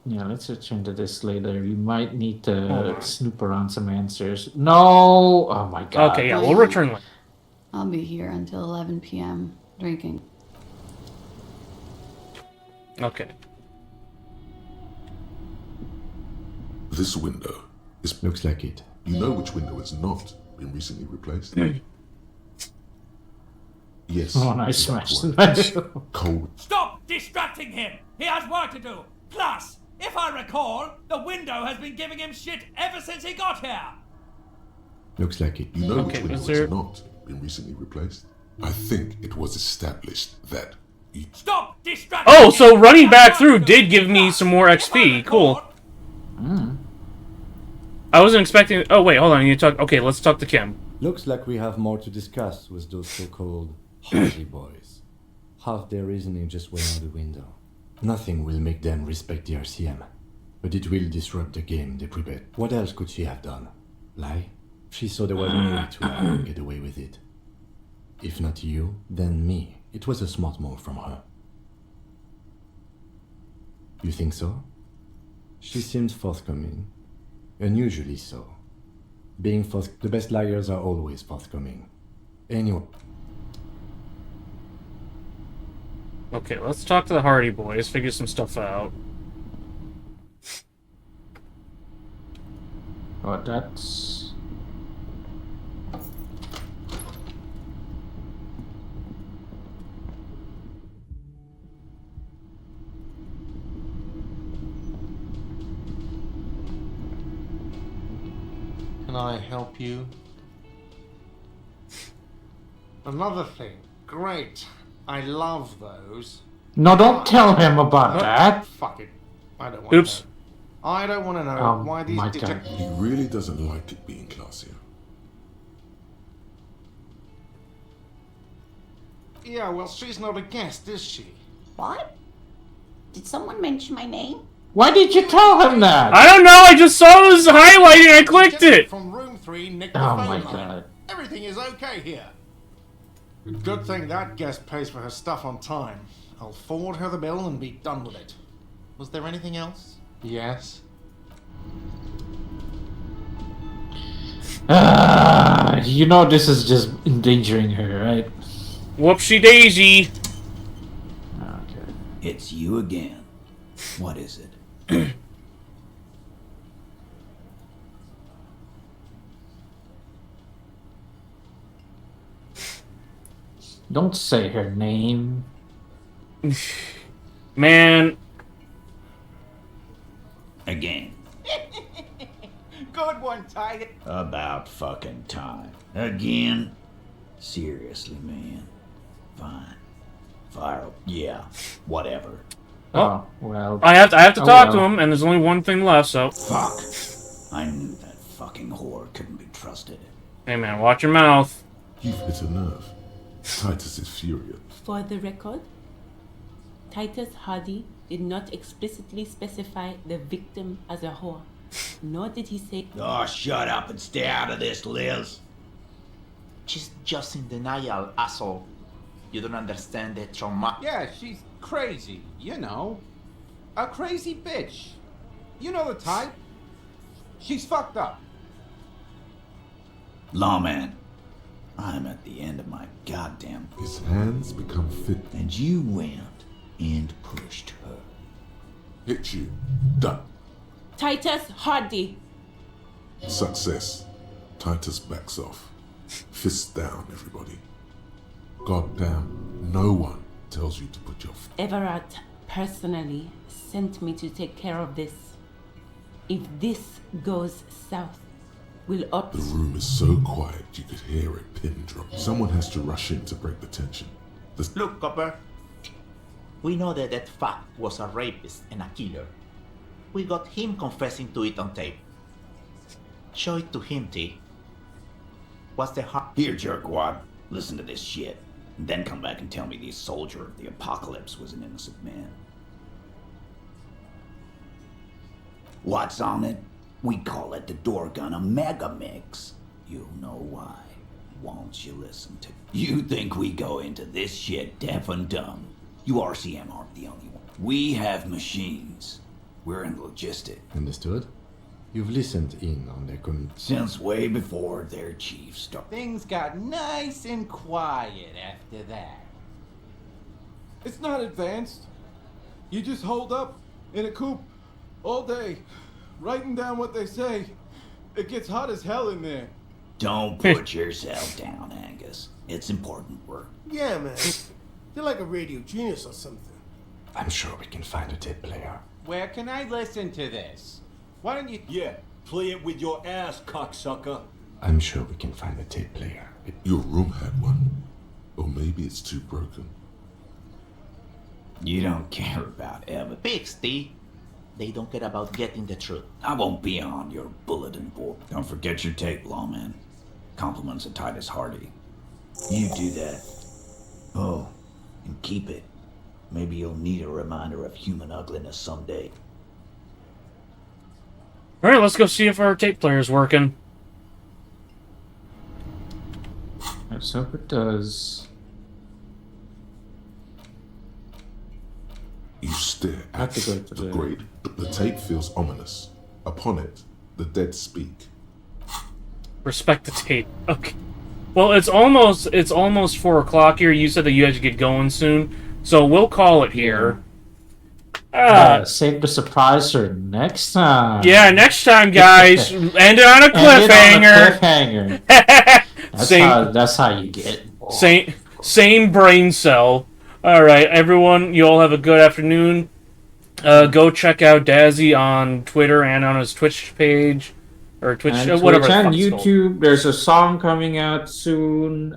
Speaker 1: Yeah, let's return to this later. You might need to snoop around some answers. No! Oh my god.
Speaker 2: Okay, yeah, we'll return later.
Speaker 16: I'll be here until 11 p.m. drinking.
Speaker 2: Okay.
Speaker 7: This window is...
Speaker 11: Looks like it.
Speaker 7: You know which window has not been recently replaced? Yes.
Speaker 1: Oh, I smashed
Speaker 7: it. Cold.
Speaker 6: Stop distracting him! He has work to do! Plus, if I recall, the window has been giving him shit ever since he got here!
Speaker 11: Looks like it.
Speaker 7: You know which window has not been recently replaced? I think it was established that...
Speaker 6: Stop distracting
Speaker 2: Oh, so running back through did give me some more XP. Cool. I wasn't expecting... Oh, wait, hold on. You talk... Okay, let's talk to Kim.
Speaker 11: Looks like we have more to discuss with those so-called Hardy boys. Half their reasoning just went out the window. Nothing will make them respect the RCM, but it will disrupt the game they prepared. What else could she have done? Lie? She saw there was no way to lie and get away with it. If not you, then me. It was a smart move from her. You think so? She seems forthcoming. Unusually so. The best liars are always forthcoming. Anyway.
Speaker 2: Okay, let's talk to the Hardy boys, figure some stuff out.
Speaker 1: Oh, that's...
Speaker 9: Can I help you? Another thing. Great. I love those.
Speaker 1: No, don't tell him about that.
Speaker 9: Fuck it. I don't want to
Speaker 2: Oops.
Speaker 9: know. I don't want to know why these detectives...
Speaker 7: He really doesn't like it being classier.
Speaker 9: Yeah, well, she's not a guest, is she?
Speaker 17: What? Did someone mention my name?
Speaker 1: Why did you tell him that?
Speaker 2: I don't know, I just saw this highlighting, I clicked it!
Speaker 9: From room 3, Nick the
Speaker 1: Oh
Speaker 9: phone
Speaker 1: my
Speaker 9: line.
Speaker 1: god.
Speaker 9: Everything is okay here. Good thing that guest pays for her stuff on time. I'll forward her the bill and be done with it. Was there anything else? Yes.
Speaker 1: You know this is just endangering her, right?
Speaker 2: Whoopsie daisy!
Speaker 1: Okay.
Speaker 12: It's you again. What is it?
Speaker 1: Don't say her name.
Speaker 2: Man.
Speaker 12: Again.
Speaker 13: Good one, Tiger.
Speaker 12: About fucking time. Again? Seriously, man. Fine. Fire. Yeah. Whatever.
Speaker 2: Oh,
Speaker 1: well.
Speaker 2: I have to talk to him, and there's only one thing left, so...
Speaker 12: Fuck. I knew that fucking whore couldn't be trusted.
Speaker 2: Hey man, watch your mouth.
Speaker 7: You've hit a nerve. Titus is furious.
Speaker 15: For the record, Titus Hardy did not explicitly specify the victim as a whore, nor did he say...
Speaker 12: Oh, shut up and stay out of this, Liz.
Speaker 4: She's just in denial, asshole. You don't understand the trauma.
Speaker 13: Yeah, she's crazy, you know. A crazy bitch. You know the type. She's fucked up.
Speaker 12: Lawman, I'm at the end of my goddamn...
Speaker 7: His hands become fit.
Speaker 12: And you went and pushed her.
Speaker 7: Hit you. Done.
Speaker 15: Titus Hardy.
Speaker 7: Success. Titus backs off. Fists down, everybody. Goddamn, no one tells you to put your...
Speaker 15: Everard personally sent me to take care of this. If this goes south, we'll opt...
Speaker 7: The room is so quiet you could hear a pin drop. Someone has to rush in to break the tension.
Speaker 4: Look, Copper. We know that that fuck was a rapist and a killer. We got him confessing to it on tape. Show it to him, T. What's the heart?
Speaker 12: Here, jerkwad. Listen to this shit. And then come back and tell me this soldier of the apocalypse was an innocent man. What's on it? We call it the door gun a mega mix. You'll know why. Won't you listen to? You think we go into this shit deaf and dumb? You RCM aren't the only one. We have machines. We're in logistics.
Speaker 11: Understood? You've listened in on their
Speaker 12: Since way before their chief started.
Speaker 13: Things got nice and quiet after that.
Speaker 8: It's not advanced. You just hold up in a coop all day, writing down what they say. It gets hot as hell in there.
Speaker 12: Don't put yourself down, Angus. It's important work.
Speaker 20: Yeah, man. You're like a radio genius or something.
Speaker 11: I'm sure we can find a tape player.
Speaker 13: Where can I listen to this? Why don't you...
Speaker 22: Yeah, play it with your ass, cocksucker.
Speaker 11: I'm sure we can find a tape player.
Speaker 7: Your room had one. Or maybe it's too broken.
Speaker 12: You don't care about Evan.
Speaker 4: Pigs, T. They don't care about getting the truth.
Speaker 12: I won't be on your bulletin board. Don't forget your tape, lawman. Compliments of Titus Hardy. You do that. Oh, and keep it. Maybe you'll need a reminder of human ugliness someday.
Speaker 2: Alright, let's go see if our tape player's working.
Speaker 1: Let's hope it does.
Speaker 7: You stare at the grate. The tape feels ominous. Upon it, the dead speak.
Speaker 2: Respect the tape. Okay. Well, it's almost 4 o'clock here. You said that you had to get going soon, so we'll call it here.
Speaker 1: Save the surprise for next time.
Speaker 2: Yeah, next time, guys. End it on a cliffhanger.
Speaker 1: That's how you get it.
Speaker 2: Same brain cell. All right, everyone. You all have a good afternoon. Go check out Dazzy on Twitter and on his Twitch page. Or Twitch,
Speaker 1: and
Speaker 2: whatever.
Speaker 1: Twitch and YouTube. There's a song coming out soon.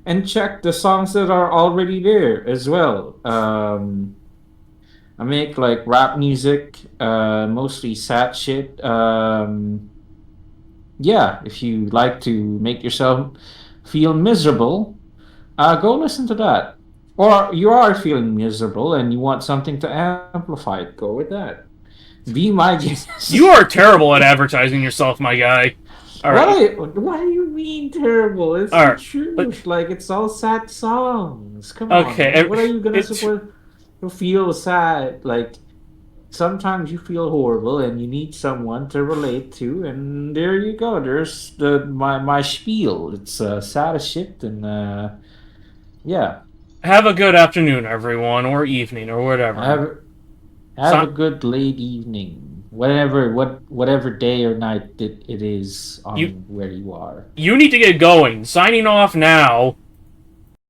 Speaker 1: And check the songs that are already there as well. I make like rap music, mostly sad shit. Yeah, if you like to make yourself feel miserable, go listen to that. Or you are feeling miserable and you want something to amplify it, go with that. Be my guest.
Speaker 2: You are terrible at advertising yourself, my guy. All right.
Speaker 1: What do you mean terrible? It's the truth. Like, it's all sad songs. Come on.
Speaker 2: Okay.
Speaker 1: What are you gonna support to feel sad? Like, sometimes you feel horrible and you need someone to relate to, and there you go. There's my spiel. It's sad as shit, and yeah.
Speaker 2: Have a good afternoon, everyone, or evening, or whatever.
Speaker 1: Have a good late evening, whatever day or night it is on where you are.
Speaker 2: You need to get going. Signing off now.